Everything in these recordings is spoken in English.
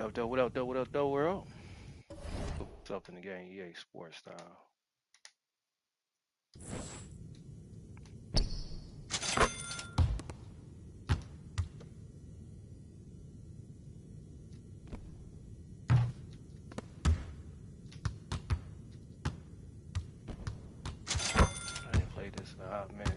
up, though? What up, though? What up, though, world? What's up in the game? EA Sports style. I ain't played this in a hot minute.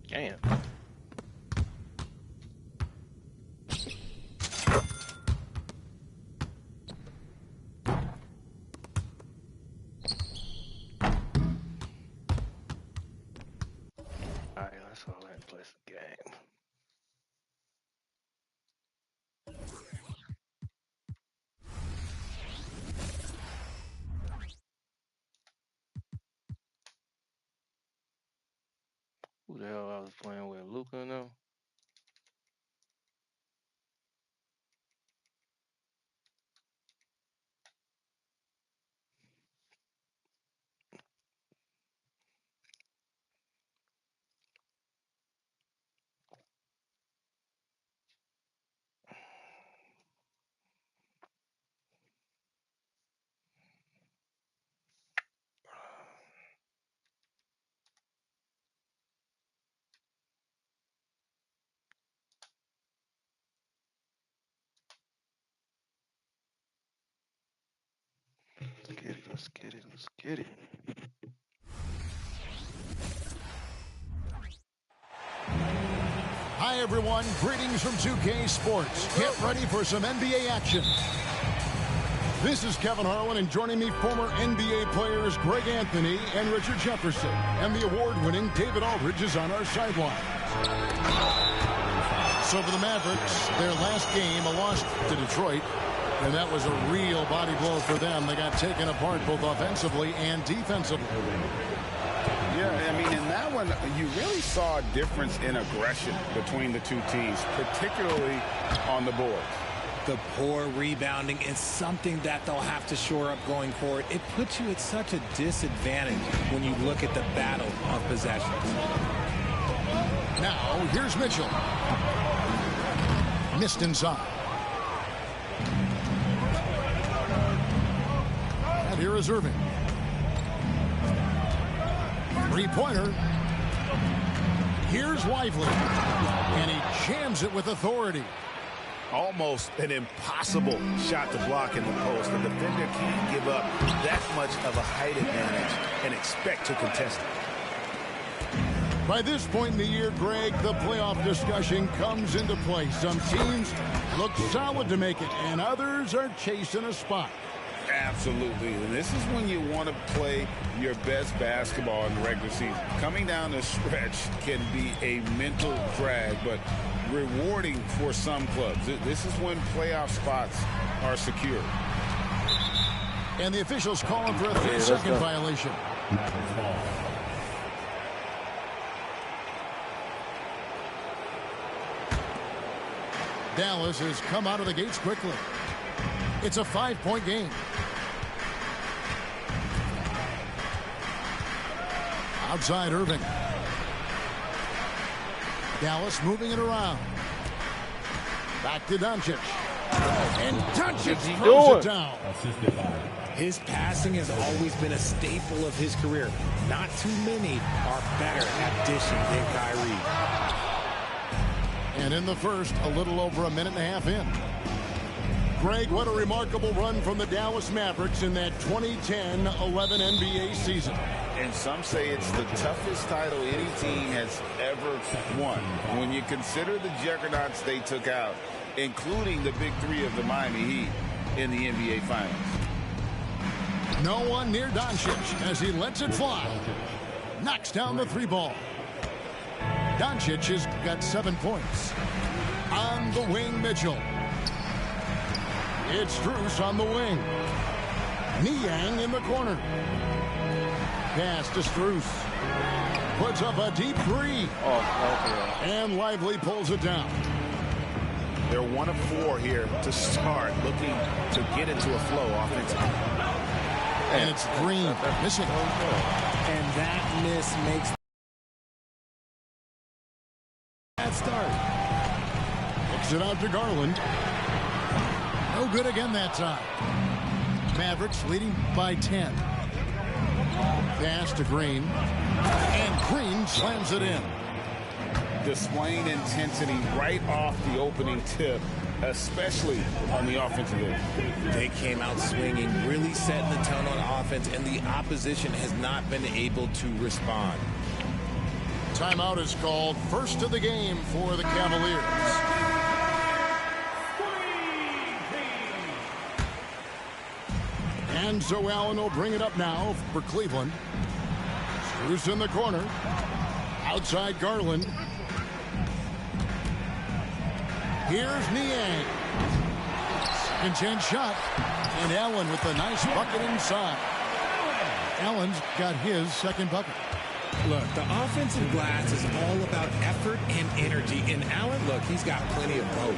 Damn. Alright, let's go ahead and play some game. Who the hell I was playing with? Luca now? Let's get it. Hi, everyone. Greetings from 2K Sports. Get ready for some NBA action. This is Kevin Harlan, and joining me, former NBA players Greg Anthony and Richard Jefferson. And the award-winning David Aldridge is on our sideline. So for the Mavericks, their last game, a loss to Detroit. And that was a real body blow for them. They got taken apart both offensively and defensively. Yeah, I mean, in that one, you really saw a difference in aggression between the two teams, particularly on the board. The poor rebounding is something that they'll have to shore up going forward. It puts you at such a disadvantage when you look at the battle of possessions. Now, here's Mitchell. Missed inside. And here is Irving. Three-pointer. Here's Lively. And he jams it with authority. Almost an impossible shot to block in the post. The defender can't give up that much of a height advantage and expect to contest it. By this point in the year, Greg, the playoff discussion comes into play. Some teams look solid to make it, and others are chasing a spot. Absolutely. And this is when you want to play your best basketball in the regular season. Coming down the stretch can be a mental drag, but rewarding for some clubs. This is when playoff spots are secured. And the officials calling for a 3-second violation. Dallas has come out of the gates quickly. It's a 5-point game. Outside Irving. Dallas moving it around. Back to Doncic. And Doncic throws it down. His passing has always been a staple of his career. Not too many are better at dishing than Kyrie. And in the first, a little over a minute and a half in. Greg, what a remarkable run from the Dallas Mavericks in that 2010-11 NBA season. And some say it's the toughest title any team has ever won. When you consider the juggernauts they took out, including the big three of the Miami Heat in the NBA Finals. No one near Doncic as he lets it fly. Knocks down the three ball. Doncic has got 7 points. On the wing, Mitchell. It's Strus on the wing. Niang in the corner. Pass to Strus. Puts up a deep three. Oh, okay. And Lively pulls it down. They're 1 of 4 here to start, looking to get into a flow offensively. And it's Green missing. And that miss makes that start. Kicks it out to Garland. No good again that time. Mavericks leading by 10. Pass to Green. And Green slams it in. Displaying intensity right off the opening tip, especially on the offensive end. They came out swinging, really setting the tone on offense, and the opposition has not been able to respond. Timeout is called. First of the game for the Cavaliers. And so Allen will bring it up now for Cleveland. Strus in the corner. Outside Garland. Here's Niang. Second chance shot. And Allen with a nice bucket inside. Allen's got his second bucket. Look, the offensive glass is all about effort and energy. And Allen, look, he's got plenty of both.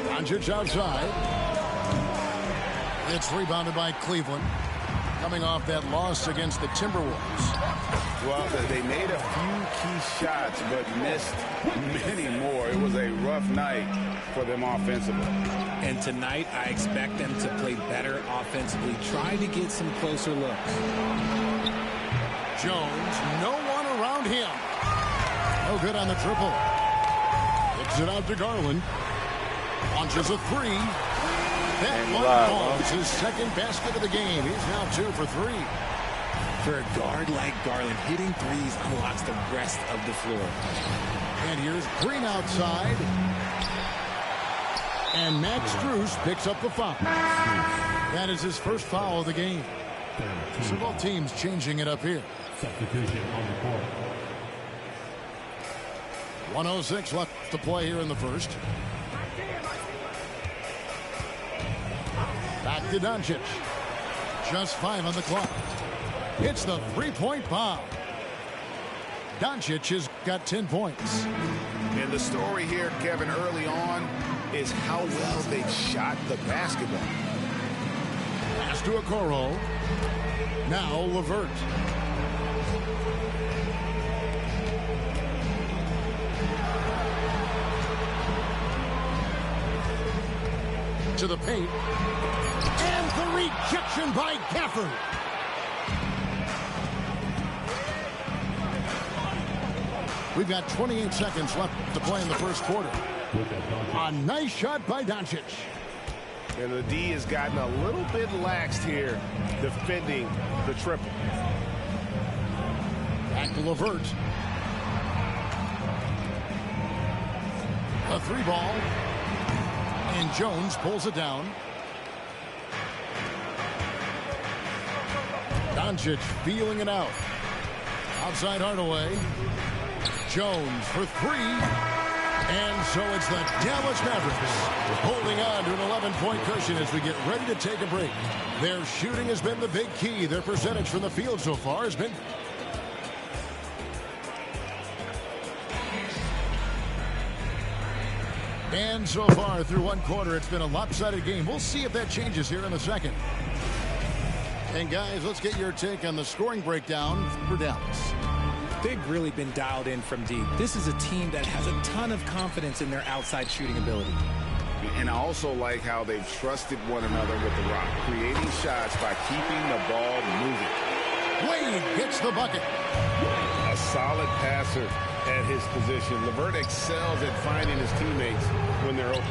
Doncic outside. It's rebounded by Cleveland. Coming off that loss against the Timberwolves. Well, they made a few key shots, but missed many more. It was a rough night for them offensively. And tonight, I expect them to play better offensively. Try to get some closer looks. Jones, no one around him. No good on the triple. Kicks it out to Garland. Launches a three. That one falls his second basket of the game. He's now 2 for 3. For a guard like Garland, hitting threes unlocks the rest of the floor. And here's Green outside. And Max Strus picks up the foul. That is his first foul of the game. So both teams changing it up here. Substitution on the court. 1:06 left to play here in the first. Back to Doncic. Just 5 on the clock. It's the three-point bomb. Doncic has got 10 points. And the story here, Kevin, early on is how well they've shot the basketball. Pass to Okoro. Now LeVert. To the paint. And the rejection by Gafford. We've got 28 seconds left to play in the first quarter. A nice shot by Doncic. And the D has gotten a little bit laxed here defending the triple. Back to LeVert. A three ball. And Jones pulls it down. Doncic feeling it out. Outside Hardaway. Jones for 3. And so it's the Dallas Mavericks holding on to an 11-point cushion as we get ready to take a break. Their shooting has been the big key. Their percentage from the field so far has been... And so far through one quarter, it's been a lopsided game. We'll see if that changes here in the second. And guys, let's get your take on the scoring breakdown for Dallas. They've really been dialed in from deep. This is a team that has a ton of confidence in their outside shooting ability. And I also like how they've trusted one another with the rock, creating shots by keeping the ball moving. Wade gets the bucket. A solid passer at his position. LeVert excels at finding his teammates when they're open.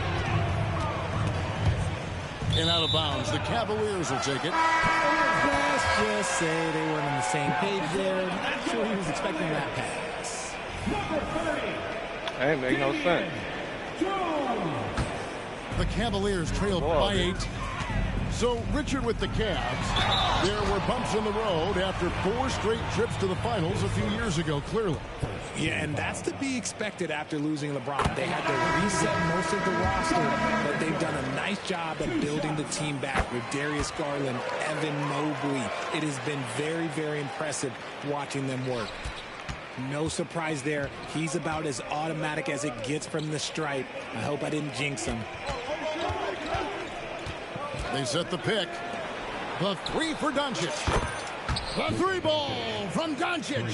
And out of bounds, the Cavaliers will take it. Let's just say they weren't on the same page there. Not sure he was expecting that pass. Hey, make no sense. The Cavaliers trailed by 8. So, Richard, with the Cavs, there were bumps in the road after 4 straight trips to the finals a few years ago, clearly. Yeah, and that's to be expected after losing LeBron. They had to reset most of the roster, but they've done a nice job of building the team back with Darius Garland, Evan Mobley. It has been very, very impressive watching them work. No surprise there. He's about as automatic as it gets from the stripe. I hope I didn't jinx him. They set the pick. The 3 for Doncic. The 3 ball from Doncic.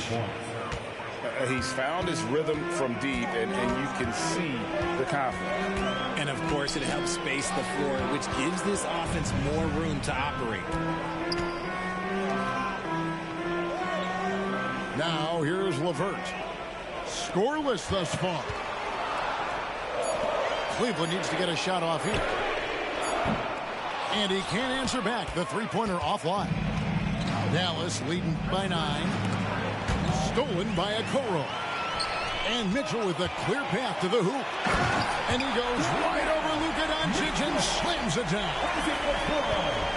He's found his rhythm from deep, and you can see the confidence. And, of course, it helps space the floor, which gives this offense more room to operate. Now, here's LeVert. Scoreless thus far. Cleveland needs to get a shot off here. And he can't answer back. The three-pointer offline. Dallas leading by 9. Stolen by Okoro. And Mitchell with a clear path to the hoop. And he goes right over Luka Doncic and slams it down.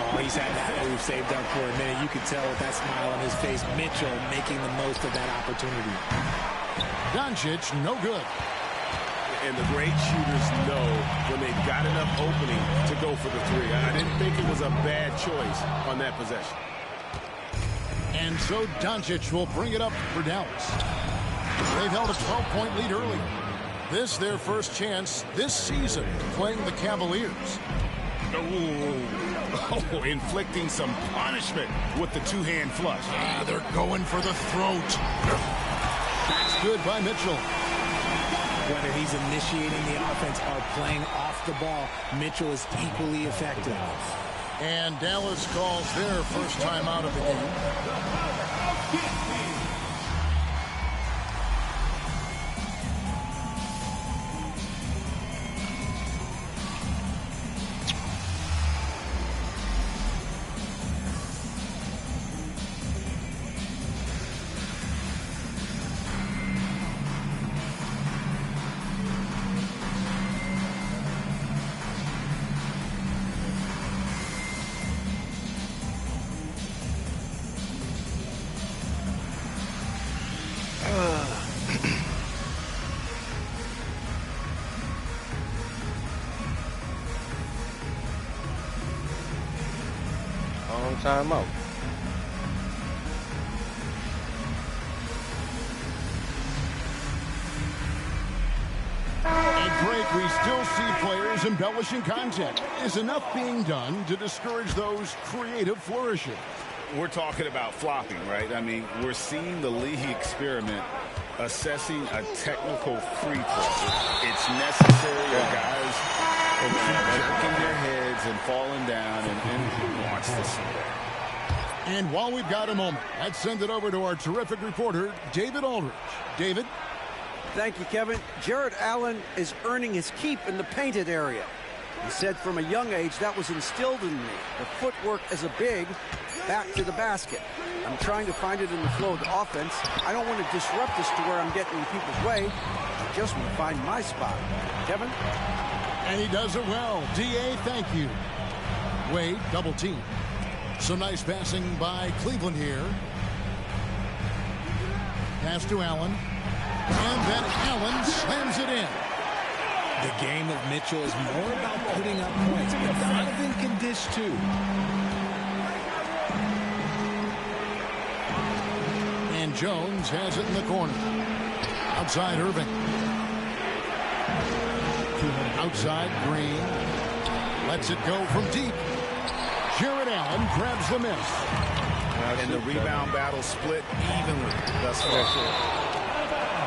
Oh, he's had that move saved up for a minute. You could tell with that smile on his face. Mitchell making the most of that opportunity. Doncic, no good. And the great shooters know when they've got enough opening to go for the 3. I didn't think it was a bad choice on that possession. And so Doncic will bring it up for Dallas. They've held a 12-point lead early. This their first chance this season playing the Cavaliers. Oh, inflicting some punishment with the two-hand flush. They're going for the throat. That's good by Mitchell. Whether he's initiating the offense or playing off the ball, Mitchell is equally effective. And Dallas calls their first time out of the game. Time out. At break, we still see players embellishing content. Is enough being done to discourage those creative flourishes? We're talking about flopping, right? I mean, we're seeing the league experiment assessing a technical free throw. It's necessary. Guys keep jerking their heads and falling down, and who wants to see that? And while we've got a moment, let's send it over to our terrific reporter, David Aldridge. David? Thank you, Kevin. Jared Allen is earning his keep in the painted area. He said from a young age that was instilled in me. The footwork as a big, back to the basket. I'm trying to find it in the flow of the offense. I don't want to disrupt this to where I'm getting in people's way. I just want to find my spot. Kevin? And he does it well. D.A., thank you. Wade, double team. Some nice passing by Cleveland here. Pass to Allen. And then Allen slams it in. The game of Mitchell is more about putting up points, but Donovan can dish too. And Jones has it in the corner. Outside Irving. Outside Green. Lets it go from deep. Jared Allen grabs the miss. And the rebound battle split evenly thus far.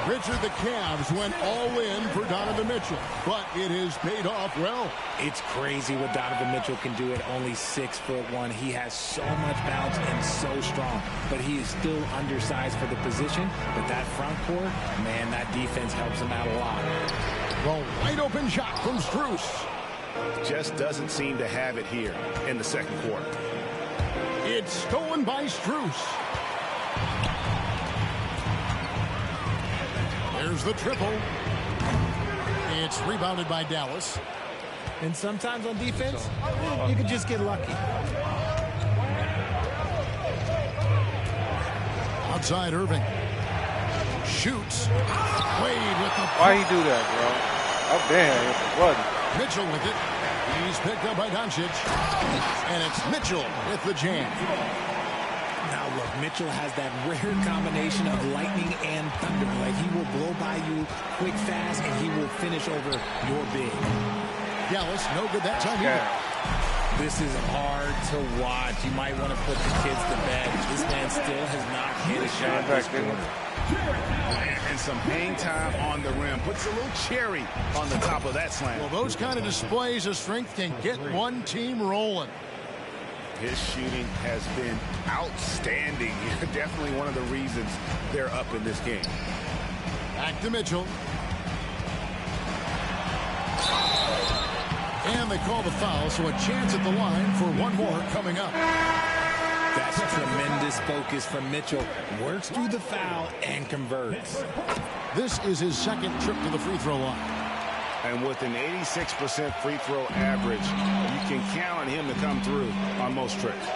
Richard, the Cavs went all in for Donovan Mitchell, but it has paid off well. It's crazy what Donovan Mitchell can do at only 6'1". He has so much bounce and so strong, but he is still undersized for the position. But that front court, man, that defense helps him out a lot. The wide open shot from Strus. Just doesn't seem to have it here in the second quarter. It's stolen by Strus. There's the triple. It's rebounded by Dallas. And sometimes on defense, you can just get lucky. Outside Irving. Shoots. Wade with the... Why he do that, bro? Oh, damn. It wasn't. Mitchell with it. He's picked up by Doncic. And it's Mitchell with the jam. Now look, Mitchell has that rare combination of lightning and thunder. Like, he will blow by you quick, fast, and he will finish over your big. Dallas, no good that time either. This is hard to watch. You might want to put the kids to bed. This man still has not hit a shot this quarter. And some hang time on the rim. Puts a little cherry on the top of that slam. Well, those kind of displays of strength can get one team rolling. His shooting has been outstanding. Definitely one of the reasons they're up in this game. Back to Mitchell. And they call the foul, so a chance at the line for one more coming up. That's tremendous focus from Mitchell. Works through the foul and converts. This is his second trip to the free throw line. And with an 86% free throw average, you can count on him to come through on most trips.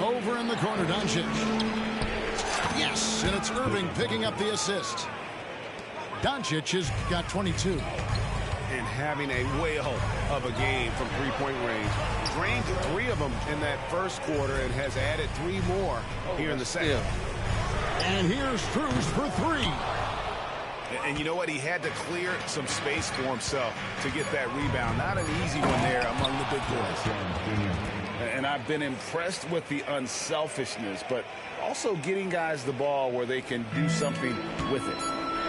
Over in the corner, Doncic. Yes, and it's Irving picking up the assist. Doncic has got 22. And having a whale of a game from three-point range. Drained 3 of them in that first quarter and has added 3 more here in the second. And here's Strus for 3. And you know what? He had to clear some space for himself to get that rebound. Not an easy one there among the big boys. And I've been impressed with the unselfishness, but also getting guys the ball where they can do something with it.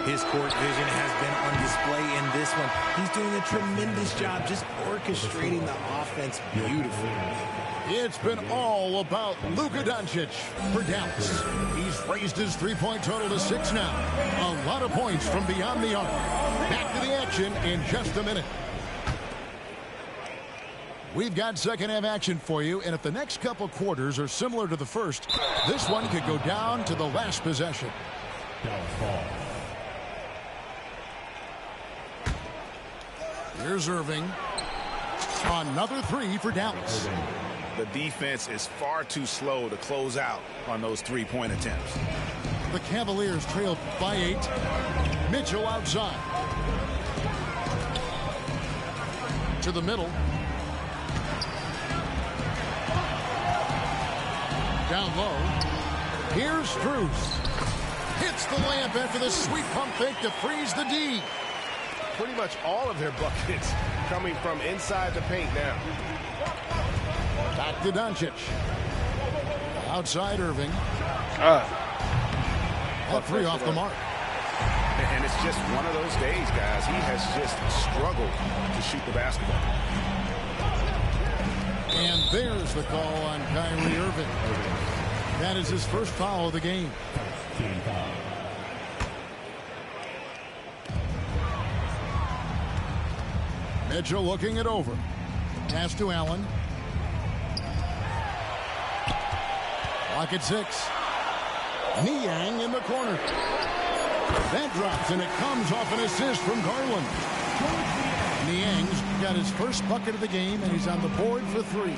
His court vision has been on display in this one. He's doing a tremendous job just orchestrating the offense beautifully. It's been all about Luka Doncic for Dallas. He's raised his three-point total to 6 now. A lot of points from beyond the arc. Back to the action in just a minute. We've got second half action for you, and if the next couple quarters are similar to the first, this one could go down to the last possession. Dallas ball. Here's Irving. Another 3 for Dallas. The defense is far too slow to close out on those three-point attempts. The Cavaliers trailed by 8. Mitchell outside. To the middle. Down low. Here's Strus. Hits the layup after the sweet pump fake to freeze the D. Pretty much all of their buckets coming from inside the paint now. Back to Doncic. Outside Irving. That 3 off the mark. And it's just one of those days, guys. He has just struggled to shoot the basketball. And there's the call on Kyrie Irving. That is his first foul of the game. Team foul. Mitchell looking it over. Pass to Allen. Clock at 6. Niang in the corner. That drops, and it comes off an assist from Garland. Niang's got his first bucket of the game, and he's on the board for 3.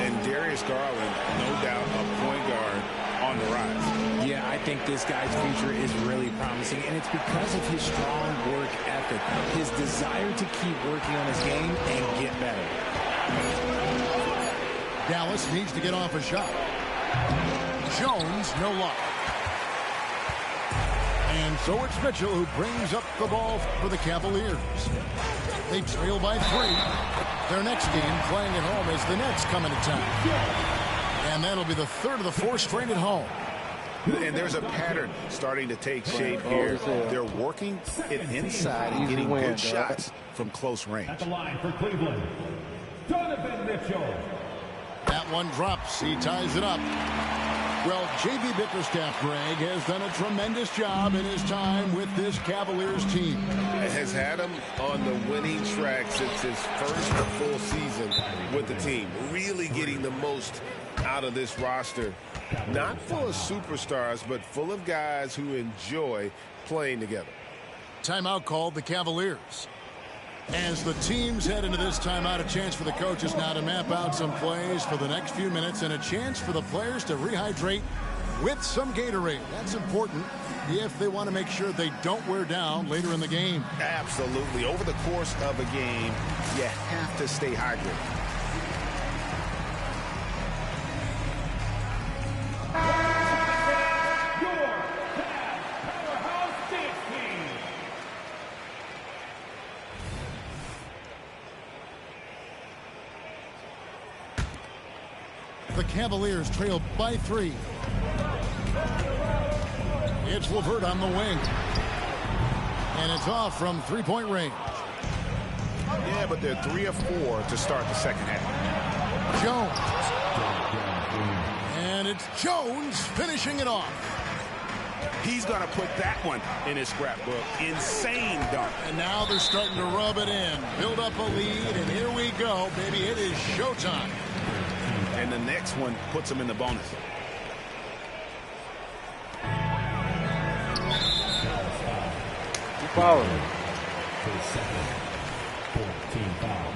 And Darius Garland, no doubt, a point guard on the rise. Yeah, I think this guy's future is really promising, and it's because of his strong work ethic, his desire to keep working on his game and get better. Dallas needs to get off a shot. Jones, no luck. And so it's Mitchell who brings up the ball for the Cavaliers. They trail by 3. Their next game playing at home as the Nets come into town. And that'll be the third of the 4 straight at home. And there's a pattern starting to take shape here. They're working it inside and getting good shots from close range. At the line for Cleveland, Donovan Mitchell. That one drops. He ties it up. Well, J.B. Bickerstaff, Greg, has done a tremendous job in his time with this Cavaliers team. Has had him on the winning track since his first full season with the team. Really getting the most out of this roster. Not full of superstars, but full of guys who enjoy playing together. Timeout called the Cavaliers. As the teams head into this timeout, a chance for the coaches now to map out some plays for the next few minutes and a chance for the players to rehydrate with some Gatorade. That's important if they want to make sure they don't wear down later in the game. Absolutely. Over the course of a game, you have to stay hydrated. The Cavaliers trail by 3. It's LeVert on the wing. And it's off from three-point range. Yeah, but they're 3 of 4 to start the second half. Jones. And it's Jones finishing it off. He's going to put that one in his scrapbook. Insane dunk. And now they're starting to rub it in. Build up a lead, and here we go, baby. It is showtime. And the next one puts him in the bonus. Foul. His second 14 foul.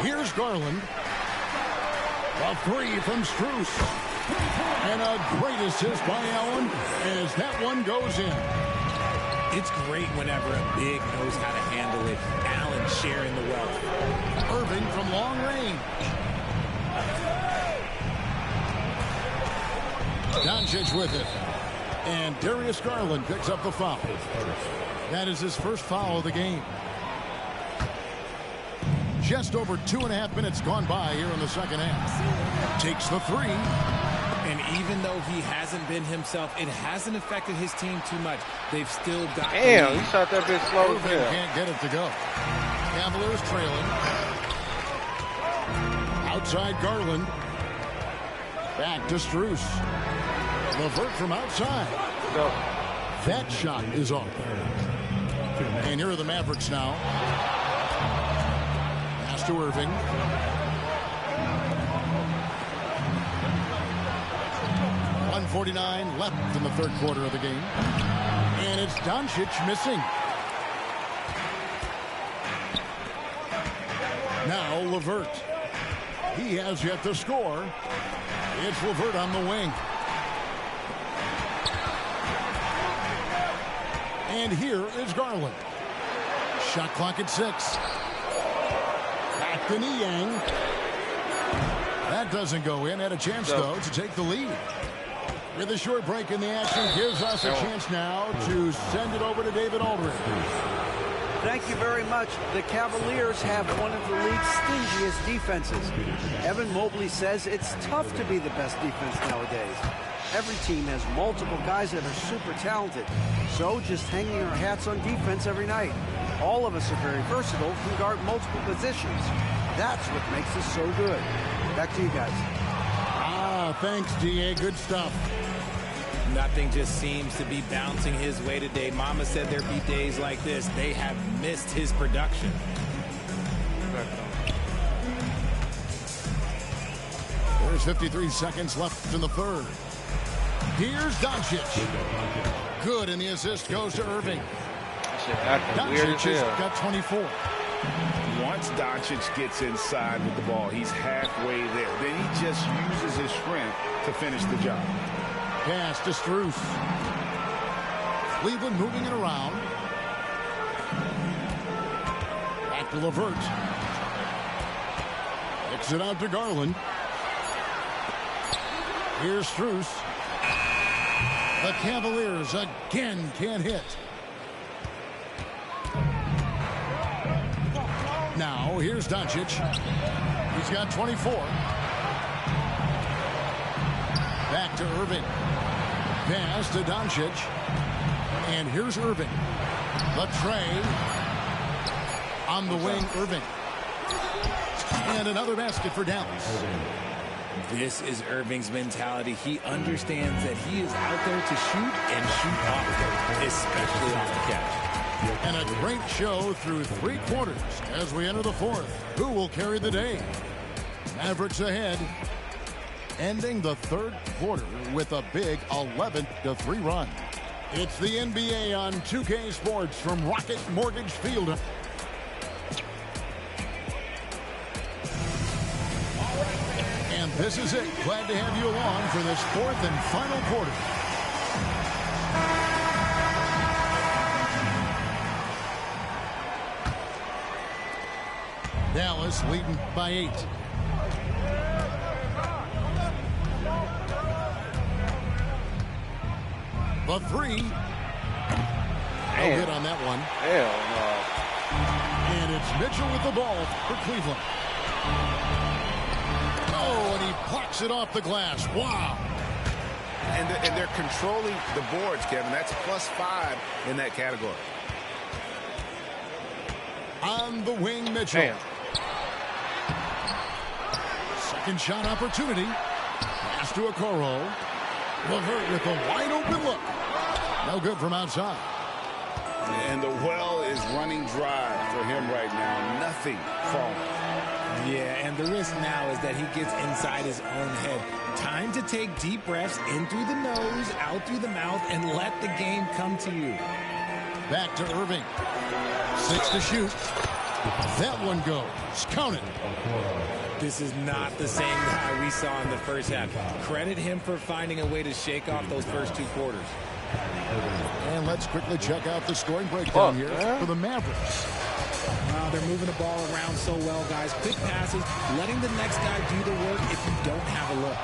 Here's Garland. A 3 from Strus. And a great assist by Allen as that one goes in. It's great whenever a big knows how to handle it. Allen sharing the wealth. Irving from long range. Doncic with it. And Darius Garland picks up the foul. That is his first foul of the game. Just over 2.5 minutes gone by here in the second half. Takes the 3. And even though he hasn't been himself, it hasn't affected his team too much. They've still got. Damn, he shot that bitch slow as Irving hell. can't get it to go. Cavaliers trailing. Outside Garland. Back to Strus. LeVert from outside. Go. That shot is off. And here are the Mavericks now. Pass to Irving. .149 left in the third quarter of the game. And it's Doncic missing. Now LeVert. He has yet to score. It's LeVert on the wing. And here is Garland. Shot clock at 6. Back to Niang. That doesn't go in. Had a chance, though, to take the lead. With a short break in the action, gives us a chance now to send it over to David Aldridge. Thank you very much. The Cavaliers have one of the league's stingiest defenses. Evan Mobley says it's tough to be the best defense nowadays. Every team has multiple guys that are super talented. So just hanging our hats on defense every night. All of us are very versatile, can guard multiple positions. That's what makes us so good. Back to you guys. Thanks, DA. Good stuff. Nothing just seems to be bouncing his way today. Mama said there'd be days like this. They have missed his production. There's 53 seconds left in the third. Here's Doncic. Good, and the assist goes to Irving. Doncic has got 24. Once Doncic gets inside with the ball, he's halfway there. Then he just uses his strength to finish the job. Pass to Strus. Cleveland moving it around. Back to LeVert. Kicks it out to Garland. Here's Strus. The Cavaliers again can't hit. Now Now, here's Doncic. He's got 24. Back to Irving. Pass to Doncic. And here's Irving. The tray. On the wing, Irving. And another basket for Dallas. This is Irving's mentality. He understands that he is out there to shoot and shoot often, especially off the catch. And a great show through 3 quarters as we enter the 4th. Who will carry the day? Mavericks ahead, ending the 3rd quarter with a big 11-3 run. It's the NBA on 2K Sports from Rocket Mortgage Field. And this is it. Glad to have you along for this 4th and final quarter. Dallas leading by 8. The 3. No hit on that one. Hell no. And it's Mitchell with the ball for Cleveland. Oh, and he blocks it off the glass. Wow. And they're controlling the boards, Kevin. That's +5 in that category. On the wing, Mitchell. Damn. Second shot opportunity. Pass to Okoro. LeVert with a wide open look. No good from outside. And the well is running dry for him right now. Nothing falling. Yeah, and the risk now is that he gets inside his own head. Time to take deep breaths in through the nose, out through the mouth, and let the game come to you. Back to Irving. 6 to shoot. That one goes. Count it. This is not the same guy we saw in the first half. Credit him for finding a way to shake off those first 2 quarters. And let's quickly check out the scoring breakdown here for the Mavericks. Wow, they're moving the ball around so well, guys. Quick passes, letting the next guy do the work if you don't have a look.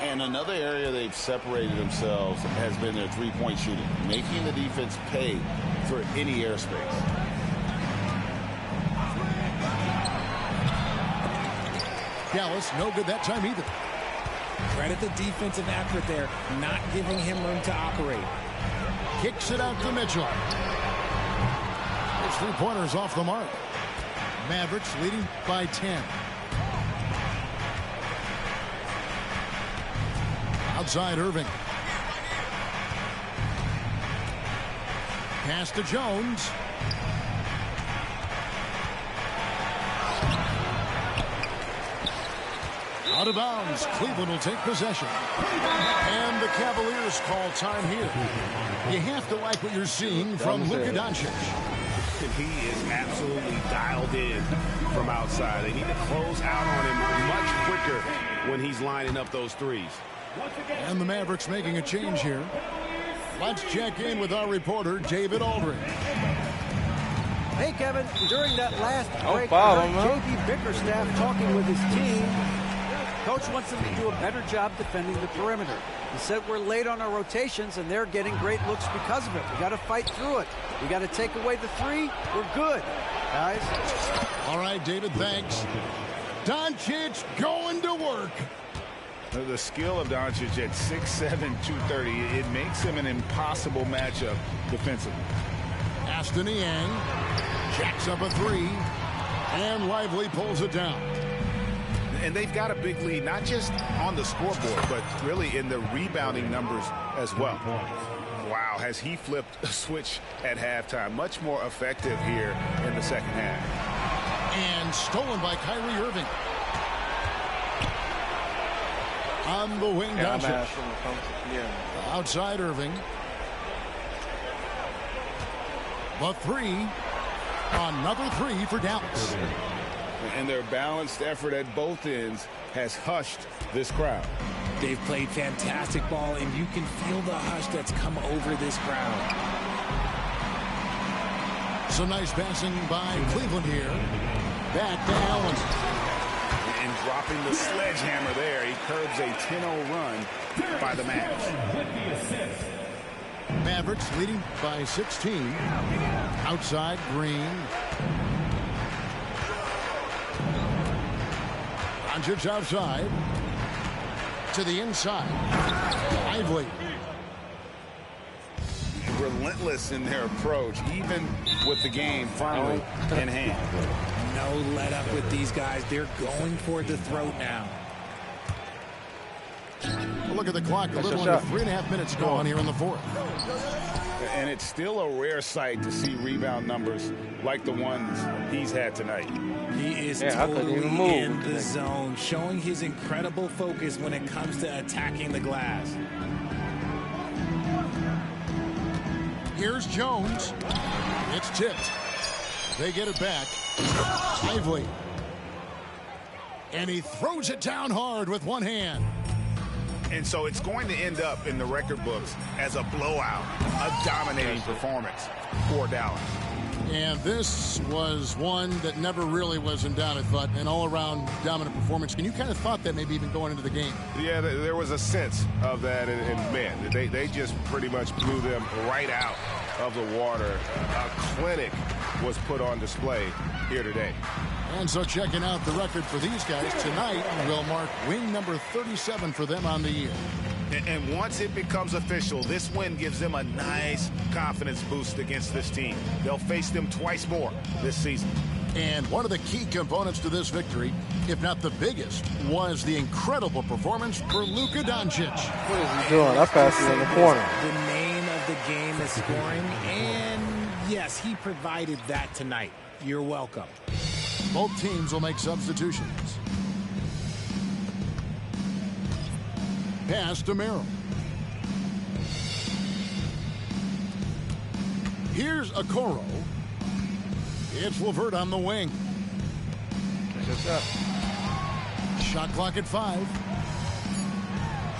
And another area they've separated themselves has been their three-point shooting, making the defense pay for any airspace. Dallas, no good that time either. Credit the defensive effort there, not giving him room to operate. Kicks it out to Mitchell. His 3-pointers off the mark. Mavericks leading by 10. Outside Irving. Pass to Jones. Out of bounds. Cleveland will take possession. And the Cavaliers call time here. You have to like what you're seeing from Luka Doncic. He is absolutely dialed in from outside. They need to close out on him much quicker when he's lining up those threes. And the Mavericks making a change here. Let's check in with our reporter, David Aldridge. Hey, Kevin, during that last break, J.B. Bickerstaff talking with his team. Coach wants them to do a better job defending the perimeter. He said we're late on our rotations, and they're getting great looks because of it. We got to fight through it. We got to take away the 3. We're good, guys. All right, David, thanks. Doncic going to work. The skill of Doncic at 6'7", 230, it makes him an impossible matchup defensively. Aston Yang jacks up a 3, and Lively pulls it down. And they've got a big lead, not just on the scoreboard, but really in the rebounding numbers as well. Wow, has he flipped a switch at halftime. Much more effective here in the second half. And stolen by Kyrie Irving. On the wing, Doncic. Outside Irving. The 3. Another 3 for Dallas. And their balanced effort at both ends has hushed this crowd. They've played fantastic ball, and you can feel the hush that's come over this crowd. Some nice passing by Cleveland here. Back to Allen. And dropping the sledgehammer there, he curbs a 10-0 run by the Mavs. Mavericks leading by 16. Outside Green. Doncic outside. To the inside. Lively. Relentless in their approach, even with the game finally in hand. No let up with these guys. They're going for the throat now. Look at the clock. A little under 3.5 minutes gone here in the fourth. And it's still a rare sight to see rebound numbers like the ones he's had tonight. He is totally in the zone, showing his incredible focus when it comes to attacking the glass. Here's Jones. It's tipped. They get it back. Lively. And he throws it down hard with one hand. And so it's going to end up in the record books as a blowout, a dominating performance for Dallas. And this was one that never really was in doubt, I thought, an all-around dominant performance. And you kind of thought that maybe even going into the game. Yeah, there was a sense of that, and man, they just pretty much blew them right out of the water. A clinic was put on display here today. And so checking out the record for these guys tonight will mark win number 37 for them on the year. And once it becomes official, this win gives them a nice confidence boost against this team. They'll face them twice more this season. And one of the key components to this victory, if not the biggest, was the incredible performance for Luka Doncic. What is he doing? I passed it in the corner. The name of the game is scoring, and yes, he provided that tonight. You're welcome. Both teams will make substitutions. Pass to Merrill. Here's Okoro. It's LeVert on the wing. Shot clock at 5.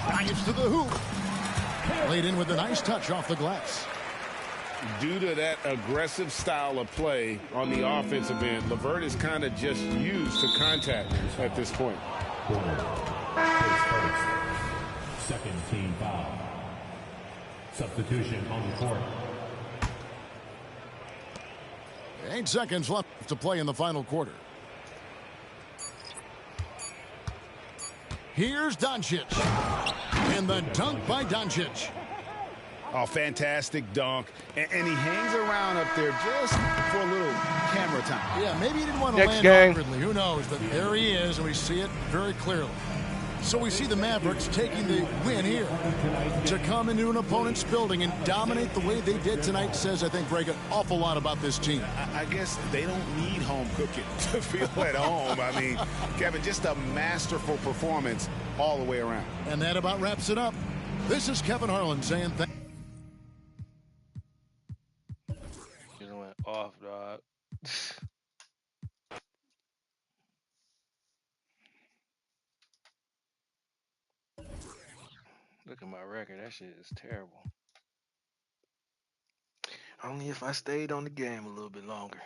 Drives to the hoop. Laid in with a nice touch off the glass. Due to that aggressive style of play on the offensive end, LeVert is kind of just used to contact at this point. Second team foul. Substitution on the court. 8 seconds left to play in the final quarter. Here's Doncic. And the dunk by Doncic. Oh, fantastic dunk. And he hangs around up there just for a little camera time. Yeah, maybe he didn't want to land awkwardly. Who knows? But there he is, and we see it very clearly. So we see the Mavericks taking the win here. To come into an opponent's building and dominate the way they did tonight says, I think, Greg, an awful lot about this team. I guess they don't need home cooking to feel at home. I mean, Kevin, just a masterful performance all the way around. And that about wraps it up. This is Kevin Harlan saying thank you. Off, dog. Look at my record. That shit is terrible. Only if I stayed on the game a little bit longer.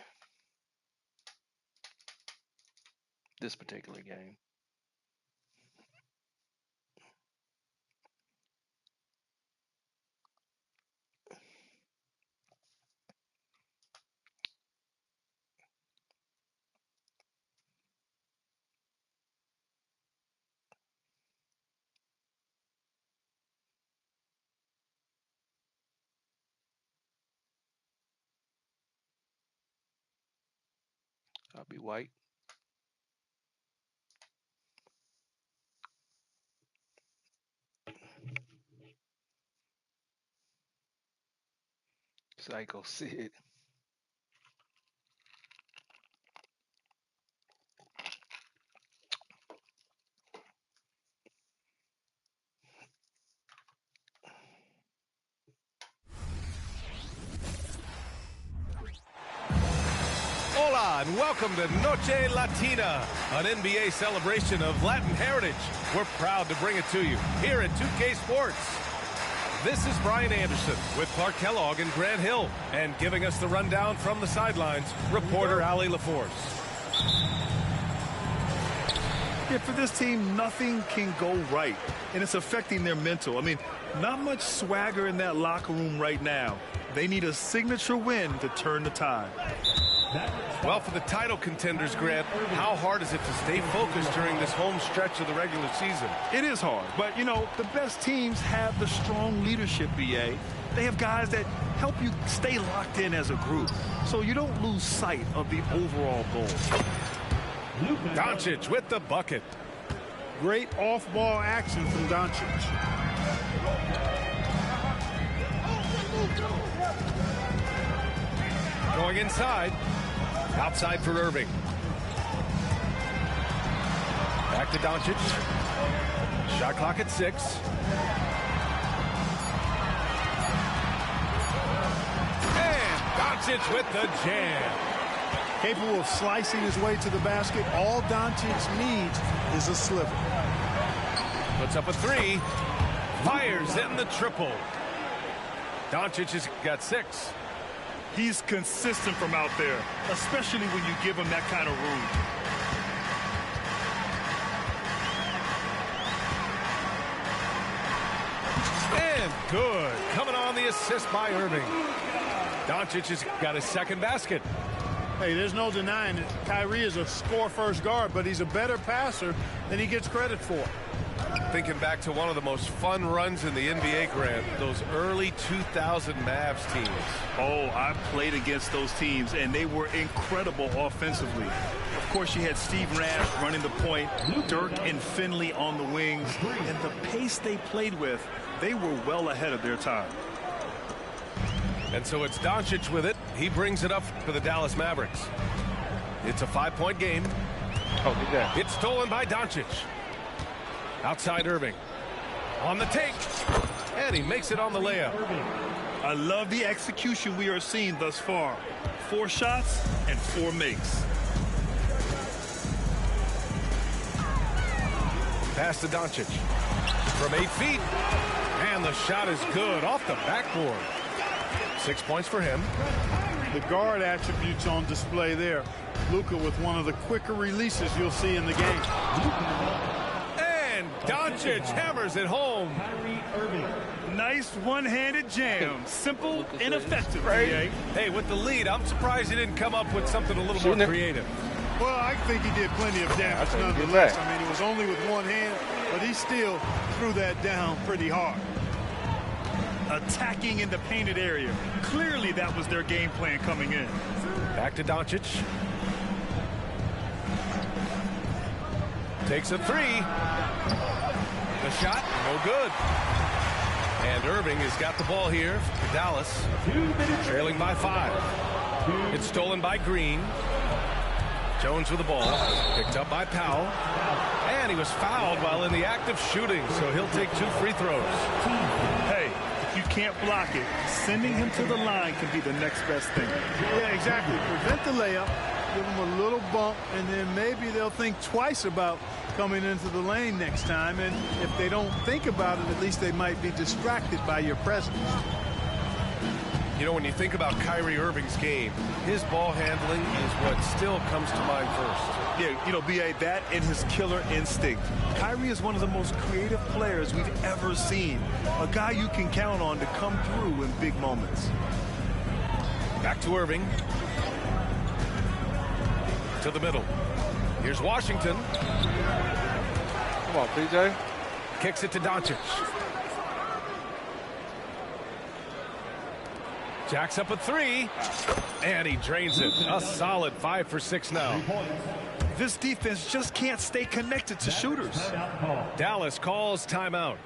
This particular game. I'll be white. Psycho Sid. Hola and welcome to Noche Latina, an NBA celebration of Latin heritage. We're proud to bring it to you here at 2K Sports. This is Brian Anderson with Clark Kellogg and Grant Hill, and giving us the rundown from the sidelines, reporter Ali LaForce. Yeah, for this team, nothing can go right, and it's affecting their mental. I mean, not much swagger in that locker room right now. They need a signature win to turn the tide. That Well, for the title contenders, Grant, how hard is it to stay focused during this home stretch of the regular season? It is hard, but, you know, the best teams have the strong leadership, BA. They have guys that help you stay locked in as a group, so you don't lose sight of the overall goal. Doncic with the bucket. Great off-ball action from Doncic. Going inside. Outside for Irving. Back to Doncic. Shot clock at 6. And Doncic with the jam. Capable of slicing his way to the basket. All Doncic needs is a sliver. Puts up a 3. Fires in the triple. Doncic has got 6. He's consistent from out there, especially when you give him that kind of room. And good. Coming on the assist by Irving. Doncic has got his second basket. Hey, there's no denying it. Kyrie is a score-first guard, but he's a better passer than he gets credit for. Thinking back to one of the most fun runs in the NBA, Grant, those early 2000 Mavs teams. Oh, I played against those teams, and they were incredible offensively. Of course, you had Steve Nash running the point, Dirk and Finley on the wings, and the pace they played with, they were well ahead of their time. And so it's Doncic with it. He brings it up for the Dallas Mavericks. It's a 5-point game. Oh, good job. It's stolen by Doncic. Outside Irving. On the take. And he makes it on the layup. I love the execution we are seeing thus far. 4 shots and 4 makes. Pass to Doncic. From 8 feet. And the shot is good off the backboard. 6 points for him. The guard attributes on display there. Luka with one of the quicker releases you'll see in the game. And Doncic hammers it home. Nice one-handed jam. Simple and effective. Hey, with the lead, I'm surprised he didn't come up with something a little more creative. Well, I think he did plenty of damage nonetheless. I mean, it was only with one hand, but he still threw that down pretty hard. Attacking in the painted area. Clearly that was their game plan coming in. Back to Doncic. Takes a 3. The shot, no good. And Irving has got the ball here for Dallas. Trailing by 5. It's stolen by Green. Jones with the ball. Picked up by Powell. And he was fouled while in the act of shooting, so he'll take 2 free throws. Hey, if you can't block it, sending him to the line can be the next best thing. Yeah, exactly. Prevent the layup, give him a little bump, and then maybe they'll think twice about coming into the lane next time. And if they don't think about it, at least they might be distracted by your presence. You know, when you think about Kyrie Irving's game, his ball handling is what still comes to mind first. Yeah, you know, B.A., that and his killer instinct. Kyrie is one of the most creative players we've ever seen. A guy you can count on to come through in big moments. Back to Irving. To the middle. Here's Washington. Come on, PJ. Kicks it to Doncic. Jacks up a 3. And he drains it. A solid 5 for 6 now. This defense just can't stay connected to shooters. Dallas calls timeout.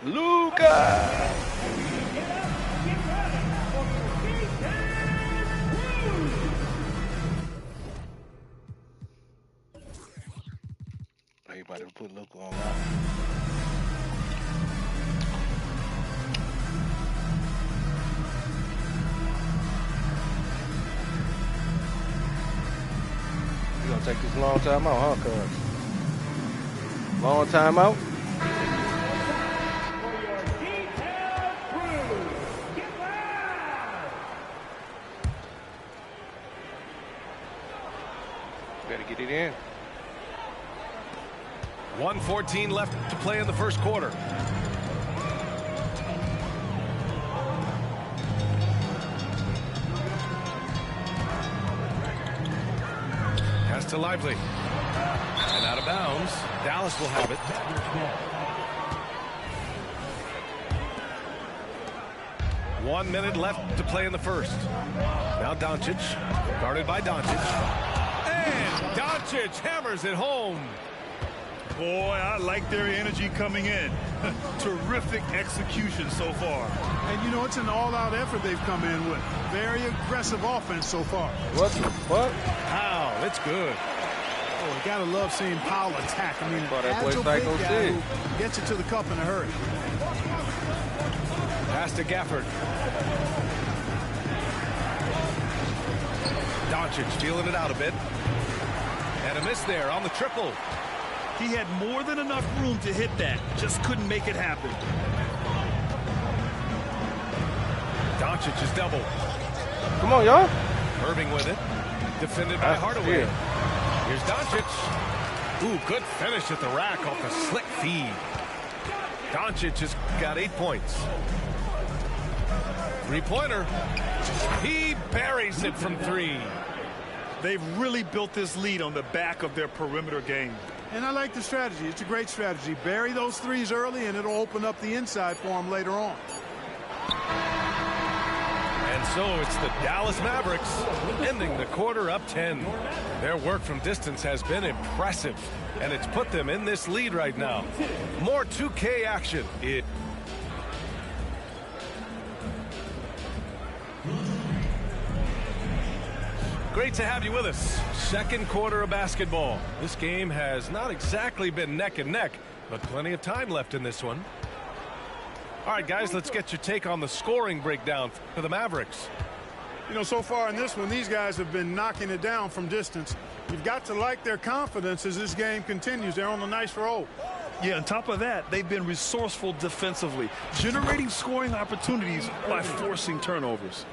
Luka! Everybody put Luka on that. You gonna take this long time out, huh, cuz? Long time out? Better get it in. 1:14 left to play in the first quarter. to Lively. And out of bounds. Dallas will have it. One minute left to play in the first. Now Doncic, guarded by Doncic. And Doncic hammers it home. Boy, I like their energy coming in. Terrific execution so far. And, you know, it's an all-out effort they've come in with. Very aggressive offense so far. What? Wow, it's good. Oh, you gotta love seeing Powell attack. I mean, an that boy agile big Psycho guy did. who gets it to the cup in a hurry. Pass to Gafford. Doncic feeling it out a bit. And a miss there on the triple. He had more than enough room to hit that. Just couldn't make it happen. Doncic is double. Come on, y'all. Irving with it. Defended by Hardaway. Here's Doncic. Ooh, good finish at the rack off the slick feed. Doncic has got 8 points. Three-pointer. He buries it from 3. They've really built this lead on the back of their perimeter game. And I like the strategy. It's a great strategy. Bury those threes early, and it'll open up the inside for them later on. And so it's the Dallas Mavericks ending the quarter up 10. Their work from distance has been impressive, and it's put them in this lead right now. More 2K action. Great to have you with us. Second quarter of basketball. This game has not exactly been neck and neck, but plenty of time left in this one. All right, guys, let's get your take on the scoring breakdown for the Mavericks. You know, so far in this one, these guys have been knocking it down from distance. You've got to like their confidence as this game continues. They're on a nice roll. Yeah, on top of that, they've been resourceful defensively, generating scoring opportunities by forcing turnovers.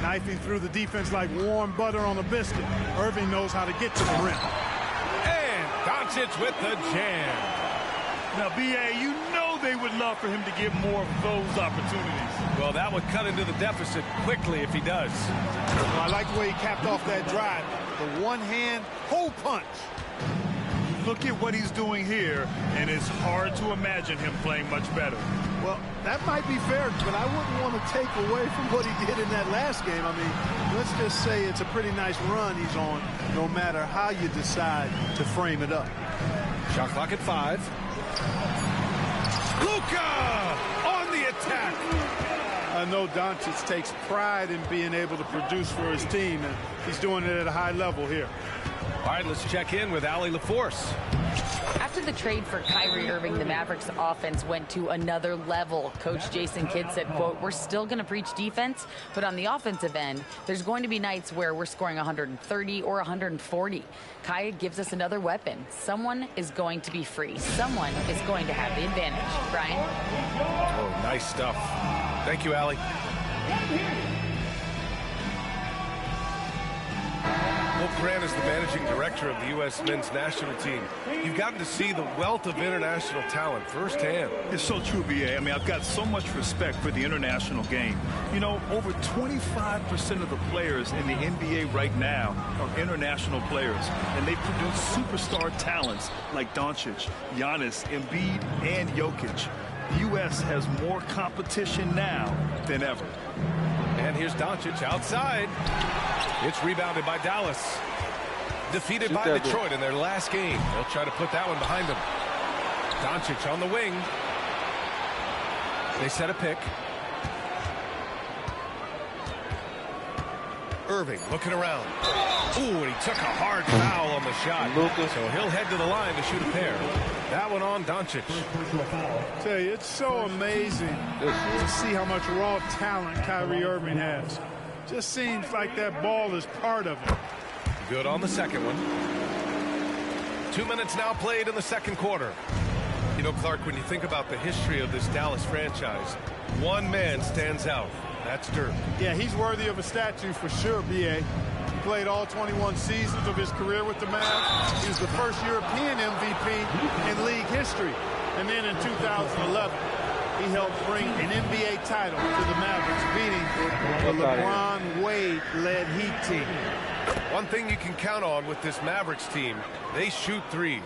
Knifing through the defense like warm butter on a biscuit. Irving knows how to get to the rim. And Doncic with the jam. Now, B.A., you know they would love for him to get more of those opportunities. Well, that would cut into the deficit quickly if he does. Well, I like the way he capped off that drive. The one-hand hole punch. Look at what he's doing here, and it's hard to imagine him playing much better. Well, that might be fair, but I wouldn't want to take away from what he did in that last game. I mean, let's just say it's a pretty nice run he's on, no matter how you decide to frame it up. Shot clock at 5. Luka on the attack. I know Doncic takes pride in being able to produce for his team, and he's doing it at a high level here. All right, let's check in with Allie LaForce. After the trade for Kyrie Irving, the Mavericks offense went to another level. Coach Jason Kidd said, quote, "We're still going to preach defense, but on the offensive end, there's going to be nights where we're scoring 130 or 140. Kai gives us another weapon. Someone is going to be free. Someone is going to have the advantage." Brian? Oh, nice stuff. Thank you, Allie. Wolf Grant is the managing director of the U.S. men's national team. You've gotten to see the wealth of international talent firsthand. It's so true, B.A. I mean, I've got so much respect for the international game. You know, over 25% of the players in the NBA right now are international players, and they produce superstar talents like Doncic, Giannis, Embiid, and Jokic. The U.S. has more competition now than ever. And here's Doncic outside. It's rebounded by Dallas. Defeated by Detroit in their last game. They'll try to put that one behind them. Doncic on the wing. They set a pick. Irving looking around. Ooh, and he took a hard foul on the shot. So he'll head to the line to shoot a pair. That one on Doncic. I tell you, it's so amazing to see how much raw talent Kyrie Irving has. Just seems like that ball is part of it. Good on the second one. 2 minutes now played in the second quarter. You know, Clark, when you think about the history of this Dallas franchise, one man stands out. That's Dirk. Yeah, he's worthy of a statue for sure, B.A. He played all 21 seasons of his career with the Mavs. He was the first European MVP in league history. And then in 2011, he helped bring an NBA title to the Mavericks, beating the LeBron Wade-led Heat team. One thing you can count on with this Mavericks team, they shoot threes.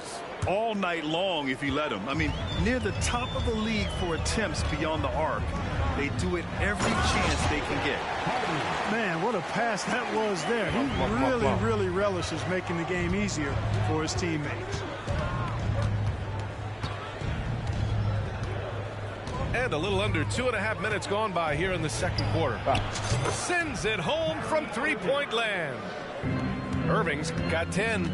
All night long if you let them. I mean, near the top of the league for attempts beyond the arc. They do it every chance they can get. Man, what a pass that was there. He really relishes making the game easier for his teammates. And a little under 2.5 minutes gone by here in the second quarter. Sends it home from three-point land. Irving's got 10.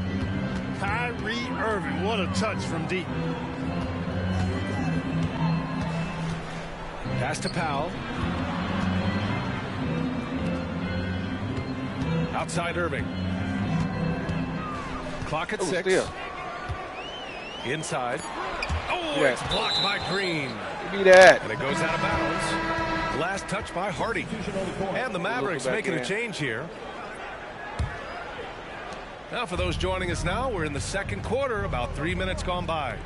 Kyrie Irving, what a touch from deep. Pass to Powell. Outside Irving. Clock at 6. Still. Inside. Oh, it's blocked by Green. Give me that. And it goes out of bounds. Last touch by Hardy. And the Mavericks making a change here. Now, for those joining us now, we're in the second quarter, about 3 minutes gone by.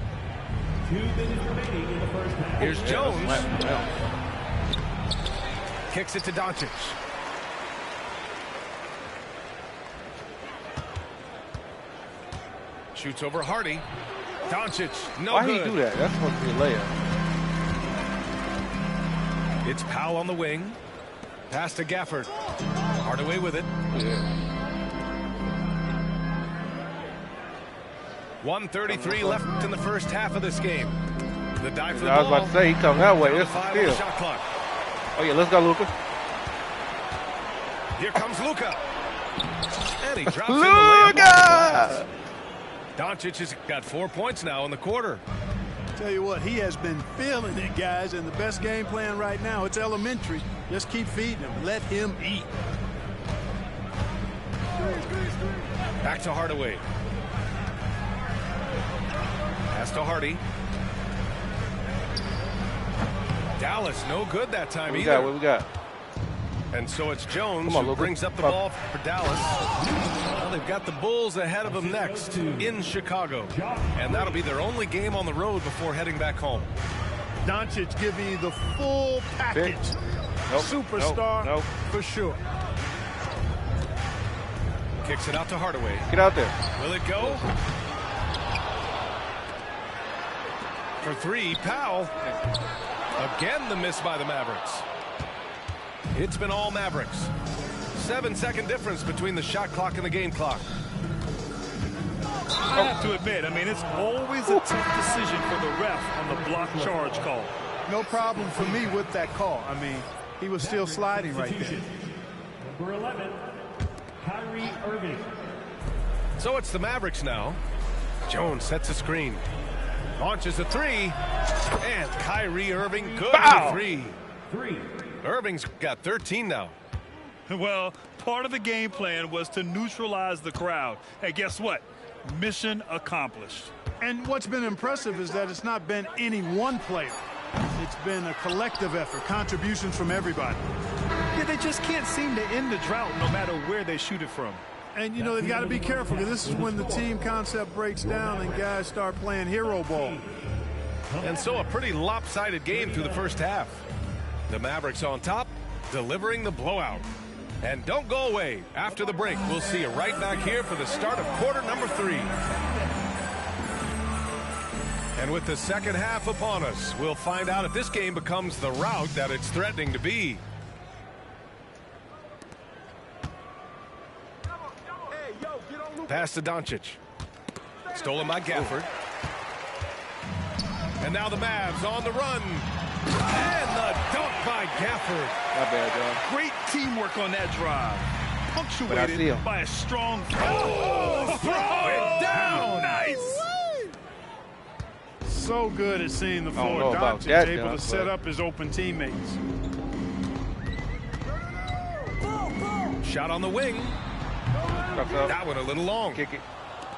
2 minutes remaining in the first half. Here's Jones. Kicks it to Doncic. Shoots over Hardy. Doncic, no Why good. he do that? That's supposed to be a layup. It's Powell on the wing. Pass to Gafford. Hardaway with it. Yeah. 1:33 left in the first half of this game. The dive for the I was ball. about to say, he come that way. It's 5 on the still. shot clock. Oh, yeah, let's go, Luka. Here comes Luka. And he drops in the layup. Luka! Doncic has got 4 points now in the quarter. Tell you what, he has been feeling it, guys, and the best game plan right now, it's elementary. Just keep feeding him. Let him eat. Back to Hardaway. Pass to Hardy. Dallas, no good that time either. What we got? And so it's Jones Come on, who Luka. brings up the ball for Dallas. Well, they've got the Bulls ahead of them next in Chicago. And that'll be their only game on the road before heading back home. Doncic giving you the full package. Nope, Superstar nope. for sure. Kicks it out to Hardaway. Get out there. Will it go? For 3, Powell. Again, the miss by the Mavericks. It's been all Mavericks. 7-second difference between the shot clock and the game clock. I have to admit, I mean, it's always a tough decision for the ref on the block charge call. No problem for me with that call. I mean, he was still sliding right there. Number 11, Kyrie Irving. So it's the Mavericks now. Jones sets a screen. Launches a 3. And Kyrie Irving good for 3. Irving's got 13 now. Well, part of the game plan was to neutralize the crowd. Hey, guess what? Mission accomplished. And what's been impressive is that it's not been any one player. It's been a collective effort, contributions from everybody. Yeah, they just can't seem to end the drought no matter where they shoot it from. And, you know, they've got to be careful because this is when the team concept breaks down and guys start playing hero ball. And so a pretty lopsided game through the first half. The Mavericks on top, delivering the blowout. And don't go away. After the break, we'll see you right back here for the start of quarter number 3. And with the second half upon us, we'll find out if this game becomes the rout that it's threatening to be. Pass to Doncic. Stolen by Gafford. And now the Mavs on the run. And the dunk by Gafford. Not bad, John. Great teamwork on that drive. Punctuated by a strong throw it down. Nice. So good at seeing the floor. Doncic able to set up his open teammates. Shot on the wing. That one a little long. Kick it.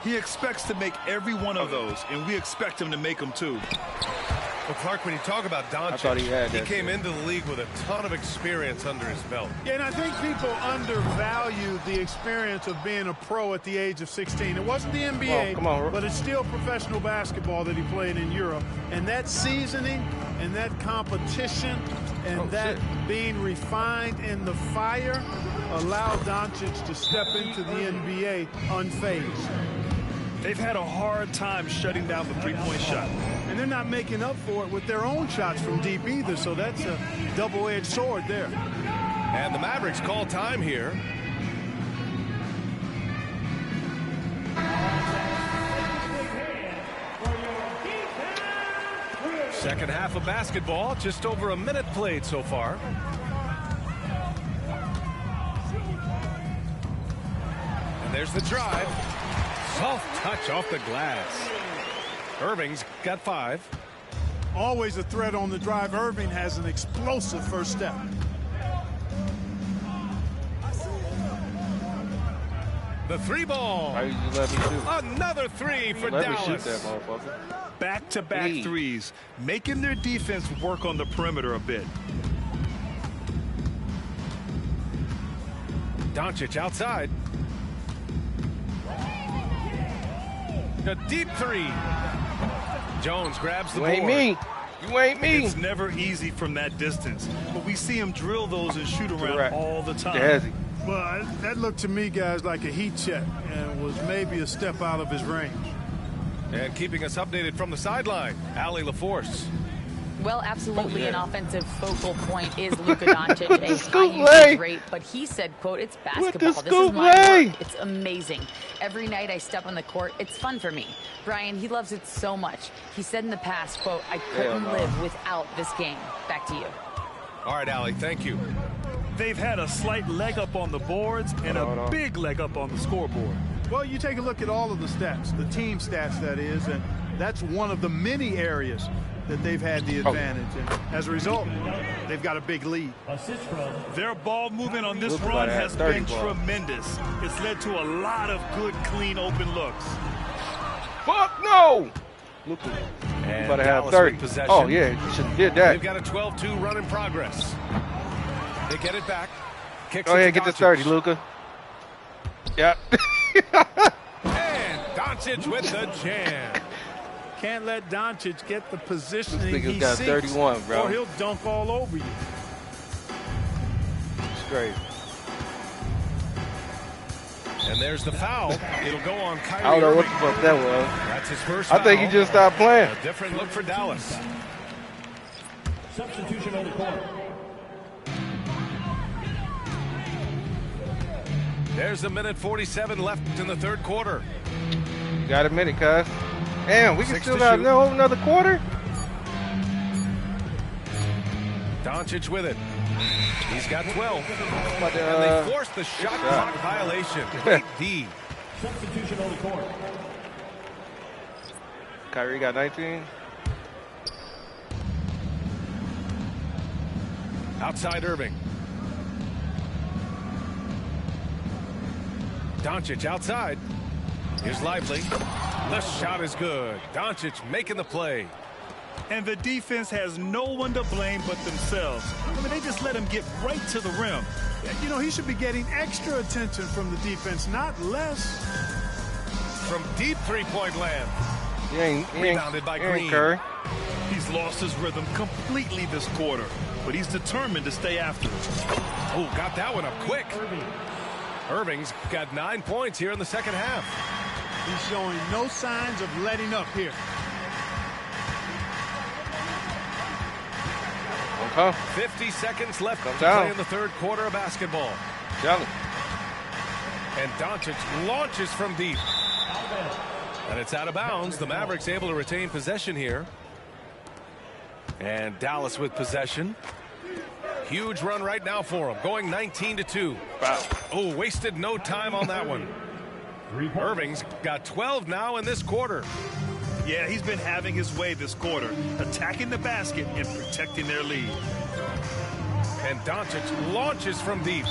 He expects to make every one of those, and we expect him to make them too. Well, Clark, when you talk about Doncic, he came into the league with a ton of experience under his belt. Yeah, and I think people undervalue the experience of being a pro at the age of 16. It wasn't the NBA, but it's still professional basketball that he played in Europe. And that seasoning and that competition And being refined in the fire allowed Doncic to step into the NBA unfazed. They've had a hard time shutting down the three-point shot. And they're not making up for it with their own shots from deep either, so that's a double-edged sword there. And the Mavericks call time here. Second half of basketball, just over a minute played so far. And there's the drive. Soft touch off the glass. Irving's got 5. Always a threat on the drive. Irving has an explosive first step. The 3 ball. Why did you let me shoot? Another 3 for Let Dallas. me shoot that motherfucker. Back-to-back threes, making their defense work on the perimeter a bit. Doncic outside. A deep 3. Jones grabs the board. You ain't me. You ain't me. It's never easy from that distance, but we see him drill those and shoot around all the time. Jazzy. Well, that looked to me, guys, like a heat check and was maybe a step out of his range. And keeping us updated from the sideline, Allie LaForce. Well, absolutely an offensive focal point is Luka Doncic, a high usage rate, but he said, quote, it's basketball. This is my work. It's amazing. Every night I step on the court, it's fun for me. Brian, he loves it so much. He said in the past, quote, I couldn't live without this game. Back to you. All right, Allie, thank you. They've had a slight leg up on the boards and a big leg up on the scoreboard. Well, you take a look at all of the stats, the team stats, that is, and that's one of the many areas that they've had the advantage. And as a result, they've got a big lead. Their ball movement on this run has been tremendous. It's led to a lot of good, clean, open looks. Fuck no! Luka. You better have 30. Oh, yeah, you should have did that. They've got a 12-2 run in progress. They get it back. Kicks Go ahead, get the 30, Luka. Yep. And Doncic with the jam. Can't let Doncic get the positioning This nigga's he got seeks, 31, bro. or he'll dunk all over you. It's great. And there's the foul. It'll go on Kyrie I don't know what Irving. the fuck that was. That's his first I think he foul. just stopped playing. A different look for Dallas. Substitution on the court. There's a minute 47 left in the third quarter. You got a minute, cuz. Damn, we can 6 still to got shoot. another quarter? Doncic with it. He's got 12. But, And they forced the shot clock violation. Great D. Substitution on the court. Kyrie got 19. Outside Irving. Doncic outside. Here's Lively. The shot is good. Doncic making the play. And the defense has no one to blame but themselves. I mean, they just let him get right to the rim. You know, he should be getting extra attention from the defense, not less. From deep three-point land. He ain't Rebounded by Green. Curry. He's lost his rhythm completely this quarter, but he's determined to stay after it. Oh, got that one up quick. Irving's got 9 points here in the second half. He's showing no signs of letting up here. Okay. 50 seconds left to down. play in the third quarter of basketball. Challenge. And Doncic launches from deep. And it's out of bounds. The Mavericks able to retain possession here. And Dallas with possession. Huge run right now for him. Going 19-2. Wow. Oh, wasted no time on that one. Irving's got 12 now in this quarter. Yeah, he's been having his way this quarter, attacking the basket and protecting their lead. And Doncic launches from deep.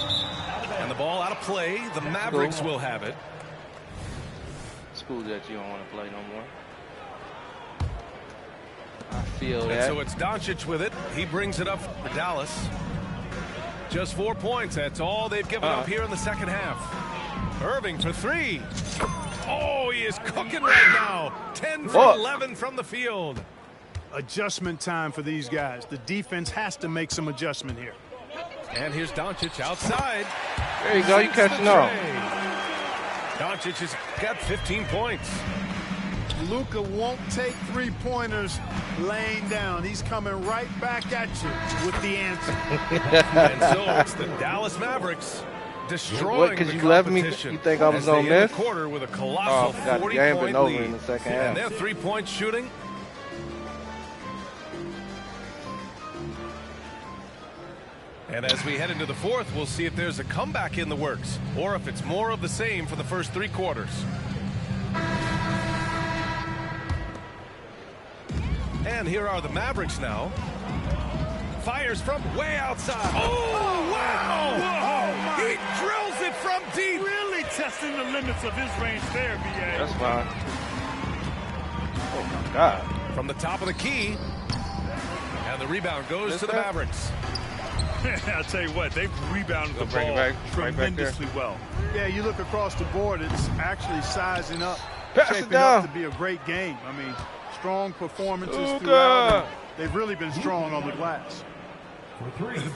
And the ball out of play. The Mavericks will have it. School that you don't want to play no more. I feel And that. so it's Doncic with it. He brings it up for Dallas. Just 4 points. That's all they've given up here in the second half. Irving for 3. Oh, he is cooking right now. 10 for 11 from the field. adjustment time for these guys. The defense has to make some adjustment here. And here's Doncic outside. There you go. You catching on. Doncic has got 15 points. Luka won't take three-pointers laying down. He's coming right back at you with the answer. And so it's the Dallas Mavericks destroying Because the you left me, competition. you think I was going to miss? The quarter with a colossal 40-point over lead. in the second And half. their three-point shooting. And as we head into the fourth, we'll see if there's a comeback in the works or if it's more of the same for the first three quarters. And here are the Mavericks now. Fires from way outside. Oh, wow! He drills it from deep. Really testing the limits of his range there, B.A. That's fine. Oh, my God. From the top of the key. And the rebound goes to the Mavericks. I'll tell you what, they've rebounded the bring it ball back tremendously well. Yeah, you look across the board, it's actually sizing up, Pass it shaping down. up to be a great game. I mean, strong performances Luka. throughout. And they've really been strong on the glass.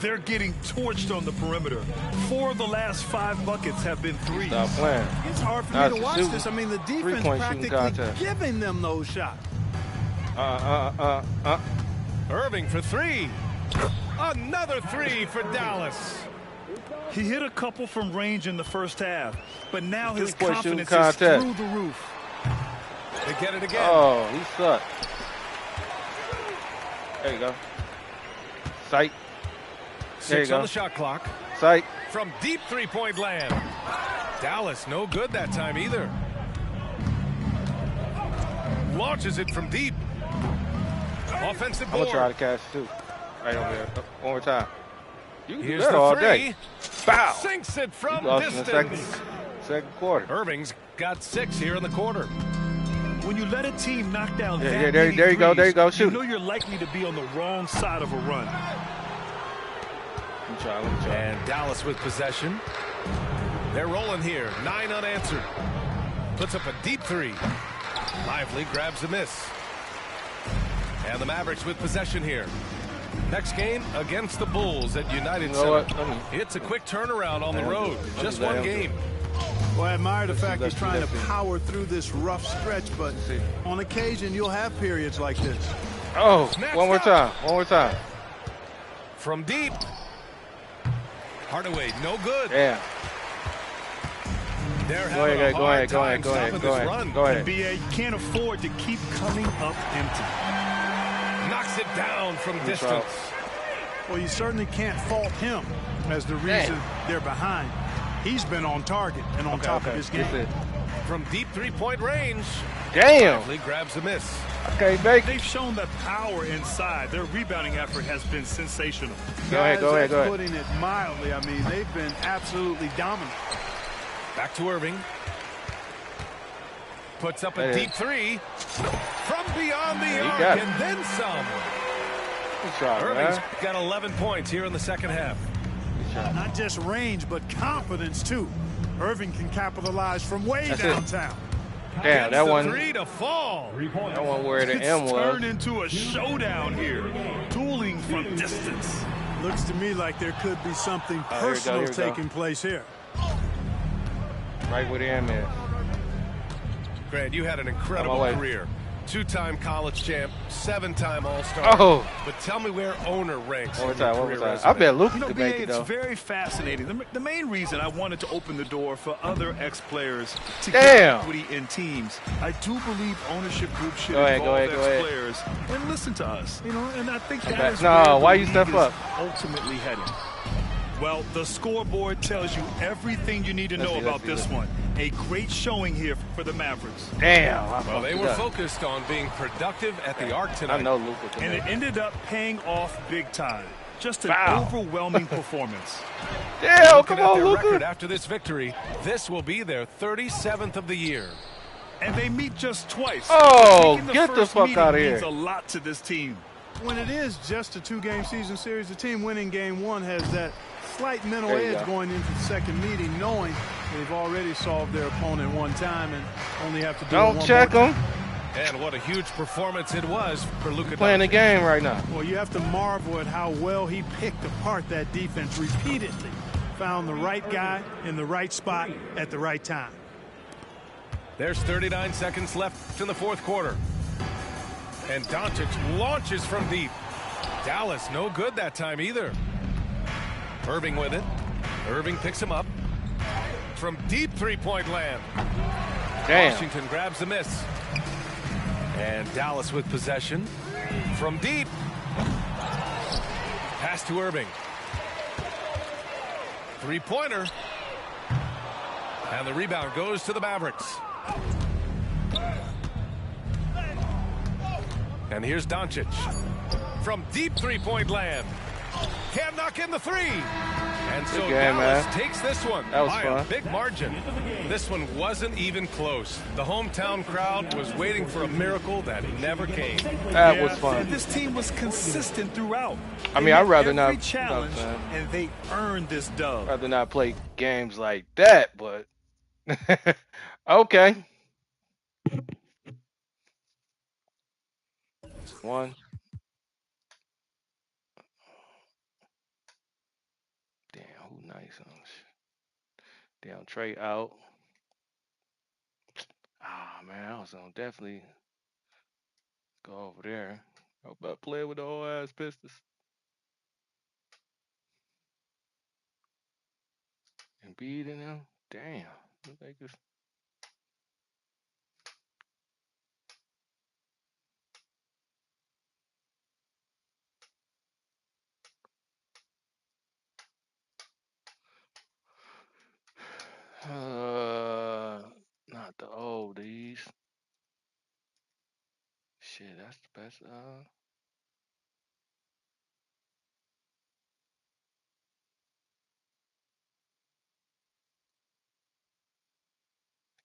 They're getting torched on the perimeter. 4 of the last 5 buckets have been threes. Stop playing. It's hard for Now me it's to a watch shooting- this. I mean, the defense three-point shooting practically contest. giving them those shots. Irving for three. Another three for Dallas. He hit a couple from range in the first half, but now his Three-point shooting confidence is contest. through the roof. They get it again. Oh, he sucked. There you go. Sight. There you 6 on go. the shot clock. Sight. From deep three-point land. Dallas no good that time either. Launches it from deep. Offensive I'm going board. to try to catch too. Right over there. One more time. You can do Here's that the all three. day. Foul. Sinks it You from lost in the distance. second quarter. Irving's got 6 here in the quarter. When you let a team knock down Yeah, that yeah, there many you go, there you go, threes, shoot. you know you're likely to be on the wrong side of a run. Let me try. And Dallas with possession. They're rolling here. 9 unanswered. Puts up a deep three. Lively grabs a miss. And the Mavericks with possession here. Next game against the Bulls at United You know Center. what? It's a quick turnaround on the road. Just one game. Well, I admire the fact he's let's trying to see. power through this rough stretch, but on occasion you'll have periods like this. Oh, Snatched one more up. time. One more time. From deep. Hardaway, no good. Yeah. They're Go having ahead, a go hard ahead, go time ahead, go stopping ahead, this go ahead. run. Go ahead. NBA can't afford to keep coming up empty. Knocks it down from distance. Well, you certainly can't fault him as the reason they're behind. He's been on target and on top of his game. That's it. From deep three-point range. Damn. Lively grabs a miss. Okay, Bake. They've shown that power inside. Their rebounding effort has been sensational. Go ahead, go ahead, Guys, go ahead. putting it mildly, I mean, they've been absolutely dominant. Back to Irving. Puts up a Hey. deep three from beyond the You arc got it. and then some. Good shot, Irving's man. got 11 points here in the second half. Good shot. Not just range, but confidence, too. Irving can capitalize from way That's it. downtown. Damn, Gets that the one. three to fall. That one where the It's M was. turned into a showdown here. Dueling from distance. Looks to me like there could be something Oh, here we go, personal here we go. taking place here. Right where the M is. Grant, you had an incredible On my way. career. 2-time college champ, 7-time All-Star. Oh. But tell me where owner ranks. One more in your time, one more career time. resume. I bet Luka You know, could BA, make it, it's though. very fascinating. The main reason I wanted to open the door for other ex-players to Damn. get equity in teams, I do believe ownership groups should Go ahead, involve go ahead, go ahead. ex-players and listen to us. You know, and I think that back. is No, where why the you step league up? is ultimately heading. Well, the scoreboard tells you everything you need to Let's know see, about let's see, this let's one. A great showing here for the Mavericks. Damn. I Well, fucked they it were up. focused on being productive at the arc tonight. I know Luka can And make it it. ended up paying off big time. Just an Foul. overwhelming performance. Damn, Looking come at on, their record Luka. after this victory, this will be their 37th of the year. And they meet just twice. Oh, Making get the first fuck meeting outta means here. a lot to this team. When it is just a two-game season series, the team winning game one has that slight mental There you edge go. going into the second meeting, knowing they've already solved their opponent one time and only have to do it Don't one check more him. time. And what a huge performance it was for Luka. Playing the game right now. Well, you have to marvel at how well he picked apart that defense repeatedly. Found the right guy in the right spot at the right time. There's 39 seconds left in the fourth quarter. And Doncic launches from deep. Dallas no good that time either. Irving with it. Irving picks him up. From deep three-point land. Damn. Washington grabs the miss. And Dallas with possession. From deep. Pass to Irving. Three-pointer. And the rebound goes to the Mavericks. And here's Doncic. From deep three-point land. Can't knock in the three. And so Dallas takes this one by a big margin. This one wasn't even close. The hometown crowd was waiting for a miracle that never came. That was fun. And this team was consistent throughout. I mean, I'd rather not challenge, and they earned this dub. Rather not play games like that, but okay. One. Damn, who nice on this? Damn, Trey out. Ah, man, I was gonna definitely go over there. How about playing with the whole ass Pistons? And beating them? Damn. They just... Not the oldies. Shit, that's the best.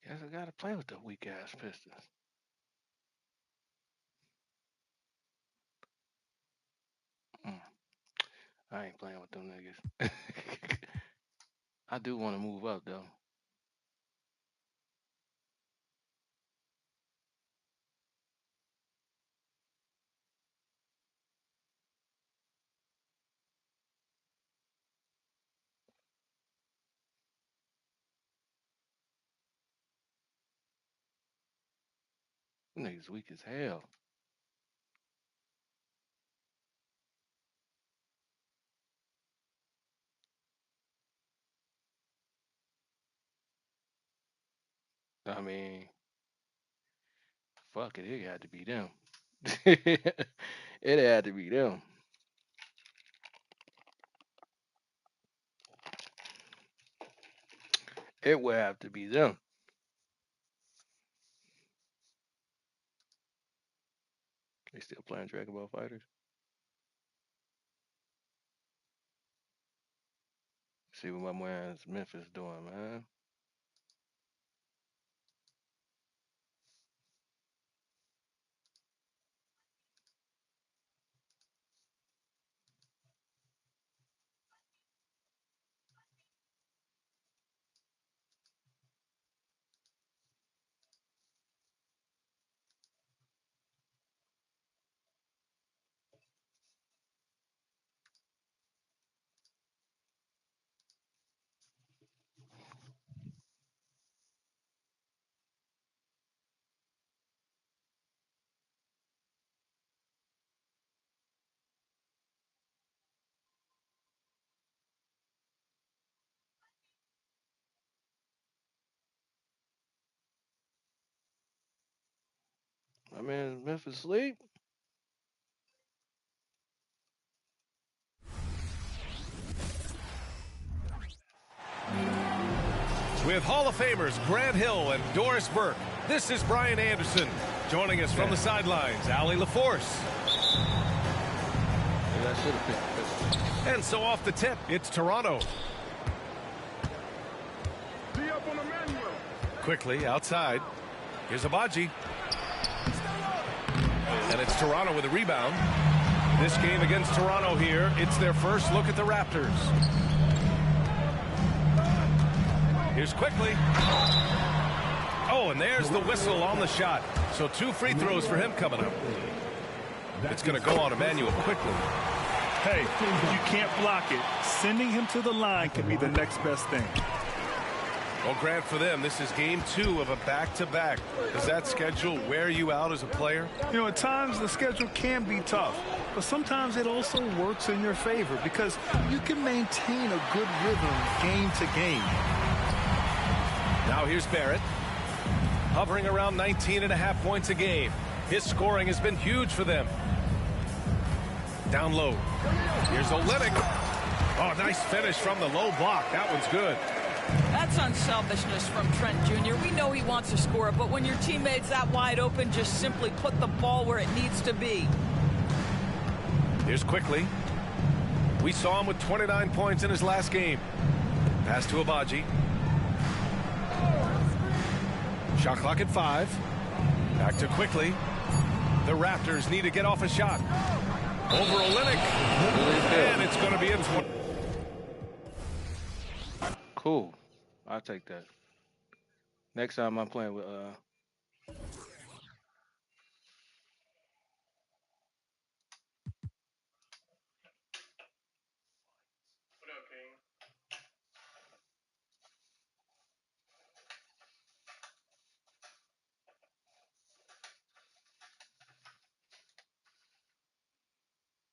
Guess I gotta play with the weak ass Pistons. I ain't playing with them niggas. I do want to move up though. Them niggas weak as hell. I mean, fuck it, it had to be them. It had to be them. It would have to be them. They still playing Dragon Ball Fighters? See what my man's Memphis doing, man. My man's Memphis sleep. With Hall of Famers Grant Hill and Doris Burke, this is Brian Anderson. Joining us from the sidelines, Allie LaForce. Yeah, I should have picked this. And so off the tip, it's Toronto. Quickly outside. Here's Abaji. And it's Toronto with a rebound. This game against Toronto here, it's their first look at the Raptors. Here's Quickly. Oh, and there's the whistle on the shot. So 2 free throws for him coming up. It's going to go on Emmanuel quickly. Hey, you can't block it. Sending him to the line could be the next best thing. Well, Grant, for them, this is game 2 of a back-to-back. Does that schedule wear you out as a player? You know, at times the schedule can be tough, but sometimes it also works in your favor because you can maintain a good rhythm game to game. Now here's Barrett, hovering around 19.5 points a game. His scoring has been huge for them. Down low. Here's Olynyk. Oh, nice finish from the low block. That one's good. That's unselfishness from Trent Jr. We know he wants to score, but when your teammate's that wide open, just simply put the ball where it needs to be. Here's Quickly. We saw him with 29 points in his last game. Pass to Abaji. Shot clock at 5. Back to Quickly. The Raptors need to get off a shot. Over Olynyk. And it's going to be in 20. Cool. I'll take that. Next time I'm playing with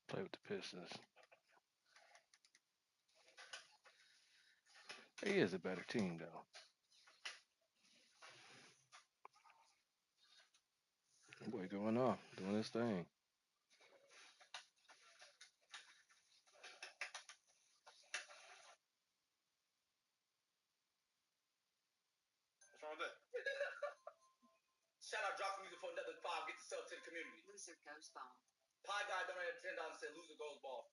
play with the Pistons. He is a better team, though. Boy, going off, doing his thing. What's wrong with that? Shout out, drop music for another 5. Get yourself to the community. Loser goes ball. Pie guy donated $10 and said loser goes ball.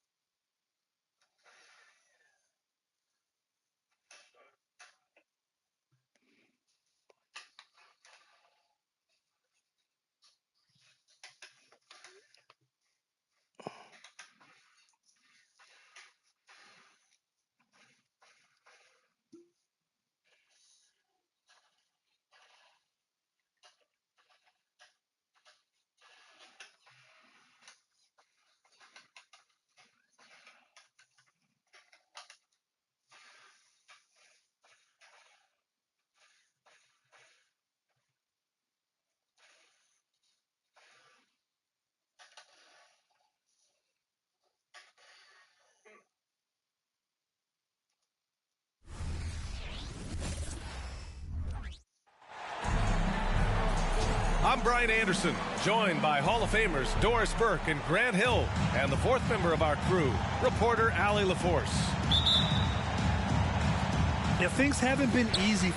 I'm Brian Anderson, joined by Hall of Famers Doris Burke and Grant Hill, and the 4th member of our crew, reporter Allie LaForce. Yeah, things haven't been easy.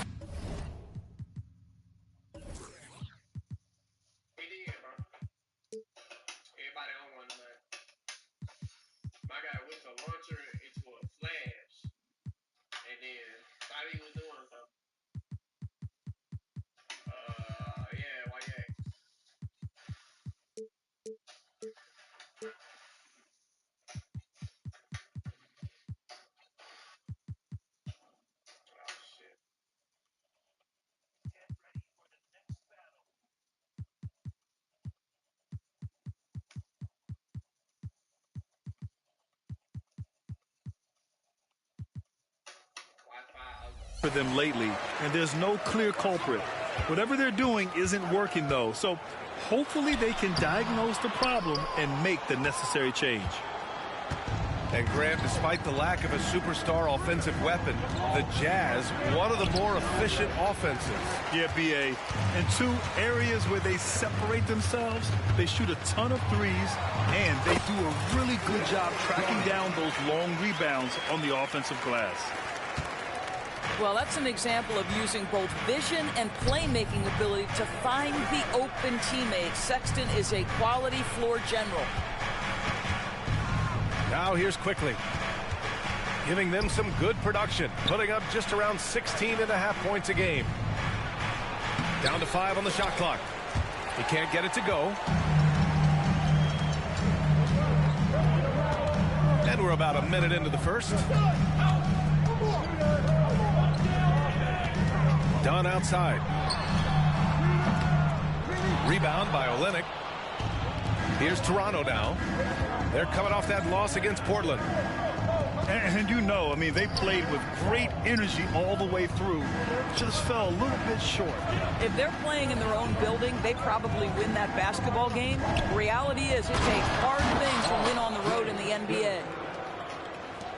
For them lately, and there's no clear culprit. Whatever they're doing isn't working, though, so hopefully they can diagnose the problem and make the necessary change. And Grant, despite the lack of a superstar offensive weapon, the Jazz, one of the more efficient offenses. Yeah, B.A. And 2 areas where they separate themselves, they shoot a ton of threes, and they do a really good job tracking down those long rebounds on the offensive glass. Well, that's an example of using both vision and playmaking ability to find the open teammate. Sexton is a quality floor general. Now here's Quickly, giving them some good production, putting up just around 16.5 points a game. Down to 5 on the shot clock. He can't get it to go. And we're about a minute into the first. Dunn outside. Rebound by Olynyk. Here's Toronto now. They're coming off that loss against Portland. And you know, I mean, they played with great energy all the way through. Just fell a little bit short. If they're playing in their own building, they probably win that basketball game. Reality is it takes hard things to win on the road in the NBA.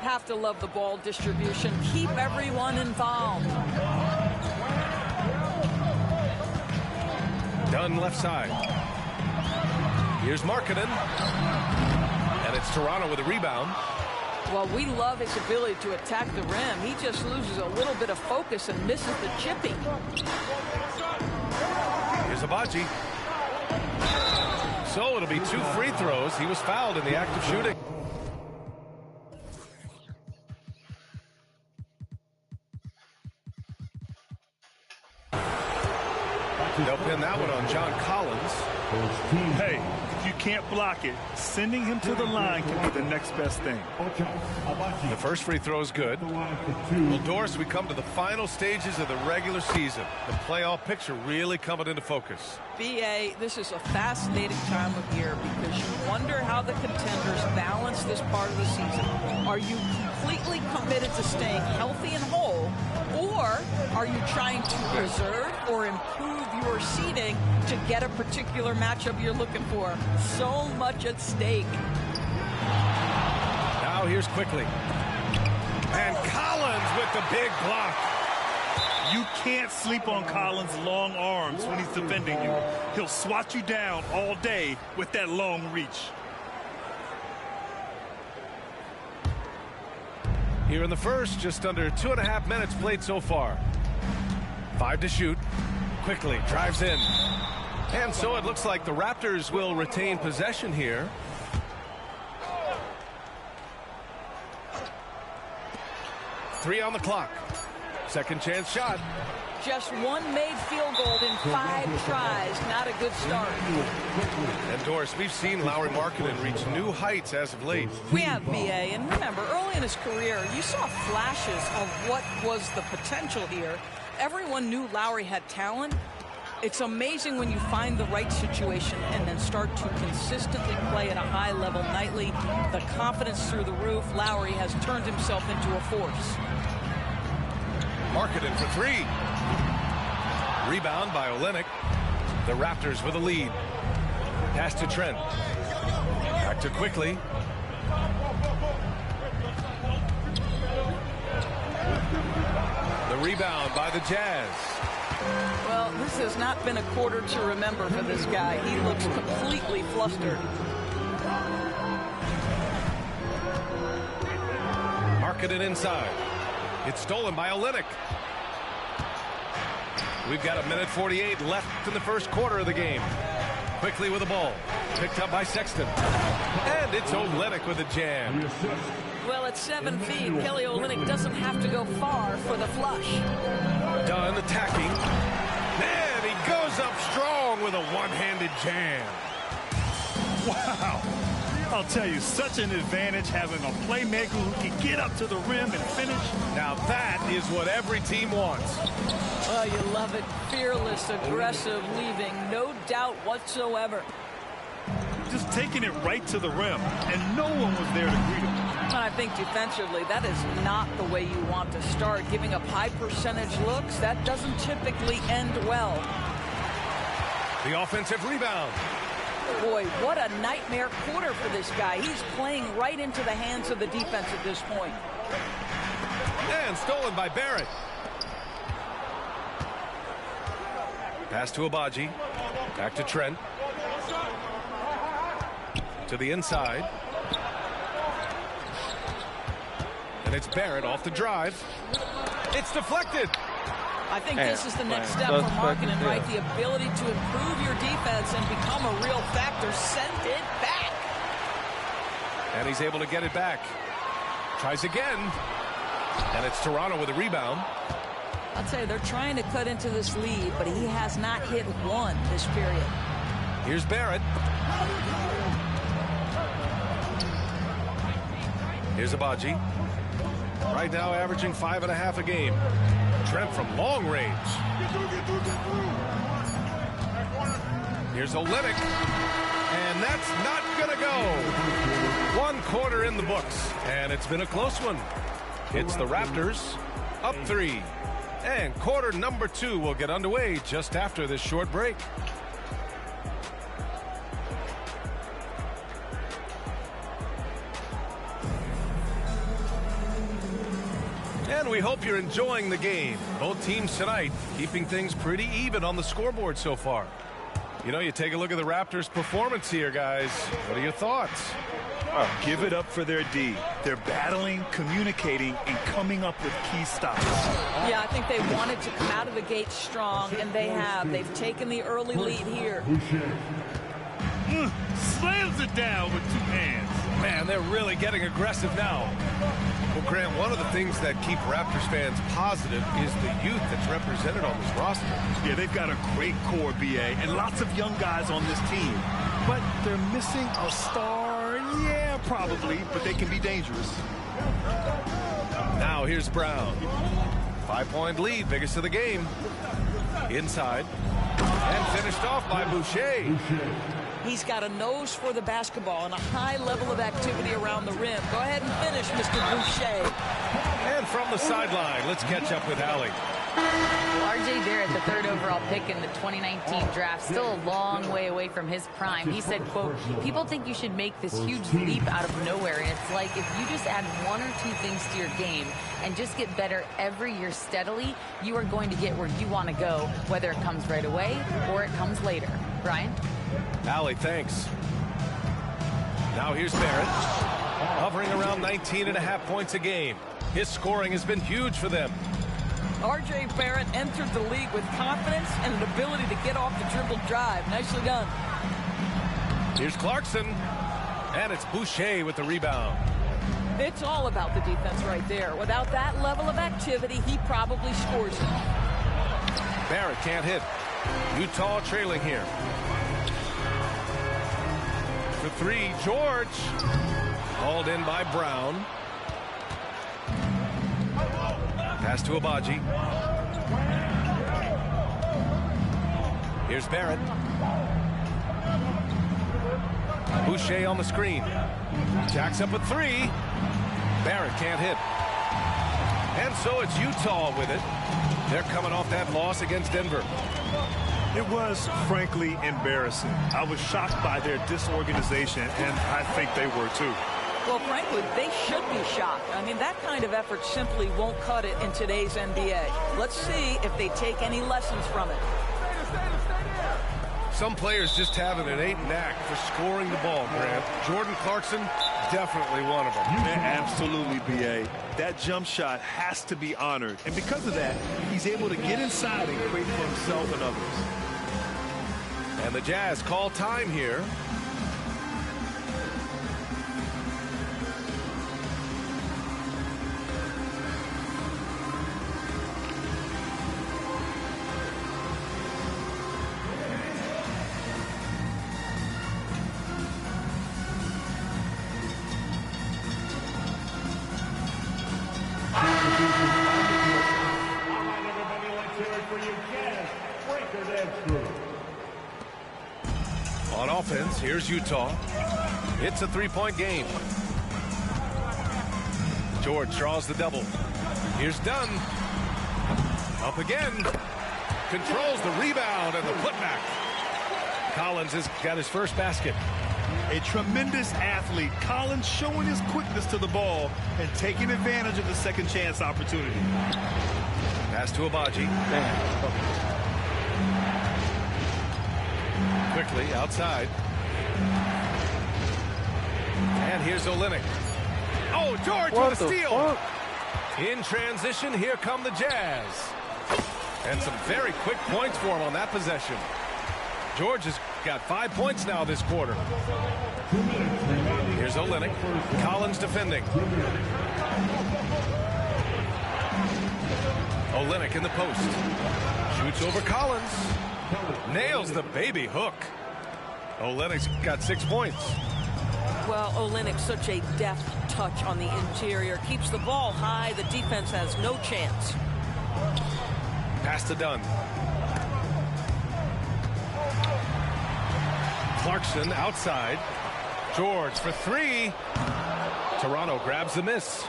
Have to love the ball distribution. Keep everyone involved. Dunn left side. Here's Markkanen. And it's Toronto with a rebound. Well, we love his ability to attack the rim. He just loses a little bit of focus and misses the chipping. Here's Abaji. So it'll be 2 free throws. He was fouled in the act of shooting. They'll pin that one on John Collins. Hey, if you can't block it, sending him to the line can be the next best thing. The first free throw is good. Well, Doris, we come to the final stages of the regular season. The playoff picture really coming into focus. BA, this is a fascinating time of year because you wonder how the contenders balance this part of the season. Are you completely committed to staying healthy and whole, or are you trying to preserve or improve your seeding to get a particular matchup you're looking for? So much at stake. Now here's Quickly. And Collins with the big block. You can't sleep on Collins' long arms when he's defending you. He'll swat you down all day with that long reach. Here in the first, just under 2.5 minutes played so far. 5 to shoot. Quickly drives in. And so it looks like the Raptors will retain possession here. Three on the clock. Second chance shot. Just one made field goal in 5 tries. Not a good start. And Doris, we've seen Lauri Markkanen reach new heights as of late. We have BA, and remember, early in his career, you saw flashes of what was the potential here. Everyone knew Lauri had talent. It's amazing when you find the right situation and then start to consistently play at a high level nightly. The confidence through the roof. Lauri has turned himself into a force. Markkanen for 3. Rebound by Olynyk. The Raptors with a lead. Pass to Trent. Back to Quickly. The rebound by the Jazz. Well, this has not been a quarter to remember for this guy. He looks completely flustered. Markkanen inside. It's stolen by Olynyk. We've got 1:48 left in the first quarter of the game. Quickly with the ball. Picked up by Sexton. And it's Olynyk with a jam. Well, at 7 feet, Kelly Olynyk doesn't have to go far for the flush. Dunn attacking. Man, he goes up strong with a one-handed jam. Wow. I'll tell you, such an advantage having a playmaker who can get up to the rim and finish. Now that is what every team wants. Oh, you love it. Fearless, aggressive, leaving no doubt whatsoever. Just taking it right to the rim, and no one was there to greet him. And I think defensively, that is not the way you want to start. Giving up high percentage looks, that doesn't typically end well. The offensive rebound. Boy, what a nightmare quarter for this guy. He's playing right into the hands of the defense at this point. And stolen by Barrett. Pass to Abaji. Back to Trent. To the inside. And it's Barrett off the drive. It's deflected. I think this is the next step for Markkanen, right? The ability to improve your defense and become a real factor. Send it back. And he's able to get it back. Tries again. And it's Toronto with a rebound. I'll tell you, they're trying to cut into this lead, but he has not hit one this period. Here's Barrett. Here's Abaji. Right now averaging 5.5 a game. Trent from long range. Here's Olynyk. And that's not going to go. 1 quarter in the books. And it's been a close one. It's the Raptors up 3. And quarter number 2 will get underway just after this short break. And we hope you're enjoying the game. Both teams tonight keeping things pretty even on the scoreboard so far. You know, you take a look at the Raptors' performance here, guys. What are your thoughts? Give it up for their D. They're battling, communicating, and coming up with key stops. Yeah, I think they wanted to come out of the gate strong, and they have. They've taken the early lead here. Slams it down with 2 hands. Man, they're really getting aggressive now. Well, Grant, one of the things that keep Raptors fans positive is the youth that's represented on this roster. Yeah, they've got a great core, BA, and lots of young guys on this team. But they're missing a star. Yeah, probably, but they can be dangerous. Now here's Brown. 5-point lead, biggest of the game. Inside. And finished off by Boucher. He's got a nose for the basketball and a high level of activity around the rim. Go ahead and finish, Mr. Boucher. And from the sideline, let's catch up with Allie. RJ Barrett, the 3rd overall pick in the 2019 draft, still a long way away from his prime. He said, quote, people think you should make this huge leap out of nowhere. And it's like if you just add 1 or 2 things to your game and just get better every year steadily, you are going to get where you want to go, whether it comes right away or it comes later. Brian? Allie, thanks. Now here's Barrett, hovering around 19.5 points a game. His scoring has been huge for them. R.J. Barrett entered the league with confidence and an ability to get off the dribble drive. Nicely done. Here's Clarkson, and it's Boucher with the rebound. It's all about the defense right there. Without that level of activity, he probably scores it. Barrett can't hit. Utah trailing here. For 3, George. Hauled in by Brown. Pass to Abaji. Here's Barrett. Boucher on the screen. Jacks up a 3. Barrett can't hit. And so it's Utah with it. They're coming off that loss against Denver. It was, frankly, embarrassing. I was shocked by their disorganization, and I think they were too. Well, frankly, they should be shocked. I mean, that kind of effort simply won't cut it in today's NBA. Let's see if they take any lessons from it. Some players just have an innate knack for scoring the ball, Grant. Jordan Clarkson, definitely one of them. Absolutely, B.A. That jump shot has to be honored. And because of that, he's able to get inside and create for himself and others. And the Jazz call time here. On offense, here's Utah. It's a 3-point game. George draws the double. Here's Dunn. Up again. Controls the rebound and the putback. Collins has got his first basket. A tremendous athlete. Collins showing his quickness to the ball and taking advantage of the second chance opportunity. Pass to Abaji. Quickly outside. And here's Olynyk. Oh, George with a steal. In transition, here come the Jazz. And some very quick points for him on that possession. George has got 5 points now this quarter. Here's Olynyk. Collins defending. Olynyk in the post. Shoots over Collins. Nails the baby hook. Olynyk's got 6 points. Well, Olynyk, such a deft touch on the interior. Keeps the ball high. The defense has no chance. Pass to Dunn. Clarkson outside. George for three. Toronto grabs the miss.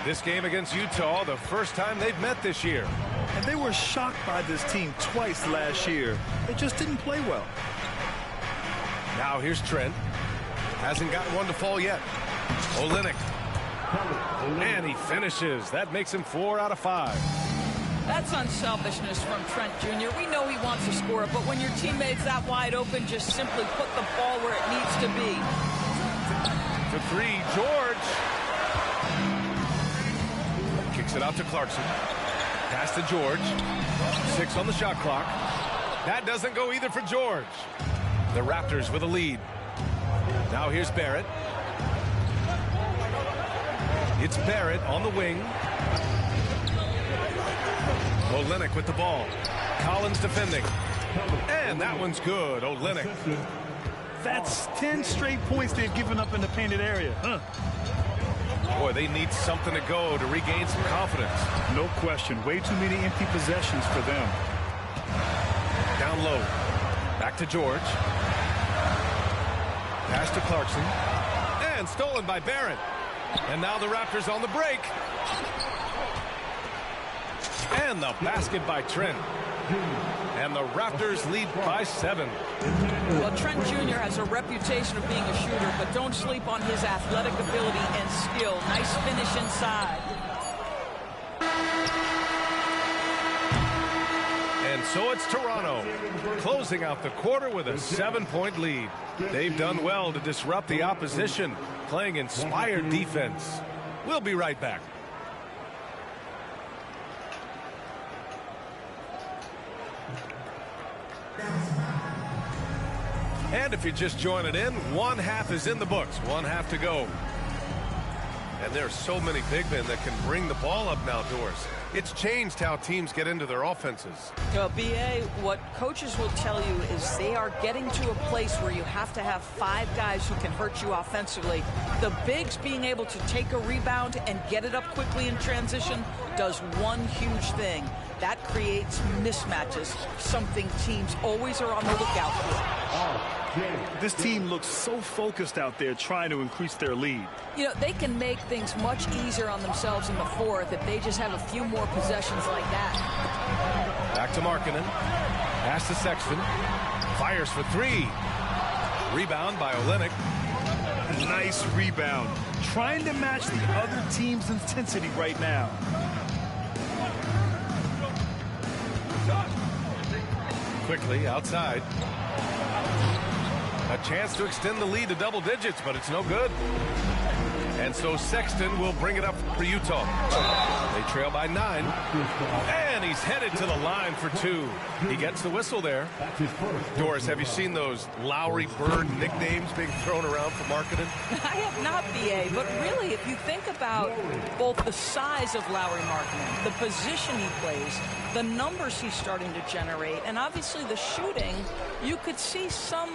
This game against Utah, the first time they've met this year. And they were shocked by this team twice last year. They just didn't play well. Now here's Trent. Hasn't gotten one to fall yet. Olynyk. And he finishes. That makes him 4 out of 5. That's unselfishness from Trent Jr. We know he wants to score, but when your teammate's that wide open, just simply put the ball where it needs to be. To three, George. Kicks it out to Clarkson. Pass to George. 6 on the shot clock. That doesn't go either for George. The Raptors with a lead. Now here's Barrett. It's Barrett on the wing. Olynyk with the ball. Collins defending. And that one's good. Olynyk. That's 10 straight points they've given up in the painted area. Boy, they need something to go to regain some confidence. No question. Way too many empty possessions for them. Down low. Back to George. Pass to Clarkson. And stolen by Barrett. And now the Raptors on the break. And the basket by Trent. And the Raptors lead by 7. Well, Trent Jr. has a reputation of being a shooter, but don't sleep on his athletic ability and skill. Nice finish inside. And so it's Toronto closing out the quarter with a 7-point lead. They've done well to disrupt the opposition, playing inspired defense. We'll be right back. And if you're just joining in, one half is in the books, one half to go. And there are so many big men that can bring the ball up and outdoors. It's changed how teams get into their offenses. BA, what coaches will tell you is they are getting to a place where you have to have 5 guys who can hurt you offensively. The bigs being able to take a rebound and get it up quickly in transition does one huge thing. That creates mismatches, something teams always are on the lookout for. This team looks so focused out there trying to increase their lead. You know, they can make things much easier on themselves in the fourth if they just have a few more possessions like that. Back to Markkanen. Pass to Sexton. Fires for 3. Rebound by Olynyk. Nice rebound. Trying to match the other team's intensity right now. Quickly outside. A chance to extend the lead to double digits, but it's no good. And so Sexton will bring it up for Utah. They trail by 9. And he's headed to the line for 2. He gets the whistle there. Doris, have you seen those Lowry Bird nicknames being thrown around for Markkanen? I have not, BA, but really, if you think about both the size of Lowry Markkanen, the position he plays, the numbers he's starting to generate, and obviously the shooting, you could see some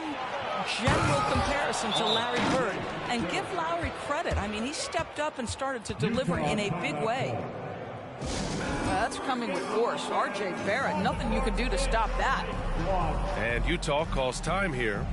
general comparison to Larry Bird. And give Lowry credit. I mean, he stepped up and started to deliver in a big way. That's coming with force. R.J. Barrett, nothing you can do to stop that. And Utah calls time here.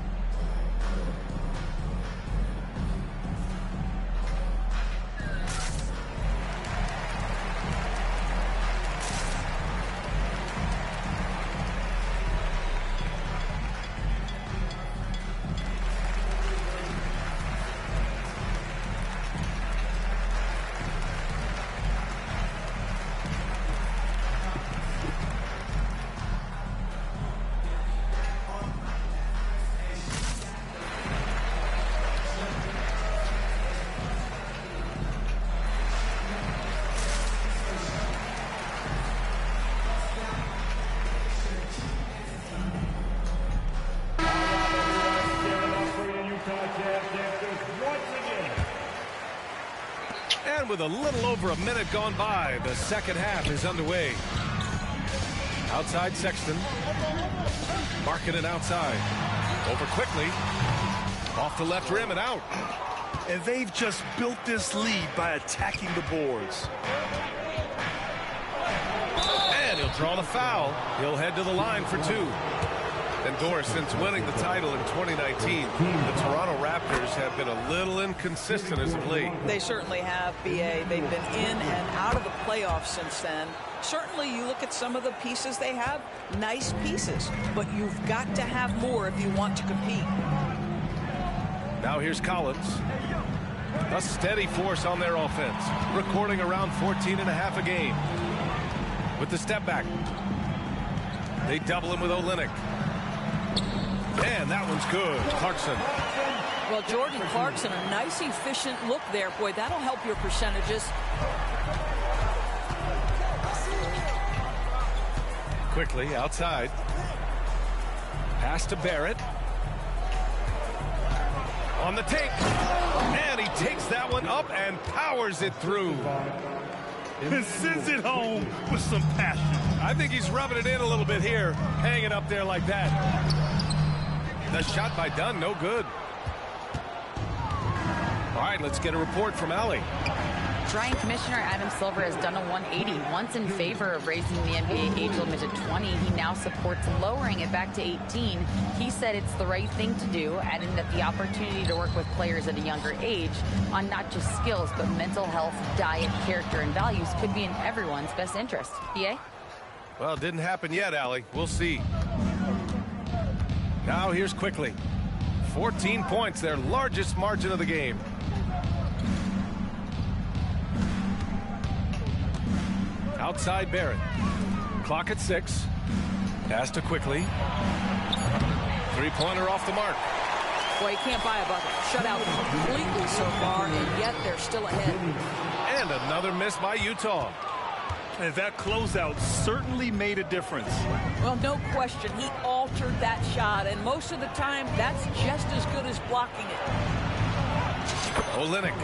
With a little over a minute gone by, the second half is underway. Outside Sexton. Markkanen outside. Over quickly. Off the left rim and out. And they've just built this lead by attacking the boards. And he'll draw the foul. He'll head to the line for 2. The And Doris, since winning the title in 2019, the Toronto Raptors have been a little inconsistent as of late. They certainly have, BA. They've been in and out of the playoffs since then. Certainly, you look at some of the pieces they have, nice pieces, but you've got to have more if you want to compete. Now here's Collins. A steady force on their offense, recording around 14.5 a game. With the step back, they double him with Olynyk. And that one's good. Clarkson. Well, Jordan Clarkson, a nice, efficient look there. Boy, that'll help your percentages. Quickly outside. Pass to Barrett. On the take. And he takes that one up and powers it through. And sends it home with some passion. I think he's rubbing it in a little bit here, hanging up there like that. The shot by Dunn, no good. All right, let's get a report from Allie. Giant Commissioner Adam Silver has done a 180. Once in favor of raising the NBA age limit to 20, he now supports lowering it back to 18. He said it's the right thing to do, adding that the opportunity to work with players at a younger age on not just skills, but mental health, diet, character, and values could be in everyone's best interest. BA? Well, it didn't happen yet, Allie. We'll see. Now here's Quickly. 14 points, their largest margin of the game. Outside Barrett. Clock at 6. Pass to Quickly. Three-pointer off the mark. Boy, you can't buy a bucket. Shut out completely so far, and yet they're still ahead. And another miss by Utah. And that closeout certainly made a difference. Well, no question. He altered that shot, and most of the time, that's just as good as blocking it. Olynyk.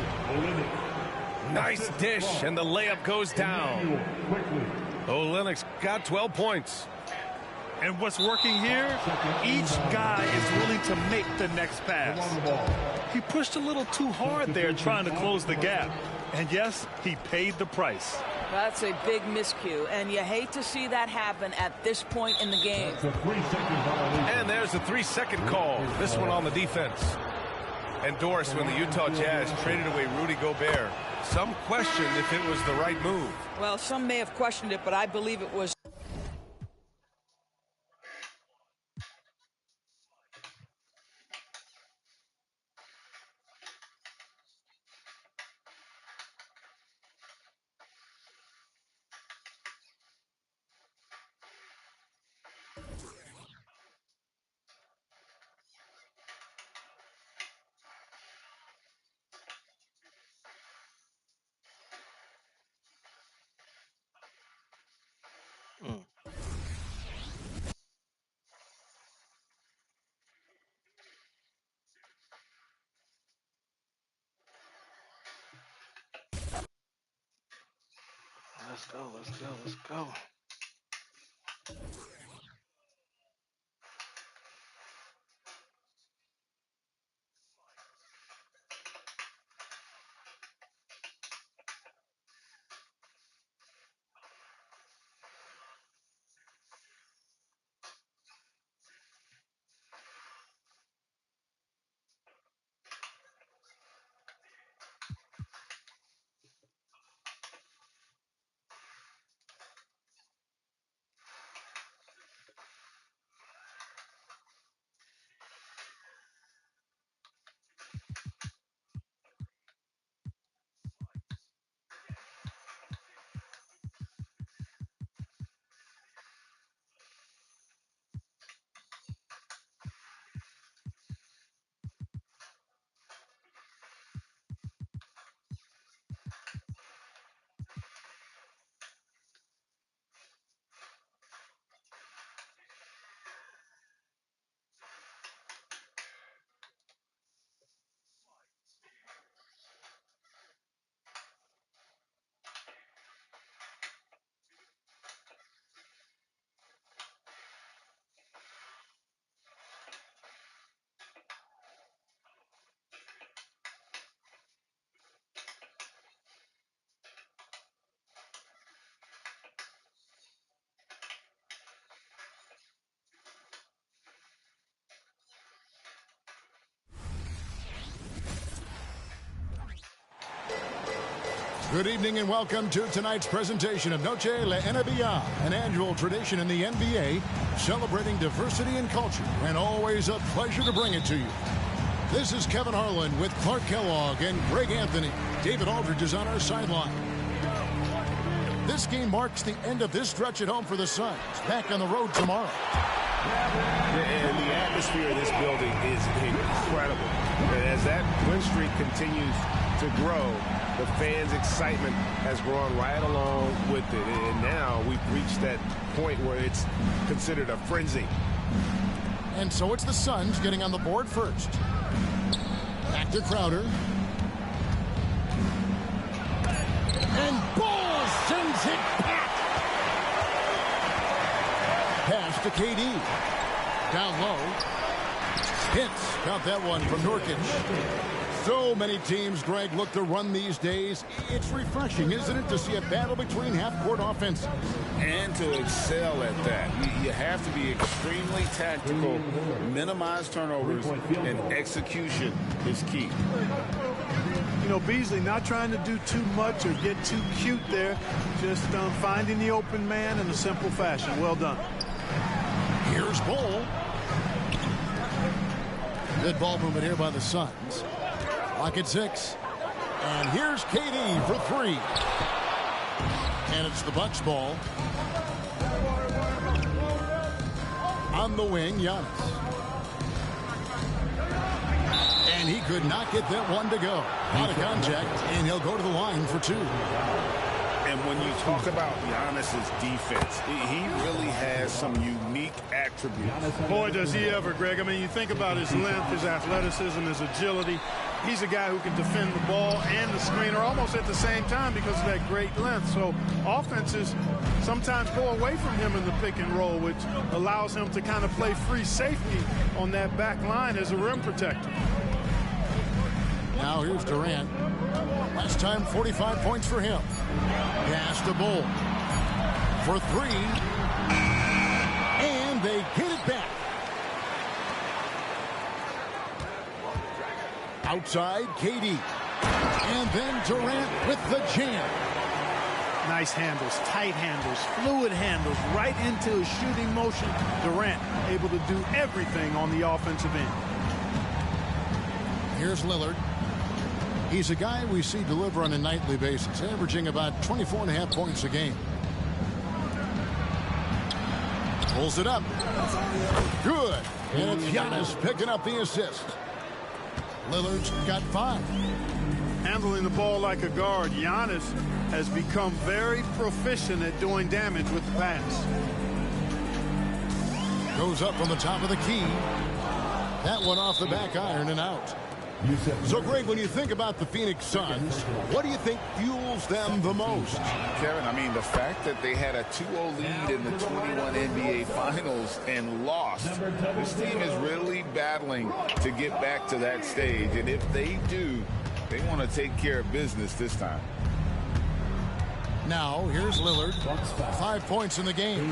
Nice dish, and the layup goes down. Olynyk's got 12 points. And what's working here, each guy is willing to make the next pass. He pushed a little too hard there trying to close the gap. And yes, he paid the price. That's a big miscue, and you hate to see that happen at this point in the game. And there's a 3-second call. This one on the defense. And Doris, when the Utah Jazz traded away Rudy Gobert, some questioned if it was the right move. Well, some may have questioned it, but I believe it was. Let's go, let's go, let's go. Good evening and welcome to tonight's presentation of Noche La NBA, an annual tradition in the NBA celebrating diversity and culture, and always a pleasure to bring it to you. This is Kevin Harlan with Clark Kellogg and Greg Anthony. David Aldridge is on our sideline. This game marks the end of this stretch at home for the Suns. Back on the road tomorrow. And the atmosphere in this building is incredible. And as that win streak continues to grow, the fans' excitement has grown right along with it. And now we've reached that point where it's considered a frenzy. And so it's the Suns getting on the board first. Back to Crowder. And Ball sends it back. Pass to KD. Down low. Hits. Got that one from Nurkic. So many teams, Greg, look to run these days. It's refreshing, isn't it, to see a battle between half-court offenses? And to excel at that. You have to be extremely tactical, minimize turnovers, and execution is key. You know, Beasley not trying to do too much or get too cute there, just finding the open man in a simple fashion. Well done. Here's Ball. Good ball movement here by the Suns. Lock at 6. And here's KD for 3. And it's the Bucks ball. On the wing, Giannis. And he could not get that one to go. Out of contact, and he'll go to the line for 2. And when you talk about Giannis's defense, he really has some unique attributes. Boy, does he ever, Greg. I mean, you think about his length, his athleticism, his agility. He's a guy who can defend the ball and the screener almost at the same time because of that great length. So offenses sometimes go away from him in the pick and roll, which allows him to kind of play free safety on that back line as a rim protector. Now here's Durant. Last time, 45 points for him. Pass to Bull for 3. And they get it back. Outside, KD. And then Durant with the jam. Nice handles, tight handles, fluid handles, right into a shooting motion. Durant able to do everything on the offensive end. Here's Lillard. He's a guy we see deliver on a nightly basis, averaging about 24.5 points a game. Pulls it up. Good. And it's Giannis picking up the assist. Lillard's got 5. Handling the ball like a guard, Giannis has become very proficient at doing damage with the pass. Goes up on the top of the key. That one off the back iron and out. So, Greg, when you think about the Phoenix Suns, what do you think fuels them the most? Kevin, I mean, the fact that they had a 2-0 lead in the 21 NBA Finals and lost. This team is really battling to get back to that stage. And if they do, they want to take care of business this time. Now, here's Lillard. 5 points in the game.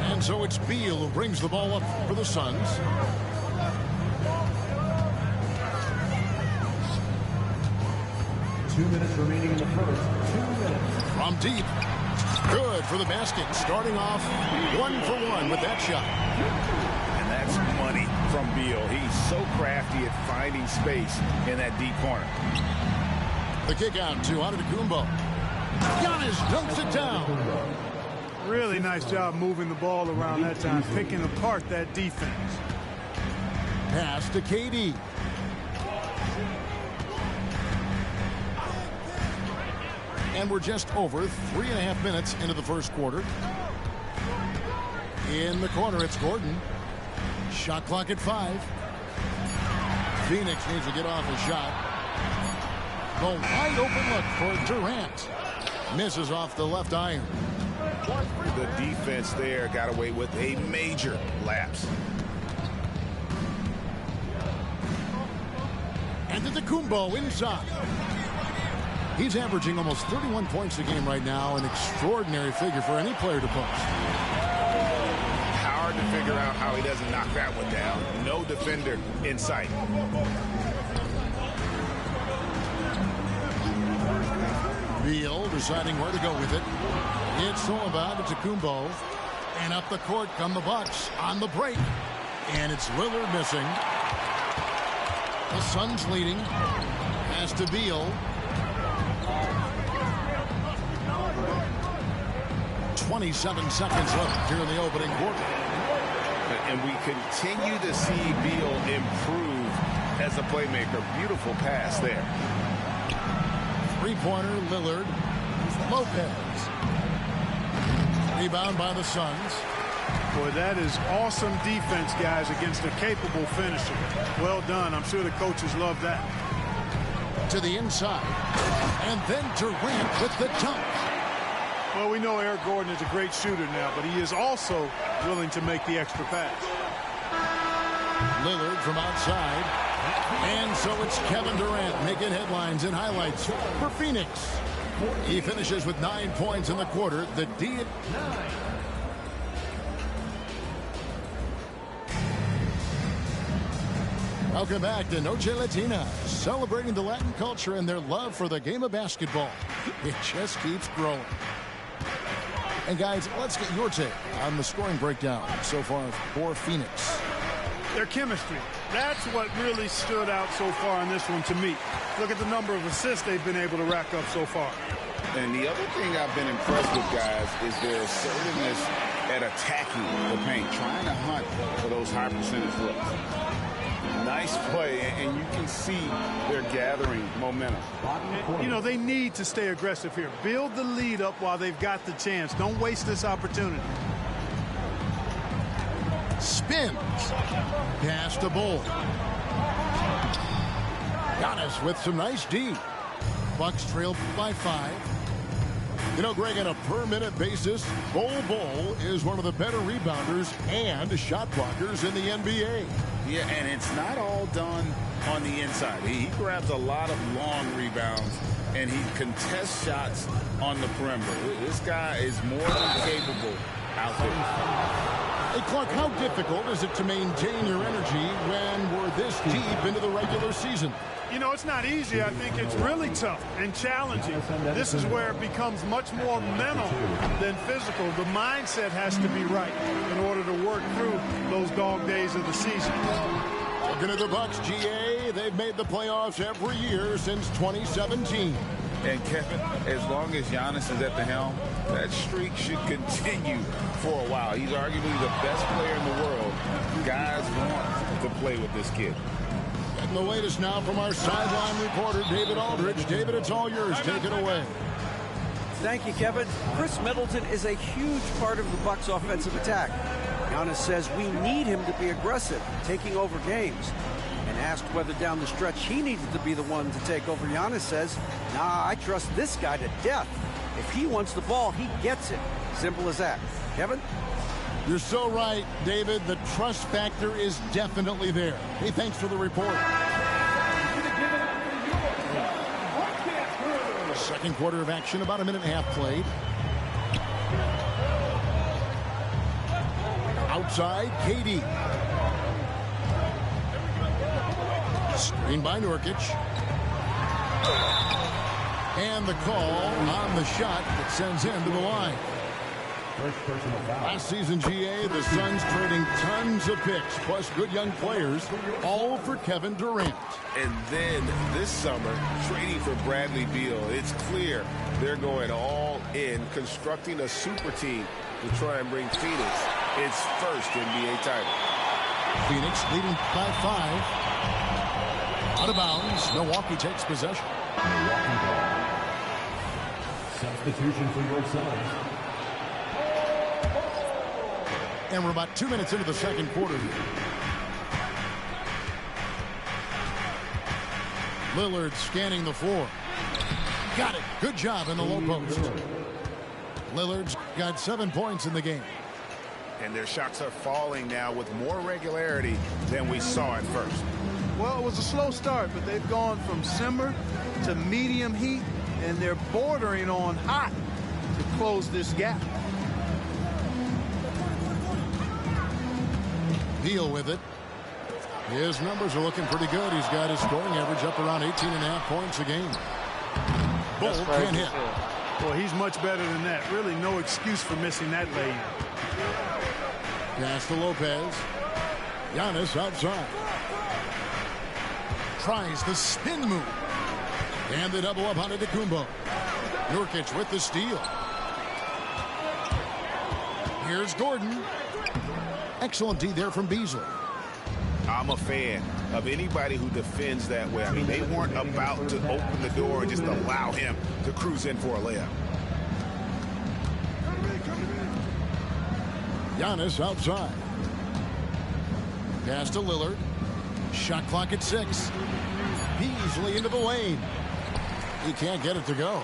And so it's Beal who brings the ball up for the Suns. Two minutes remaining in the first. 2 minutes. From deep. Good for the basket. Starting off 1 for 1 with that shot. And that's money from Beal. He's so crafty at finding space in that deep corner. The kick out to Antetokounmpo. Giannis dunks it down. Really nice job moving the ball around that time, picking apart that defense. Pass to KD. And we're just over 3.5 minutes into the first quarter. In the corner, it's Gordon. Shot clock at 5. Phoenix needs to get off a shot. The wide open look for Durant. Misses off the left iron. The defense there got away with a major lapse. And Antetokounmpo inside. He's averaging almost 31 points a game right now, an extraordinary figure for any player to post. Power figure out how he doesn't knock that one down. No defender in sight. Beal deciding where to go with it. It's all about Kumbo. And up the court come the Bucks on the break. And it's Lillard missing. The Suns leading. Pass to Beal. 27 seconds left here in the opening quarter. And we continue to see Beal improve as a playmaker. Beautiful pass there. Three-pointer, Lillard. Lopez. Rebound by the Suns. Boy, that is awesome defense, guys, against a capable finisher. Well done. I'm sure the coaches love that. To the inside. And then Durant with the dunk. Well, we know Eric Gordon is a great shooter now, but he is also willing to make the extra pass. Lillard from outside. And so it's Kevin Durant making headlines and highlights for Phoenix. He finishes with 9 points in the quarter. The D. Welcome back to Noche Latina, celebrating the Latin culture and their love for the game of basketball. It just keeps growing. And guys, let's get your take on the scoring breakdown so far for Phoenix. Their chemistry. That's what really stood out so far in this one to me. Look at the number of assists they've been able to rack up so far. And the other thing I've been impressed with, guys, is their assertiveness at attacking the paint, trying to hunt for those high percentage looks. Nice play, and you can see they're gathering momentum. You know, they need to stay aggressive here. Build the lead up while they've got the chance. Don't waste this opportunity. Spins. Pass to Bull. Giannis with some nice D. Bucks trail by 5. You know, Greg, on a per-minute basis, Bull is one of the better rebounders and shot blockers in the NBA. Yeah, and it's not all done on the inside. He grabs a lot of long rebounds, and he contests shots on the perimeter. This guy is more than capable out there. Hey, Clark, how difficult is it to maintain your energy when we're this deep into the regular season? You know, it's not easy. I think it's really tough and challenging. This is where it becomes much more mental than physical. The mindset has to be right in order to work through those dog days of the season. Looking at the Bucks, GA, they've made the playoffs every year since 2017. And Kevin, as long as Giannis is at the helm, that streak should continue for a while. He's arguably the best player in the world. Guys want to play with this kid. And the latest now from our sideline reporter, David Aldridge. David, it's all yours. Take it away. Thank you, Kevin. Chris Middleton is a huge part of the Bucks' offensive attack. Giannis says we need him to be aggressive, taking over games. And asked whether down the stretch he needed to be the one to take over, Giannis says, nah, I trust this guy to death. If he wants the ball, he gets it. Simple as that. Kevin? You're so right, David. The trust factor is definitely there. Hey, thanks for the report. Second quarter of action, about a minute and a half played. Outside, KD. Screen by Nurkic. And the call on the shot that sends him to the line. Last season, GA, the Suns trading tons of picks, plus good young players, all for Kevin Durant. And then this summer, trading for Bradley Beal. It's clear they're going all in, constructing a super team to try and bring Phoenix its first NBA title. Phoenix leading by 5. Out of bounds, Milwaukee takes possession. Substitution for your Suns. And we're about 2 minutes into the second quarter. Lillard scanning the floor. Got it. Good job in the low post. Lillard's got 7 points in the game. And their shots are falling now with more regularity than we saw at first. Well, it was a slow start, but they've gone from simmer to medium heat, and they're bordering on hot to close this gap. Beal with it. His numbers are looking pretty good. He's got his scoring average up around 18.5 points a game. Bull can't hit. Well, he's much better than that. Really no excuse for missing that lay-in. Pass to Lopez. Giannis outside. Tries the spin move. And the double up on Antetokounmpo. Nurkic with the steal. Here's Gordon. Excellent D there from Beasley. I'm a fan of anybody who defends that way. I mean, they weren't about to open the door and just allow him to cruise in for a layup. Giannis outside. Pass to Lillard. Shot clock at 6. Beasley into the lane. He can't get it to go.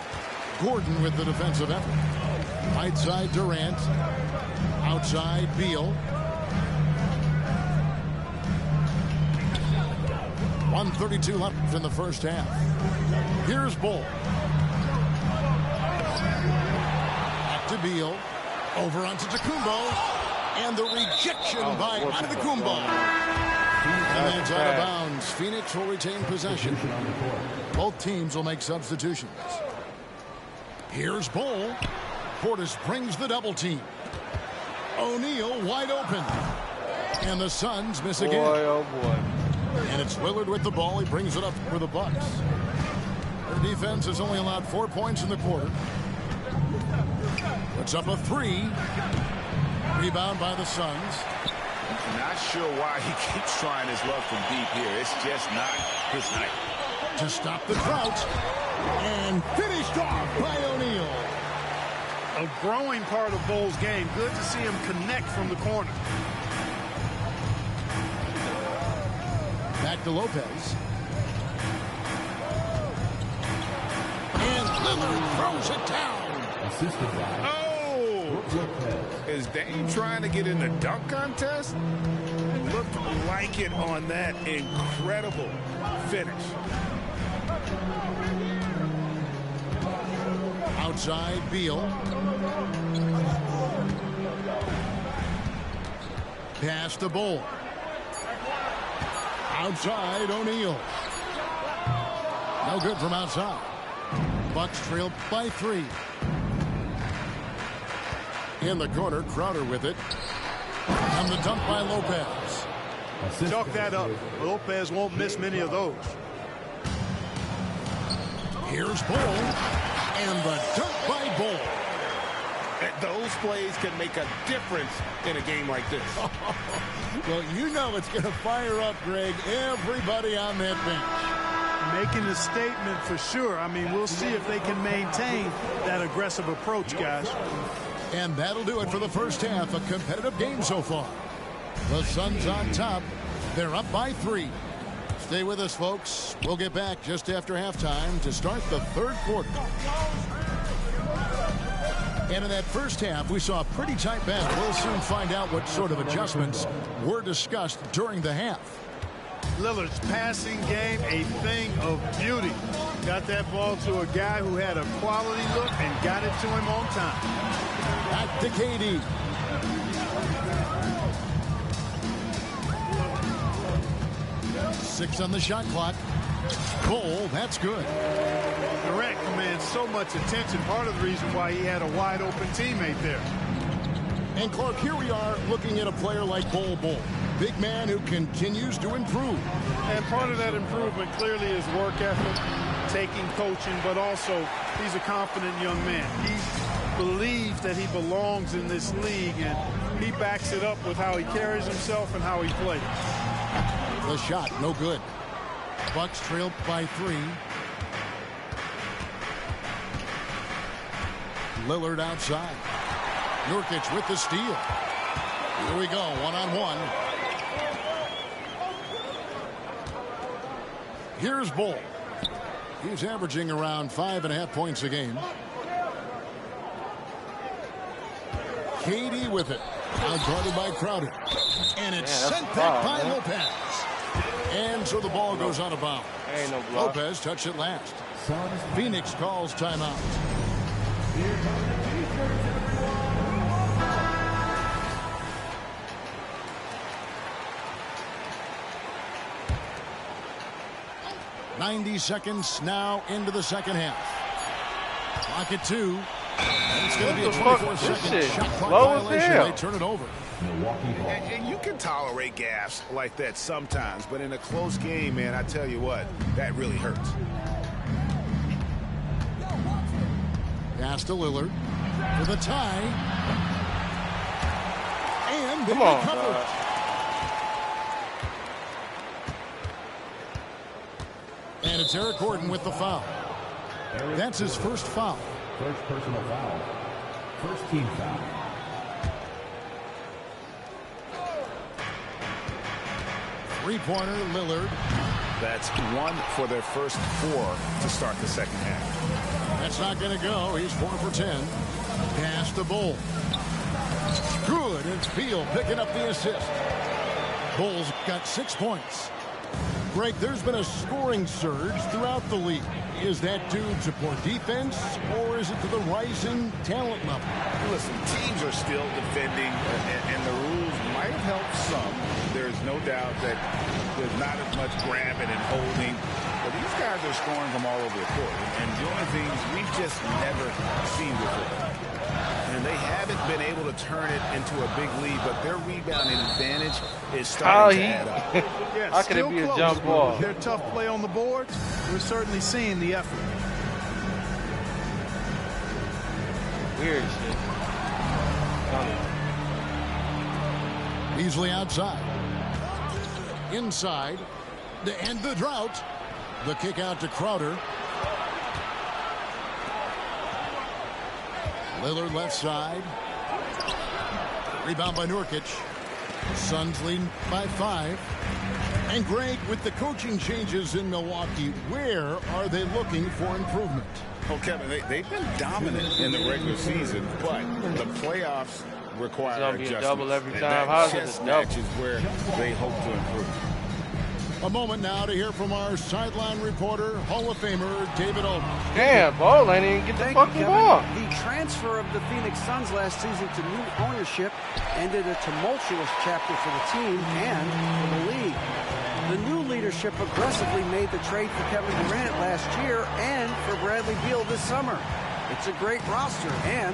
Gordon with the defensive effort. Right side Durant. Outside Beal. 1:32 left in the first half. Here's Bull. Back to Beal. Over onto Antetokounmpo. And the rejection by Antetokounmpo. And that's out of bounds. Phoenix will retain possession. Both teams will make substitutions. Here's Bull. Portis brings the double team. O'Neal wide open. And the Suns miss again. Boy, oh boy. And it's Lillard with the ball. He brings it up for the Bucks. Their defense has only allowed 4 points in the quarter. Puts up a 3. Rebound by the Suns. Not sure why he keeps trying his luck from deep here. It's just not his night. To stop the drought. And finished off by O'Neal. A growing part of Bull's game. Good to see him connect from the corner. Back to Lopez. And Lillard throws it down. Assisted by Is Dame trying to get in the dunk contest? Looked like it on that incredible finish. Outside Beal. Pass to Bull. Outside O'Neal. No good from outside. Bucks trail by 3. In the corner, Crowder with it. And the dunk by Lopez. Chalk that up. Lopez won't miss many of those. Here's Bull. And the dunk by Bull. Those plays can make a difference in a game like this. Well, you know it's going to fire up, Greg, everybody on that bench. Making a statement for sure. I mean, we'll see if they can maintain that aggressive approach, guys. And that'll do it for the first half. A competitive game so far. The Suns on top. They're up by 3. Stay with us, folks. We'll get back just after halftime to start the third quarter. And in that first half, we saw a pretty tight battle. We'll soon find out what sort of adjustments were discussed during the half. Lillard's passing game, a thing of beauty. Got that ball to a guy who had a quality look and got it to him on time. Back to KD. Six on the shot clock. Bull, that's good. Durant commands so much attention. Part of the reason why he had a wide open teammate there. And Clark, here we are looking at a player like Bull. Big man who continues to improve. And part of that improvement clearly is work effort, taking coaching, but also he's a confident young man. He believes that he belongs in this league, and he backs it up with how he carries himself and how he plays. The shot, no good. Bucks trail by 3. Lillard outside. Nurkic with the steal. Here we go, one-on-one. Here's Bull. He's averaging around 5.5 points a game. KD with it. Outguarded by Crowder. And it's sent back by Lopez. And so the ball goes out of bounds. Ain't no block. Lopez touched it last. Phoenix calls timeout. 90 seconds now into the second half. Clock at 2. And it's going to be a 24-second shot clock violation. They turn it over. And you can tolerate gaffes like that sometimes, but in a close game, man, I tell you what, that really hurts. Pass to Lillard for the tie. And they Come on, recover. And it's Eric Gordon with the foul. That's his first foul. First personal foul. First team foul. Three-pointer, Lillard. That's 1 for their first 4 to start the second half. That's not going to go. He's 4 for 10. Pass to Bull. Good. It's Beal picking up the assist. Bull's got 6 points. Greg, there's been a scoring surge throughout the league. Is that due to poor defense, or is it to the rising talent level? Listen, teams are still defending, and the rules might have helped some. There's no doubt that there's not as much grabbing and holding. But these guys are scoring from all over the court, and doing things we've just never seen before. And they haven't been able to turn it into a big lead, but their rebounding advantage is starting to add up. Yeah, How can it be a jump ball? Their tough play on the boards, we're certainly seeing the effort. Weird shit. Beasley outside. Inside. To end the drought. The kick out to Crowder. Lillard left side. Rebound by Nurkic. Suns lead by 5. And Greg, with the coaching changes in Milwaukee, where are they looking for improvement? Well, Kevin, they've been dominant in the regular season, but the playoffs require adjustments. It's double every time. And How that is it chess a match double? is where they hope to improve. A moment now to hear from our sideline reporter, Hall of Famer David Oldham. Damn, Ball ain't even get the fucking ball. The transfer of the Phoenix Suns last season to new ownership ended a tumultuous chapter for the team and for the league. The new leadership aggressively made the trade for Kevin Durant last year and for Bradley Beal this summer. It's a great roster, and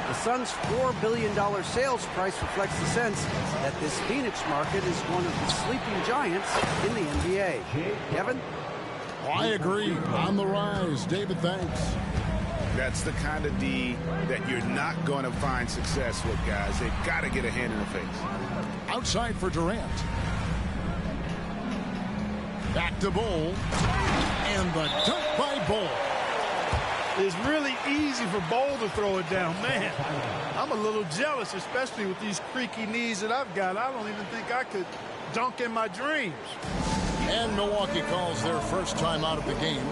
the Suns' $4 billion sales price reflects the sense that this Phoenix market is one of the sleeping giants in the NBA. Kevin? I agree. On the rise. David, thanks. That's the kind of D that you're not going to find success with, guys. They've got to get a hand in the face. Outside for Durant. Back to Bull. And the dunk by Bull. It's really easy for Bol to throw it down. Man, I'm a little jealous, especially with these creaky knees that I've got. I don't even think I could dunk in my dreams. And Milwaukee calls their first time out of the game.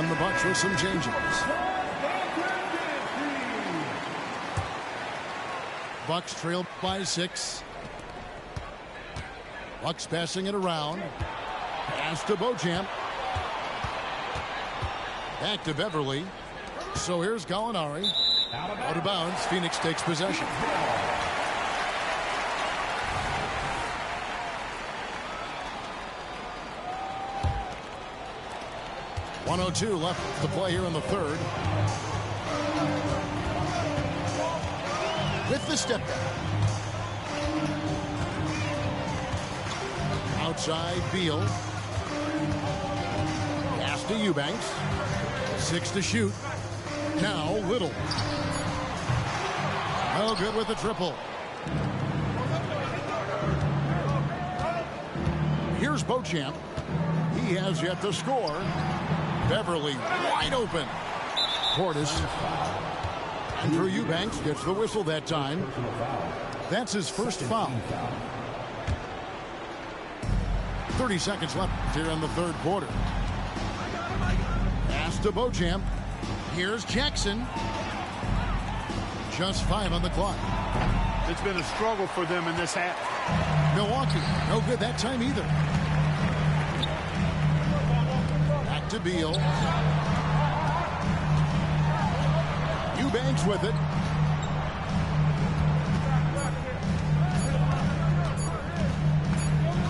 The Bucks with some changes. Bucks trail by 6. Bucks passing it around. Pass to Beauchamp. Back to Beverly. So here's Gallinari. Out of bounds. Phoenix takes possession. .102 left to play here in the third. With the step back. Outside Beal. Pass to Eubanks. 6 to shoot. Now Little. No good with the triple. Here's Beauchamp. He He has yet to score. Beverly wide open. Portis. Andrew Eubanks gets the whistle that time. That's his first foul. 30 seconds left here in the third quarter. Pass to Beauchamp. Here's Jackson. Just 5 on the clock. It's been a struggle for them in this half. Milwaukee, no good that time either. Back to Beal. Eubanks with it.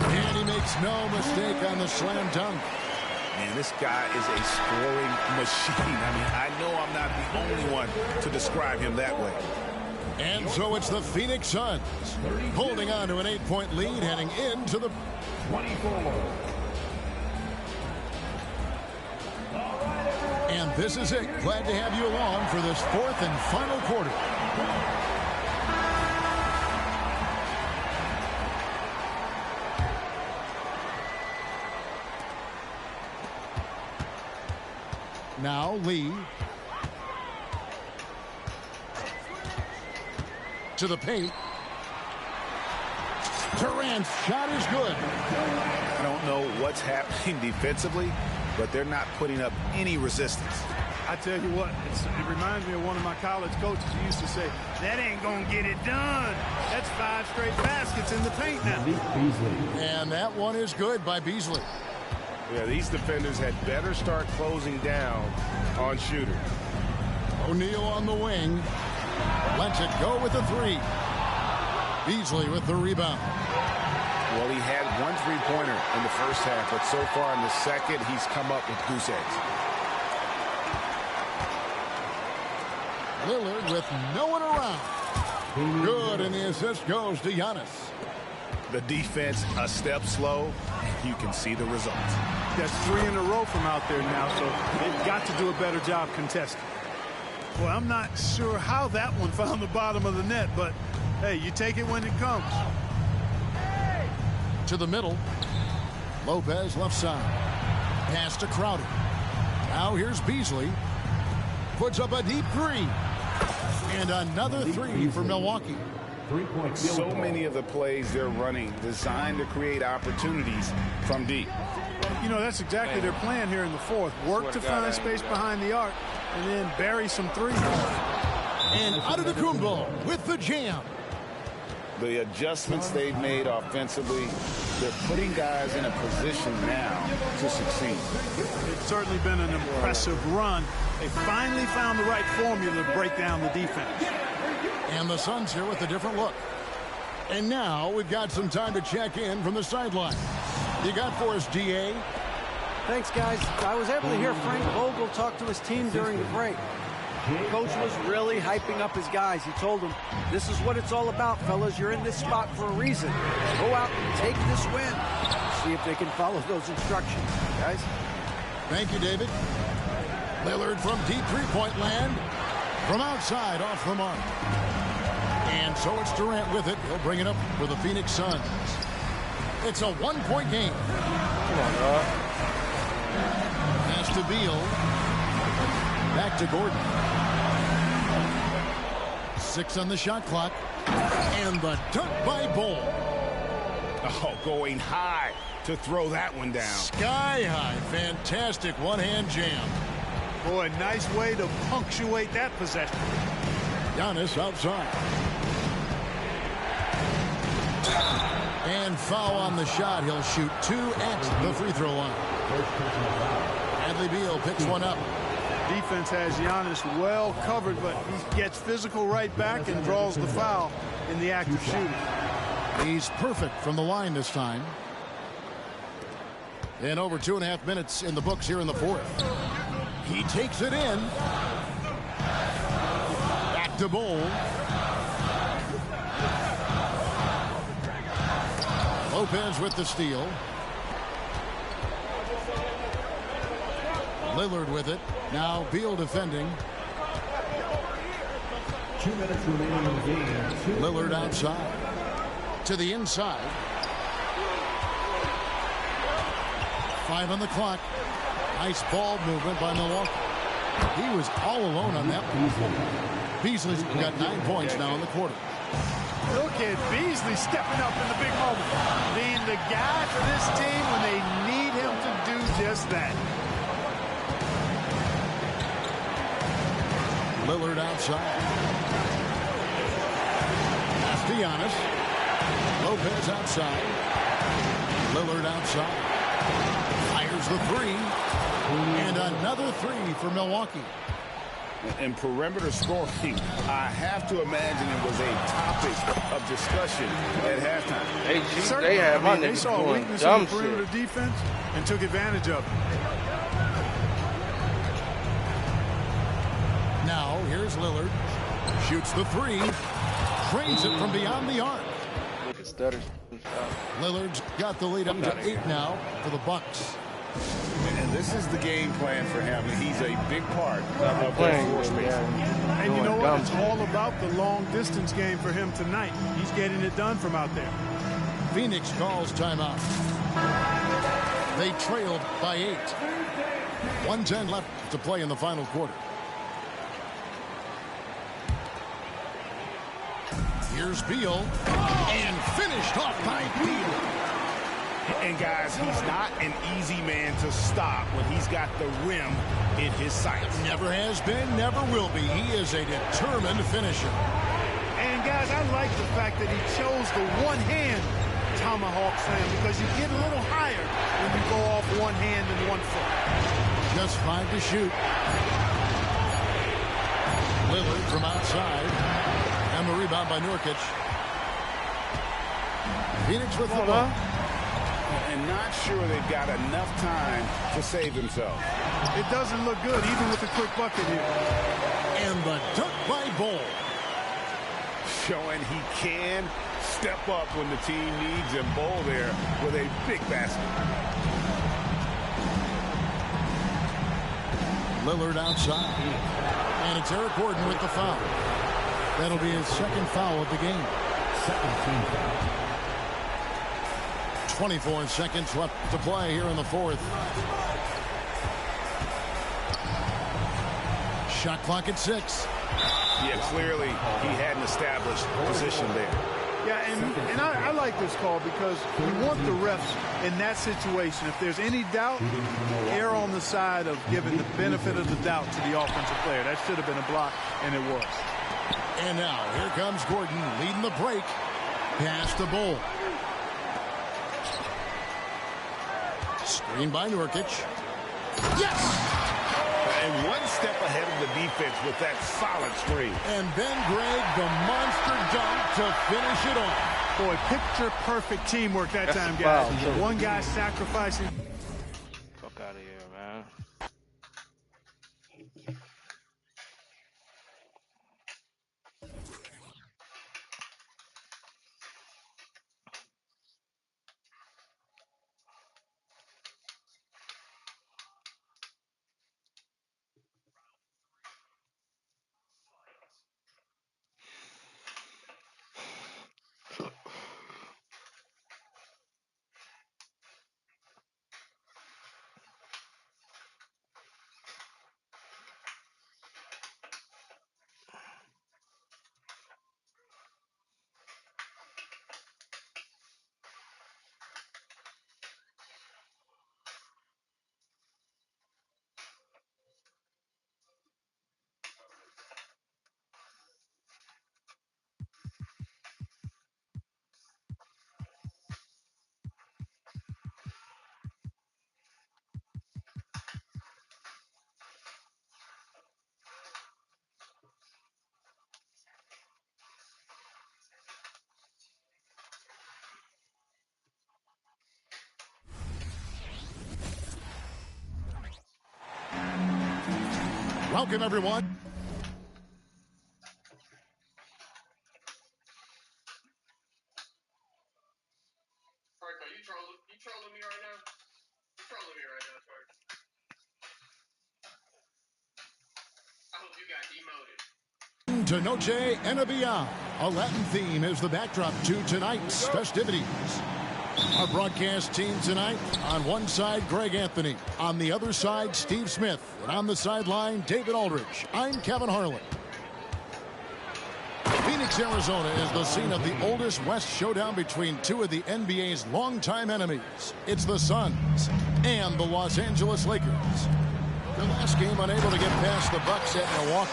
And he makes no mistake on the slam dunk. Man, this guy is a scoring machine. I mean, I know I'm not the only one to describe him that way. And so it's the Phoenix Suns holding on to an 8-point lead heading into the 24. And this is it. Glad to have you along for this fourth and final quarter. Now Lee. To the paint. Durant's shot is good. I don't know what's happening defensively, but they're not putting up any resistance. I tell you what, it reminds me of one of my college coaches who used to say, that ain't going to get it done. That's 5 straight baskets in the paint now. And that one is good by Beasley. Yeah, these defenders had better start closing down on shooters. O'Neal on the wing. Lets it go with the 3. Beasley with the rebound. Well, he had 1 3-pointer in the first half, but so far in the second, he's come up with goose eggs. Lillard with no one around. Good, and the assist goes to Giannis. The defense a step slow. You can see the results. That's 3 in a row from out there now, so they've got to do a better job contesting. Well, I'm not sure how that one found the bottom of the net, but hey, you take it when it comes. To the middle. Lopez left side. Pass to Crowder. Now here's Beasley. Puts up a deep 3. And another 3 for Milwaukee. So many of the plays they're running designed to create opportunities from deep. You know, that's exactly their plan here in the fourth. Work to find space behind the arc and then bury some threes. And Antetokounmpo with the jam. The adjustments they've made offensively, they're putting guys in a position now to succeed. It's certainly been an impressive run. They finally found the right formula to break down the defense. And the Suns here with a different look. And now we've got some time to check in from the sideline. You got for us, DA? Thanks, guys. I was able to hear Frank Vogel talk to his team during the break. Coach was really hyping up his guys. He told them, this is what it's all about, fellas. You're in this spot for a reason. Go out and take this win. See if they can follow those instructions, guys. Thank you, David. Lillard from deep 3-point land. From outside, off the mark. And so it's Durant with it. He'll bring it up for the Phoenix Suns. It's a 1-point game. Come on, dog. Pass to Beal. Back to Gordon. 6 on the shot clock. And the dunk by Bull. Oh, going high to throw that one down. Sky high. Fantastic one-hand jam. Boy, nice way to punctuate that possession. Giannis outside. And foul on the shot. He'll shoot 2 at the free throw line. Bradley Beal picks one up. Defense has Giannis well covered, but he gets physical right back and draws the foul in the act of shooting. He's perfect from the line this time. And over 2.5 minutes in the books here in the fourth. He takes it in. Back to Bull. Lopez with the steal. Lillard with it. Now Beal defending. 2 minutes remaining in the game. Lillard outside. To the inside. 5 on the clock. Nice ball movement by Milwaukee. He was all alone on that one. Beasley's got 9 points now in the quarter. Look at Beasley stepping up in the big moment. Being the guy for this team when they need him to do just that. Lillard outside. Castellanos. Lopez outside. Lillard outside. Fires the 3. And another 3 for Milwaukee. And perimeter scoring, I have to imagine it was a topic of discussion at halftime. They had my they niggas saw doing weakness in dumb the perimeter shit. defense and took advantage of it. Now, here's Lillard. Shoots the 3. Trains it from beyond the arc. Lillard's got the lead up to 8 now for the Bucks. And this is the game plan for him. He's a big part of that floor space. And you know what? It's all about the long distance game for him tonight. He's getting it done from out there. Phoenix calls timeout. They trailed by 8. 1:10 left to play in the final quarter. Here's Beal. And finished off by Beal. And guys, he's not an easy man to stop when he's got the rim in his sights. Never has been, never will be. He is a determined finisher. And guys, I like the fact that he chose the one-hand tomahawk slam because you get a little higher when you go off one hand and 1 foot. Just 5 to shoot. Lillard from outside. And the rebound by Nurkic. Phoenix with the ball. And not sure they've got enough time to save themselves. It doesn't look good, even with the quick bucket here. And the dunk by Bol. Showing he can step up when the team needs him. Bol there with a big basket. Lillard outside. And it's Eric Gordon with the foul. That'll be his second foul of the game. Second team foul. 24 seconds left to play here in the 4th. Shot clock at 6. Yeah, clearly he had an established position there. Yeah, and I like this call because you want the refs in that situation. If there's any doubt, err on the side of giving the benefit of the doubt to the offensive player. That should have been a block, and it was. And now, here comes Gordon leading the break. Pass to Bol. Screen by Nurkic. Yes! And one step ahead of the defense with that solid screen. And Ben Gregg, the monster dunk to finish it off. Boy, picture-perfect teamwork that time, guys. One guy sacrificing. Fuck out of here, man. Welcome, everyone. You trolling me right now? You trolling me right now, Twerk. I hope you got demoted. To Noche and a Beyond. A Latin theme is the backdrop to tonight's festivities. Our broadcast team tonight, on one side, Greg Anthony. On the other side, Steve Smith. And on the sideline, David Aldridge. I'm Kevin Harlan. Phoenix, Arizona is the scene of the oldest West showdown between two of the NBA's longtime enemies. It's the Suns and the Los Angeles Lakers. The last game unable to get past the Bucks at Milwaukee.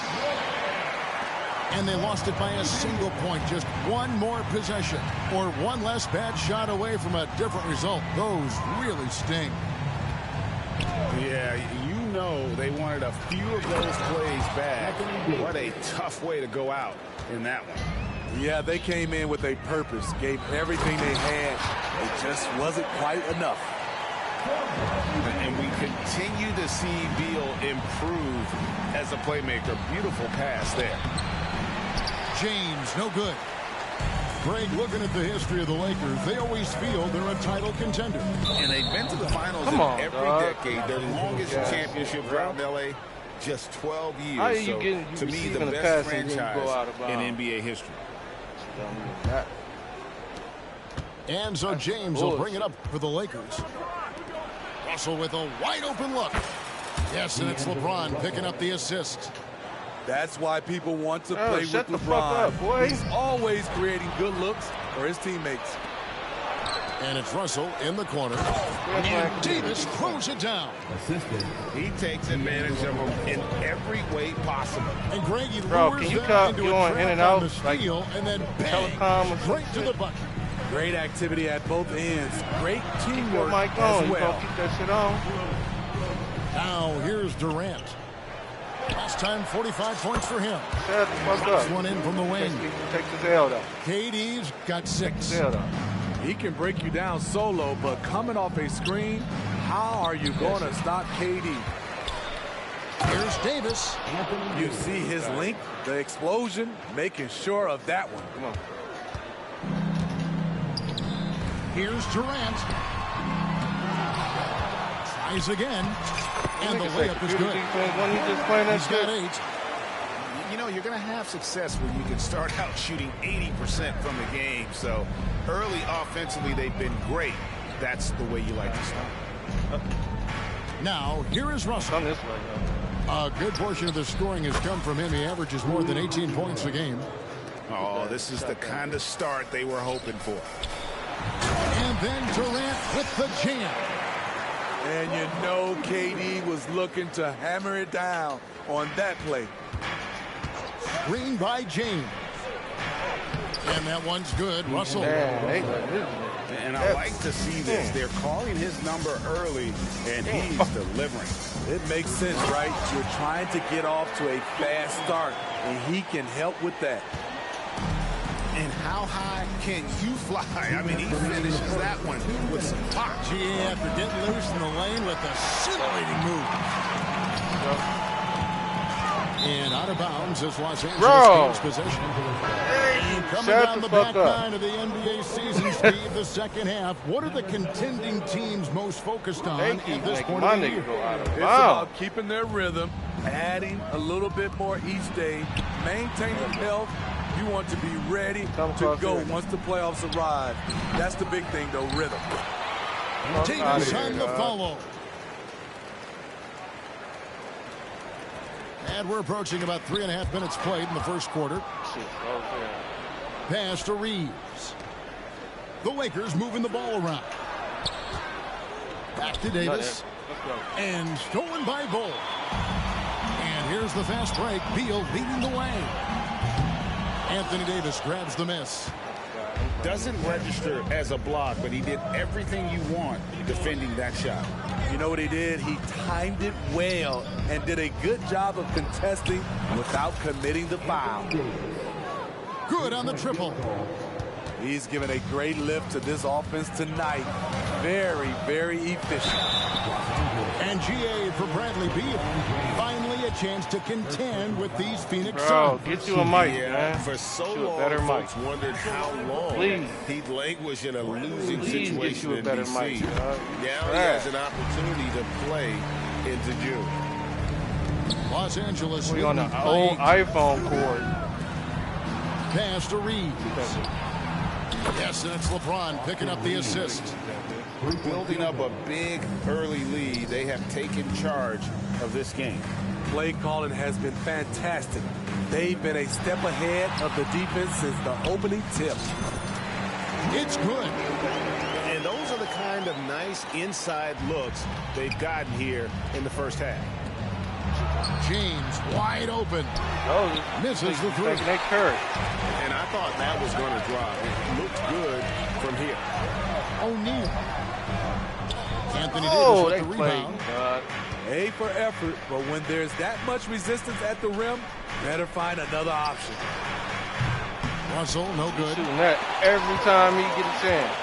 And they lost it by a single point. Just one more possession or one less bad shot away from a different result. Those really sting. Yeah, you know they wanted a few of those plays back. What a tough way to go out in that one. Yeah, they came in with a purpose, gave everything they had. It just wasn't quite enough. And we continue to see Beal improve as a playmaker. Beautiful pass there. James, no good. Greg, looking at the history of the Lakers, they always feel they're a title contender. And they've been to the finals every decade. Their longest championship drought in L.A., just 12 years. How are you so, getting, to me, the best franchise in NBA history. And so James will bring it up for the Lakers. Russell with a wide open look. Yes, and it's LeBron picking up the assist. That's why people want to play with LeBron. He's always creating good looks for his teammates. And it's Russell in the corner. And Davis throws it down. He takes advantage of him in every way possible. And Greg, he lures them into a trap on the steal, and then bang, right to the bucket. Great activity at both ends. Great teamwork as well. Keep that shit on. Now here's Durant. Last time, 45 points for him. Next one in from the wing. Takes his L, though. KD's got 6. He can break you down solo, but coming off a screen, how are you going to stop KD? Here's Davis. You see his length, the explosion, making sure of that one. Come on. Here's Durant. Tries again. And the layup is good. He's got 8. You know, you're going to have success when you can start out shooting 80% from the game. So early offensively, they've been great. That's the way you like to start. Now, here is Russell. A good portion of the scoring has come from him. He averages more than 18 points a game. Oh, this is the kind of start they were hoping for. And then Durant with the jam. And you know KD was looking to hammer it down on that play. Screen by James. And that one's good. Russell. And I like to see this. They're calling his number early, and he's delivering. It makes sense, right? You're trying to get off to a fast start, and he can help with that. And how high can you fly? I mean, he finishes that one with some pop. Yeah, after getting loose in the lane with a scintillating move. And out of bounds is Los Angeles Kings possession. And coming down the back nine of the NBA season, Steve, the second half. What are the contending teams most focused on at this point of the year? It's about keeping their rhythm, adding a little bit more each day, maintaining health. You want to be ready to go once the playoffs arrive. That's the big thing, though, rhythm. Davis on the follow. And we're approaching about 3.5 minutes played in the first quarter. Pass to Reeves. The Lakers moving the ball around. Back to Davis. And stolen by Bull. And here's the fast break. Beal leading the way. Anthony Davis grabs the miss. Doesn't register as a block, but he did everything you want defending that shot. You know what he did? He timed it well and did a good job of contesting without committing the foul. Good on the triple. He's given a great lift to this offense tonight. Very, very efficient. And GA for Bradley Beal. Finally a chance to contend with these Phoenix Suns. Suns. Get you a mic, man. For so long, folks wondered how long he'd languish in a losing situation in D.C. Now he has an opportunity to play into June. Los Angeles on the old iPhone cord. Pass to Reeves. Yes, and it's LeBron picking up the assist. Building up a big early lead, they have taken charge of this game. Play calling has been fantastic. They've been a step ahead of the defense since the opening tip. It's good. And those are the kind of nice inside looks they've gotten here in the first half. James wide open. Misses the three. And I thought that was going to drop. It looked good from here. O'Neal. Anthony Davis with the rebound. A for effort, but when there's that much resistance at the rim, better find another option. Russell, no good. Shooting that every time he gets a chance.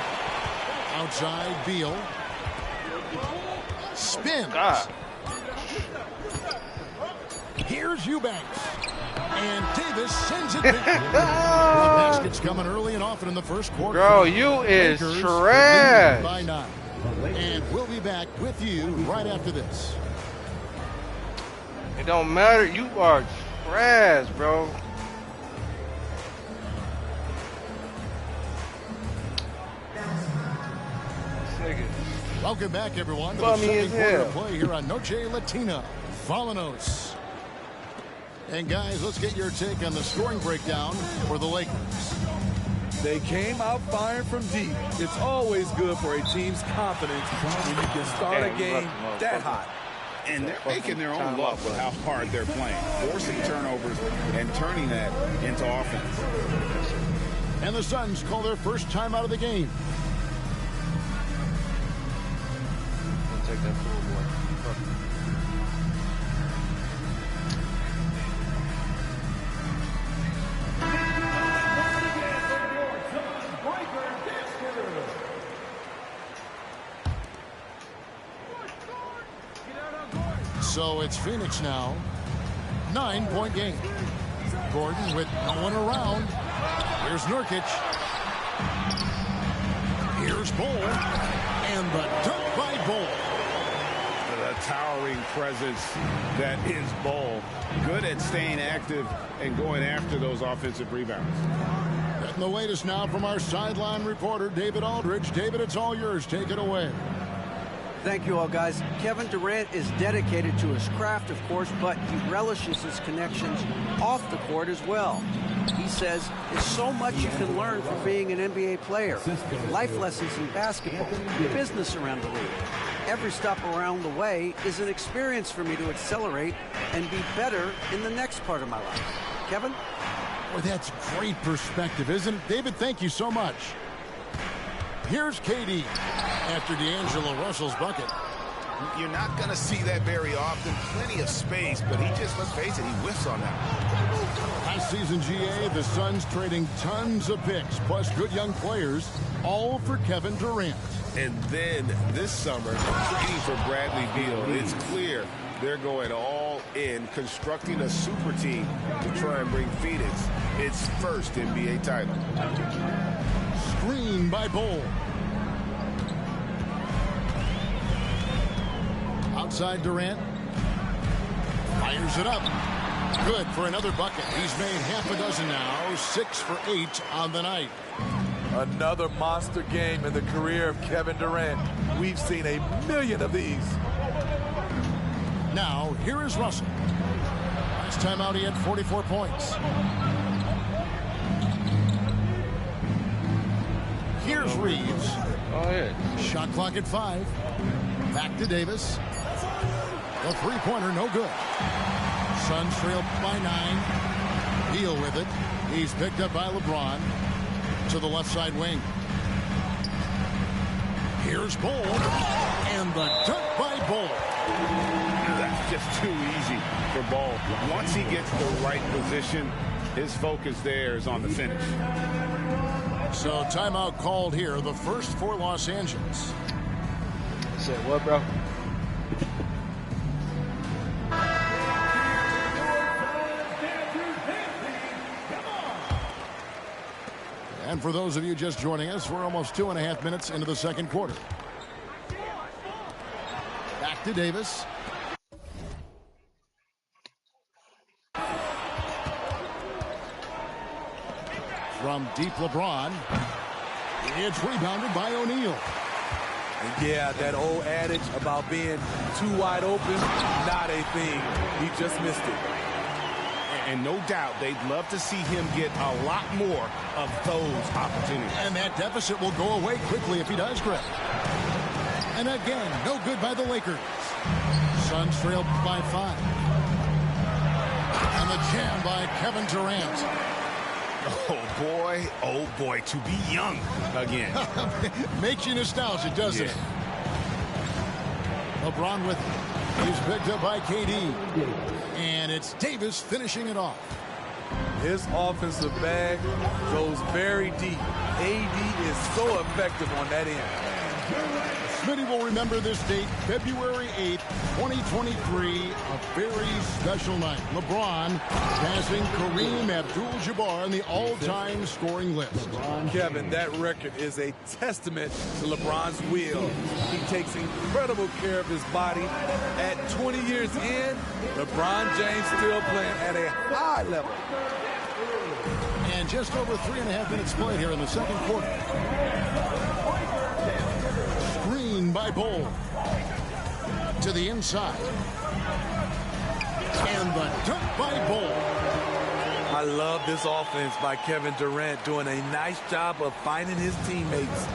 Outside, Beal. Spins. God. Here's Eubanks. And Davis sends it back. The basket's coming early and often in the first quarter. Bro, you is Lakers trash. by 9. And we'll be back with you right after this. It don't matter. You are trash, bro. Welcome back, everyone, to the second quarter of play here on Noche Latina. Vámonos. And guys, let's get your take on the scoring breakdown for the Lakers. They came out firing from deep. It's always good for a team's confidence when you can start a game that hot. And they're making their own luck with how hard they're playing, forcing turnovers and turning that into offense. And the Suns call their first time out of the game. Take that pool, boy. So it's Phoenix now. 9-point game. Gordon with no one around. Here's Nurkic. Here's Bull. And the dunk by Bull. The towering presence that is Bull. Good at staying active and going after those offensive rebounds. And the latest now from our sideline reporter, David Aldridge. David, it's all yours. Take it away. Thank you all, guys. Kevin Durant is dedicated to his craft, of course, but he relishes his connections off the court as well. He says there's so much you can learn from being an NBA player. Life lessons in basketball, business around the league. Every stop around the way is an experience for me to accelerate and be better in the next part of my life. Kevin? Well, that's great perspective, isn't it? David, thank you so much. Here's KD after D'Angelo Russell's bucket. You're not going to see that very often. Plenty of space, but he just, let's face it, he whiffs on that. Last season, GA, the Suns trading tons of picks, plus good young players, all for Kevin Durant. And then this summer, trading for Bradley Beal. It's clear they're going all in, constructing a super team to try and bring Phoenix its first NBA title. Screen by Bull. Outside Durant. Fires it up. Good for another bucket. He's made half a dozen now. 6 for 8 on the night. Another monster game in the career of Kevin Durant. We've seen a million of these. Now, here is Russell. Last time out, he had 44 points. Here's Reeves. Oh, yeah. Shot clock at 5. Back to Davis. The three-pointer, no good. Suns trail by 9. Beal with it. He's picked up by LeBron to the left side wing. Here's Bull. And the dunk by Bull. That's just too easy for Bull. Once he gets the right position, his focus there is on the finish. So timeout called here, the first for Los Angeles. Said what, bro? And for those of you just joining us, we're almost 2.5 minutes into the second quarter. Back to Davis. From deep LeBron. It's rebounded by O'Neal. And yeah, that old adage about being too wide open, not a thing. He just missed it. And no doubt they'd love to see him get a lot more of those opportunities. And that deficit will go away quickly if he does, Greg. And again, no good by the Lakers. Suns trailed by 5. And the jam by Kevin Durant. Oh boy, to be young again. Makes you nostalgic, doesn't it? LeBron with it. He's picked up by KD. And it's Davis finishing it off. His offensive bag goes very deep. AD is so effective on that end. Smitty will remember this date, February 8th, 2023, a very special night. LeBron passing Kareem Abdul-Jabbar on the all-time scoring list. Kevin, that record is a testament to LeBron's will. He takes incredible care of his body. At 20 years in, LeBron James still playing at a high level. And just over 3.5 minutes played here in the second quarter. By Bol to the inside, and the dunk by Bol. I love this offense by Kevin Durant, doing a nice job of finding his teammates.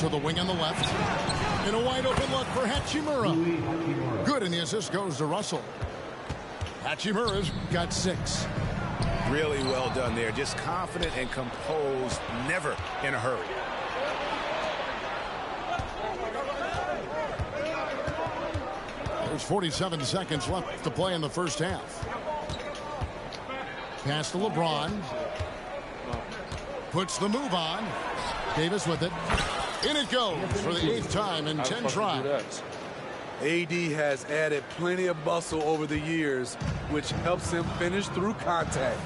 To the wing on the left, and a wide open look for Hachimura. Good, and the assist goes to Russell. Hachimura's got 6. Really well done there. Just confident and composed, never in a hurry. There's 47 seconds left to play in the first half. Pass to LeBron. Puts the move on. Davis with it. In it goes for the 8th time in 10 tries. AD has added plenty of muscle over the years, which helps him finish through contact.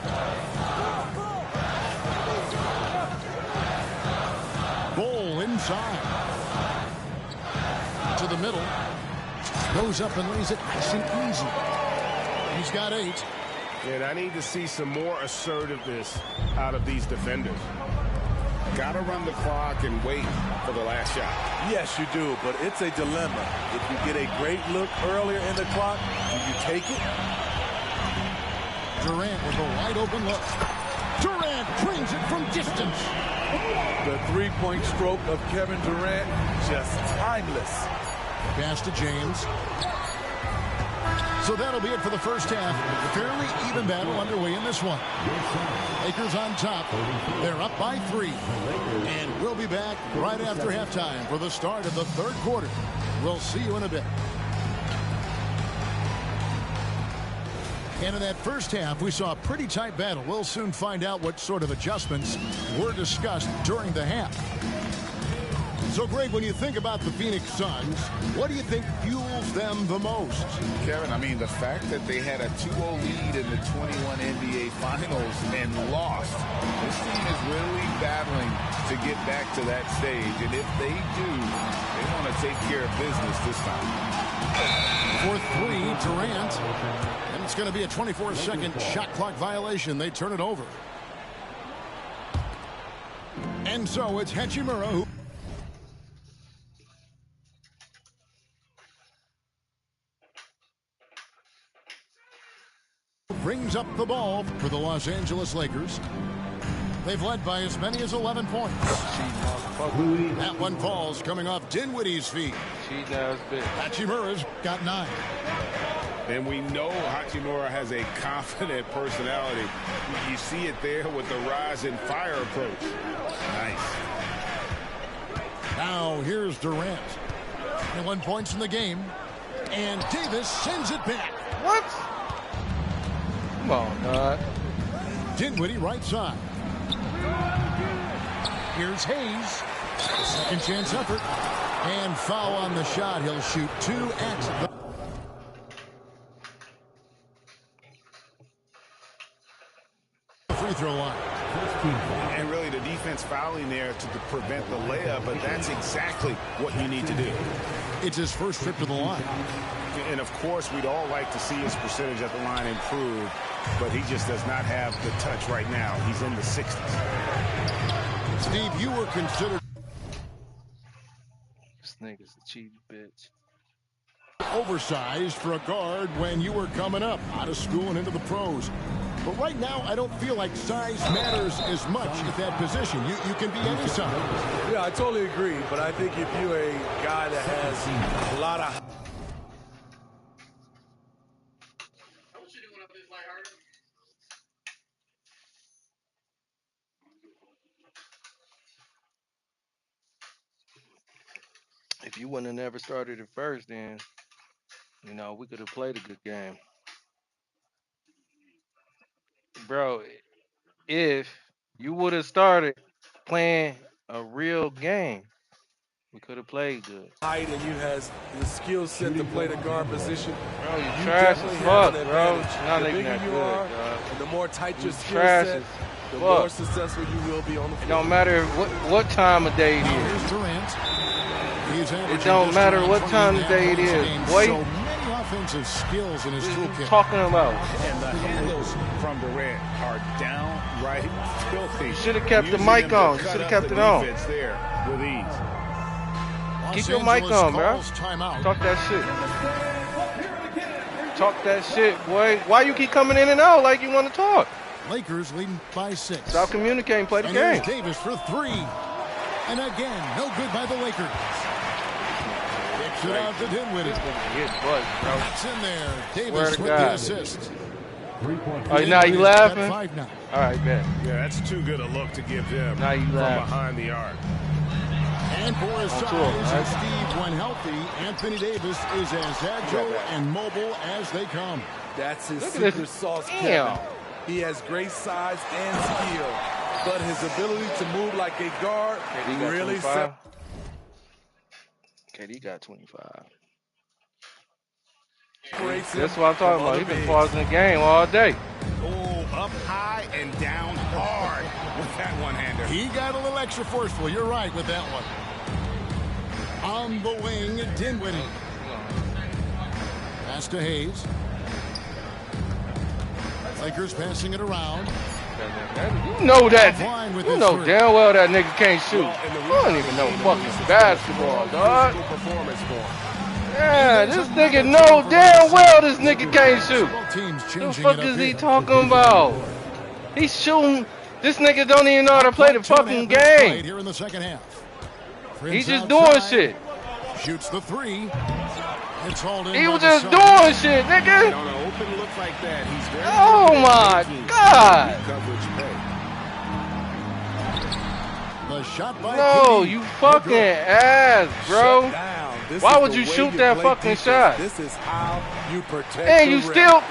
Bol inside. To the middle. Goes up and lays it nice and easy. He's got 8. And I need to see some more assertiveness out of these defenders. Got to run the clock and wait for the last shot. Yes, you do, but it's a dilemma. If you get a great look earlier in the clock, do you take it? Durant with a wide open look. Durant brings it from distance. The three-point stroke of Kevin Durant, just timeless. Pass to James. So that'll be it for the first half. A fairly even battle underway in this one. Lakers on top. They're up by 3. And we'll be back right after halftime for the start of the third quarter. We'll see you in a bit. And in that first half, we saw a pretty tight battle. We'll soon find out what sort of adjustments were discussed during the half. So, Greg, when you think about the Phoenix Suns, what do you think fuels them the most? Kevin, I mean, the fact that they had a 2-0 lead in the 21 NBA Finals and lost. This team is really battling to get back to that stage. And if they do, they want to take care of business this time. For 3, Durant. And it's going to be a 24-second shot clock violation. They turn it over. And so it's Hachimura who brings up the ball for the Los Angeles Lakers. They've led by as many as 11 points. That one falls coming off Dinwiddie's feet. Hachimura's got 9. And we know Hachimura has a confident personality. You see it there with the rise and fire approach. Nice. Now here's Durant. 21 points in the game. And Davis sends it back. What? Come on, God. Dinwiddie right side. Here's Hayes. Second chance effort. And foul on the shot. He'll shoot 2 at the free throw line. And really the defense fouling there to prevent the layup, but that's exactly what you need to do. It's his first trip to the line. And And, of course, we'd all like to see his percentage at the line improve, but he just does not have the touch right now. He's in the 60s. Steve, you were considered This nigga's a cheap bitch. oversized for a guard when you were coming up out of school and into the pros. But right now, I don't feel like size matters as much at that position. You can be any size. Yeah, I totally agree. But I think if you're a guy that has a lot of... If you wouldn't have never started at first, then, you know, we could have played a good game. Bro, if you would have started playing a real game, we could have played good. Height and you has the skill set to play the guard position. Bro, you trash definitely as have fuck, an bro. advantage. Not The even bigger that you good, are, dog. and the more tight your You skill trash set, as the fuck. more successful you will be on the It field. don't matter what time of day it Here's is. Durant. It don't matter what time of day it is, boy. So many offensive skills in his What you toolkit. talking about? And the handles from Durant are downright filthy. Should have kept the Using mic them to on. You cut should have up kept the it on. defense there with ease. Keep your mic on, bro. Timeout. Talk that shit. Talk that shit, boy. Why you keep coming in and out like you want to talk? Lakers leading by 6. Stop communicating. Play the And game. here's Davis for 3. And again, no good by the Lakers. Kicks it out to Dinwiddie. That's in there. Davis with the assist. Oh, now you laughing? 5 now. All right, bet. Yeah, that's too good a look to give them Now you from laugh. behind the arc. And for his On size tour, and right? speed when healthy, Anthony Davis is as agile and mobile as they come. That's his Look at this. secret sauce, Damn. Kevin. He has great size and skill, but his ability to move like a guard KD got really 25. KD got 25. separates him. That's what I'm talking from about. other He's been bigs. pausing the game all day. Oh, up high and down hard with that one-hander. He got a little extra forceful. You're right with that one. On the wing, Dinwiddie. Pass to Hayes. Lakers passing it around. You know that. Offline with You his know three. damn well that nigga can't shoot. You don't even know fucking basketball, dog. Performance for him. Yeah, this nigga know damn well this nigga can't shoot. Teams What the changing fuck it up is he here. talking about? He's shooting. This nigga don't even know how to play the fucking game. Here in the second half. He's Prince just doing outside, shit. Shoots the 3. It's hauled in He by was the just Celtics. doing shit, nigga. On an open look like that, he's very Oh good at my making God. coverage pay. The shot by No, KD. you fucking ass, bro. Shut down. This Why is would the you way shoot that play fucking defense. shot? This is how you protect And the you rim. still,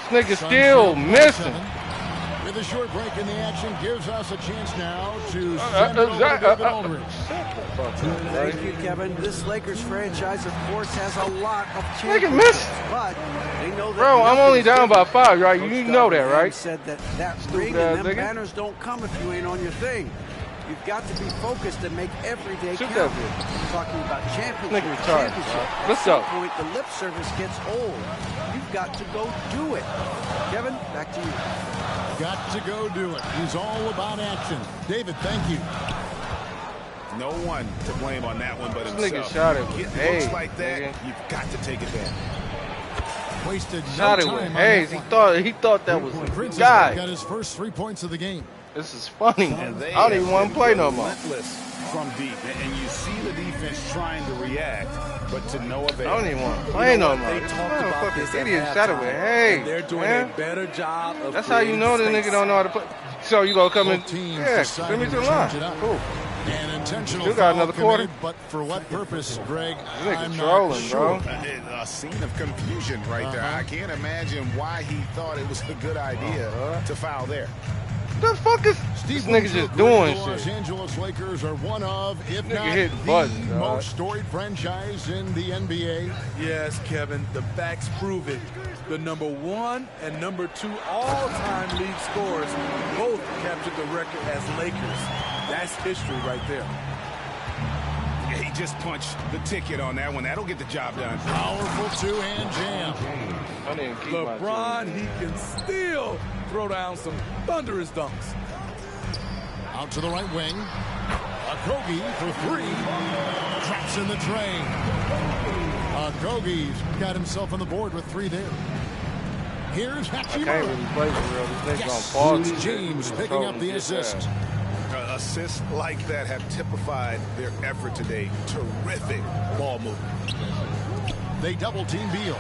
this nigga Suns still lead by missing. 7. With a short break in the action, gives us a chance now to send it over to David Aldridge. Thank you, Kevin. This Lakers franchise, of course, has a lot of Nigga championships, miss. but they know that Bro, I'm only nothing's down by given. 5, right? Coach You know that, Doug right? said that Stupid ring ass and them nigga. banners don't come if you ain't on your thing. You've got to be focused and make every day Shoot count. that bitch. Talking about Nigga championship, retarded, championship. bro. Let's At go. some point, the lip service gets old. You've got to go do it. Kevin, back to you. Got to go do it. He's all about action. David, thank you. No one to blame on that one but This himself. nigga shot it You with get looks Hayes, like that, nigga. you've got to take advantage. Wasted Shot no it time with on Hayes. that He one. thought that was Prince the got guy. his first 3 points of the game. This is funny. And they I don't even have want to been play no more. relentless from deep, and you see the defense trying to react, but to no avail. I don't even want to play no more. They This talked about motherfucking this at idiot shot it with halftime, and they're Hayes. doing Man. a better job of That's how you creating know this space. nigga don't know how to play. So you gonna come in? Both teams Yeah, deciding send me to the to line. change it up. Cool. And intentional Still got foul another quarter. committed, but for what purpose, Greg? nigga I'm trolling, not sure. bro. A scene of confusion right there. I can't imagine why he thought it was a good idea to foul there. The fuck is this nigga just doing The Los shit? Angeles Lakers are one of, if Nigga not hit the buttons, dog. most storied franchise in the NBA. Yes, Kevin, the facts prove it. The number 1 and number 2 all-time league scorers both captured the record as Lakers. That's history right there. He just punch the ticket on that one. That'll get the job done. Powerful two-hand jam. LeBron, he can still throw down some thunderous dunks. Out to the right wing. Okogie for three. Drops in the tray. Okogie's got himself on the board with three there. Here's Hachimura. I can't really play for real. This nigga's gonna fall. James picking up the assist. Assists like that have typified their effort today. Terrific ball movement. They double team Beal.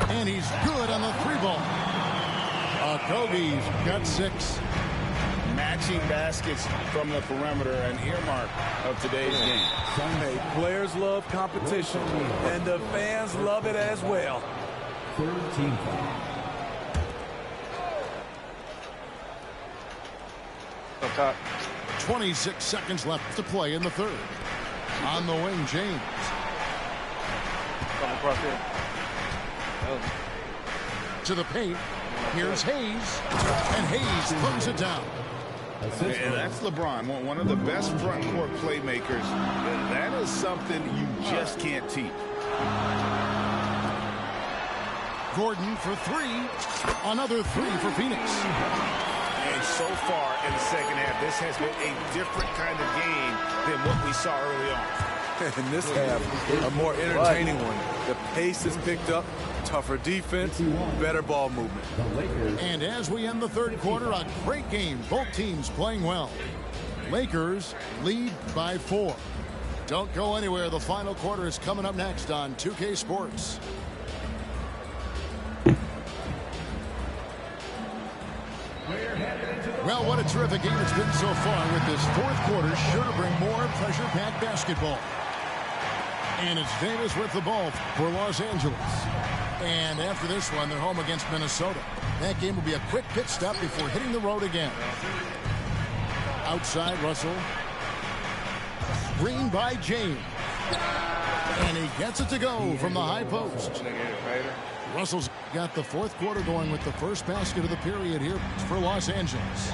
And he's good on the three ball. Okogie's got 6. Matching baskets from the perimeter, an earmark of today's game. Hey, players love competition, and the fans love it as well. Third team foul. 26 seconds left to play in the third. On the wing, James. Come across here. To the paint. Here's Hayes. And Hayes throws it down. And that's LeBron, one of the best front court playmakers. That is something you just can't teach. Gordon for 3. Another 3 for Phoenix. And so far in the second half, this has been a different kind of game than what we saw early on. And this half, a more entertaining one. The pace is picked up, tougher defense, better ball movement. And as we end the third quarter, a great game. Both teams playing well. Lakers lead by 4. Don't go anywhere. The final quarter is coming up next on 2K Sports. Well, what a terrific game it's been so far, with this fourth quarter sure to bring more pressure-packed basketball. And it's Davis with the ball for Los Angeles. And after this one, they're home against Minnesota. That game will be a quick pit stop before hitting the road again. Outside, Russell. Screen by James. And he gets it to go from the high post. Russell's got the fourth quarter going with the first basket of the period here for Los Angeles.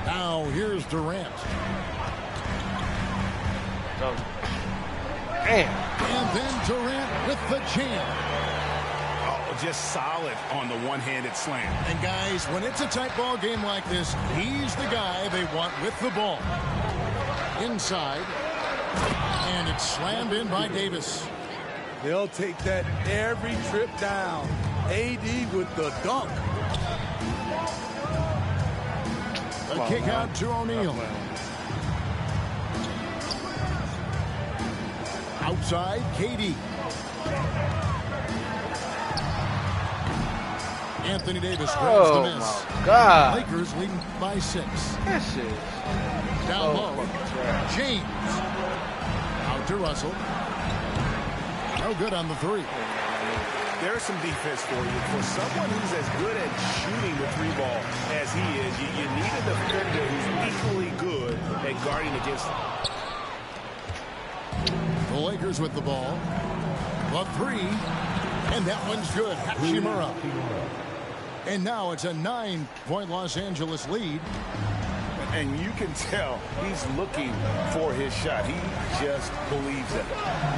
Now here's Durant. And then Durant with the jam. Oh, just solid on the one-handed slam. And guys, when it's a tight ball game like this, he's the guy they want with the ball. Inside. And it's slammed in by Davis. They'll take that every trip down. AD with the dunk. A kick out to O'Neal. Outside, KD. Anthony Davis grabs the miss. My God. Lakers leading by 6. This is down low. James. Out to Russell. No good on the 3. There's some defense for you. For someone who's as good at shooting the 3 ball as he is, you need a defender who's equally good at guarding against him. The Lakers with the ball. The 3. And that one's good. Hachimura. And now it's a 9-point Los Angeles lead. And you can tell he's looking for his shot. He just believes it.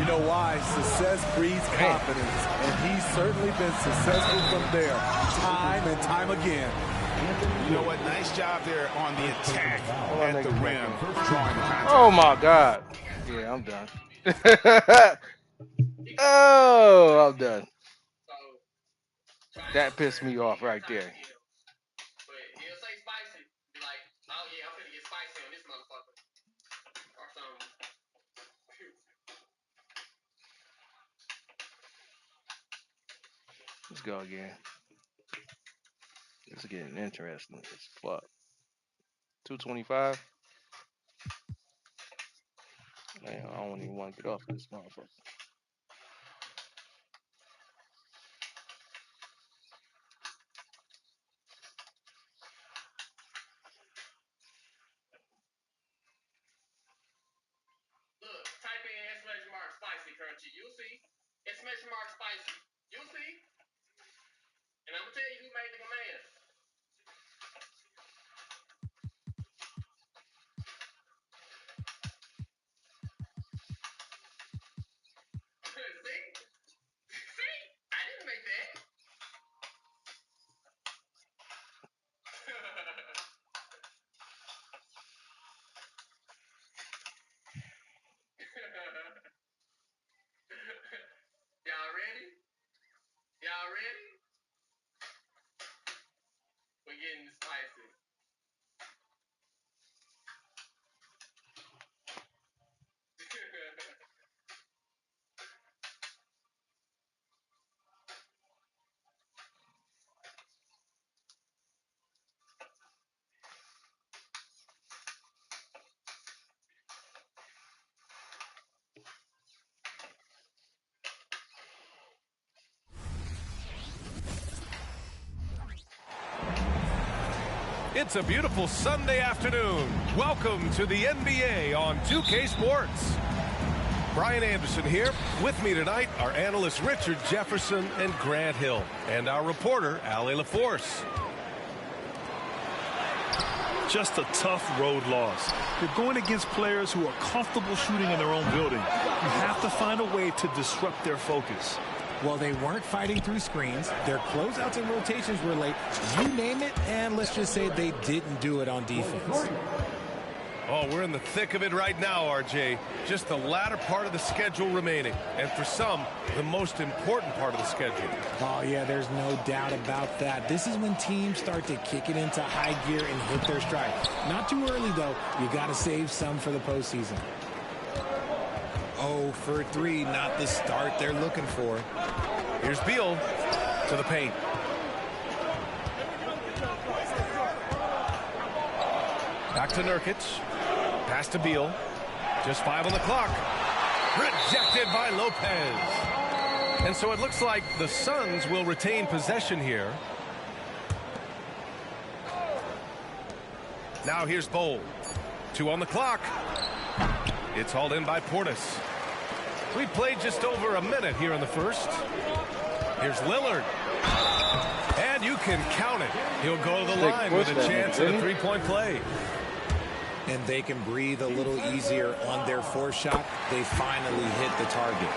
You know why? Success breeds confidence. And he's certainly been successful from there, time and time again. You know what? Nice job there on the attack at the rim. Drawing the contact. Oh, my God. Yeah, I'm done. Oh, I'm done. That pissed me off right there. Let's go again. It's getting interesting as fuck. 225. Man, I don't even want to get off this motherfucker. Look, type in !spicy crunchy. You'll see. !spicy. You'll see. And I'm gonna tell you who made the command. It's a beautiful Sunday afternoon. Welcome to the NBA on 2K Sports. Brian Anderson here. With me tonight are analysts Richard Jefferson and Grant Hill, and our reporter, Allie LaForce. Just a tough road loss. You're going against players who are comfortable shooting in their own building. You have to find a way to disrupt their focus. Well, they weren't fighting through screens. Their closeouts and rotations were late. You name it, and let's just say they didn't do it on defense. Oh, we're in the thick of it right now, RJ. Just the latter part of the schedule remaining. And for some, the most important part of the schedule. Oh, yeah, there's no doubt about that. This is when teams start to kick it into high gear and hit their stride. Not too early, though. You got to save some for the postseason. 0 for 3, not the start they're looking for. Here's Beal to the paint. Back to Nurkic. Pass to Beal. Just 5 on the clock. Rejected by Lopez. And so it looks like the Suns will retain possession here. Now here's Bowl. 2 on the clock. It's hauled in by Portis. We played just over a minute here in the first. Here's Lillard. And you can count it. He'll go to the line with a chance at a three-point play. And they can breathe a little easier on their fourth shot. They finally hit the target.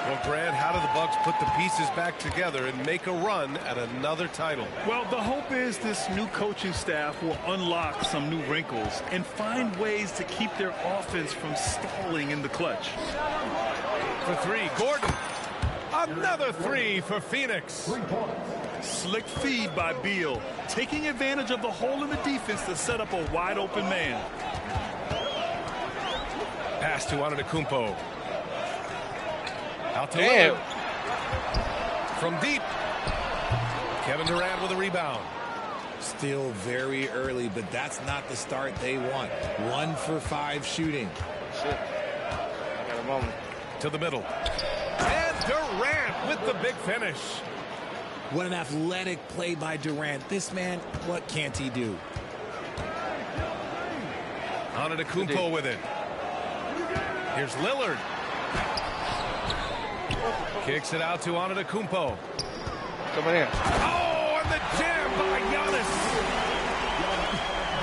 Well, Grant, how do the Bucks put the pieces back together and make a run at another title? Well, the hope is this new coaching staff will unlock some new wrinkles and find ways to keep their offense from stalling in the clutch. For 3, Gordon. Another 3 for Phoenix. Slick feed by Beal, taking advantage of the hole in the defense to set up a wide open man. Pass to Antetokounmpo. Out to Lillard. From deep. Kevin Durant with a rebound. Still very early, but that's not the start they want. 1 for 5 shooting. Shit. I got a moment. To the middle. And Durant with the big finish. What an athletic play by Durant. This man, what can't he do? Antetokounmpo with it. Here's Lillard. Kicks it out to Antetokounmpo. Coming in. Oh, and the jam by Giannis.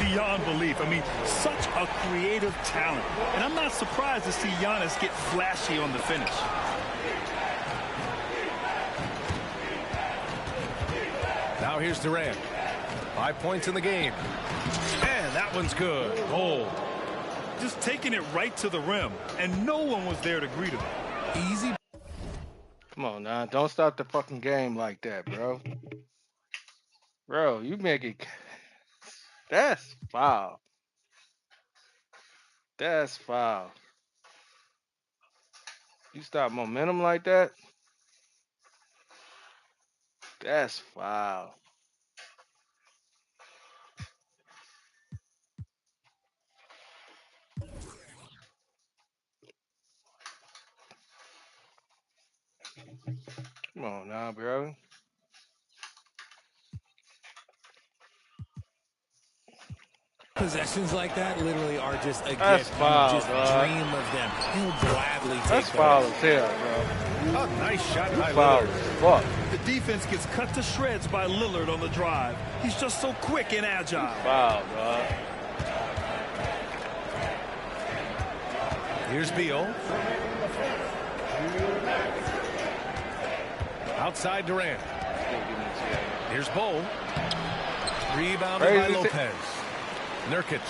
Beyond belief. I mean, such a creative talent. And I'm not surprised to see Giannis get flashy on the finish. Now here's Durant. 5 points in the game. And that one's good. Oh. Just taking it right to the rim. And no one was there to greet him. Easy. Come on now. Don't start the fucking game like that, bro. Bro, you make it. That's foul. That's foul. You stop momentum like that? That's foul. Come on now, bro. Possessions like that literally are just a That's gift. foul, You just dog. dream of them. He'll gladly take That's those. foul as hell, bro. Oh, nice shot by Foul Lillard. as fuck. The defense gets cut to shreds by Lillard on the drive. He's just so quick and agile. Foul, dog. Here's Beal. Outside Durant. Here's Bowl. Rebounded by Lopez. Nurkic.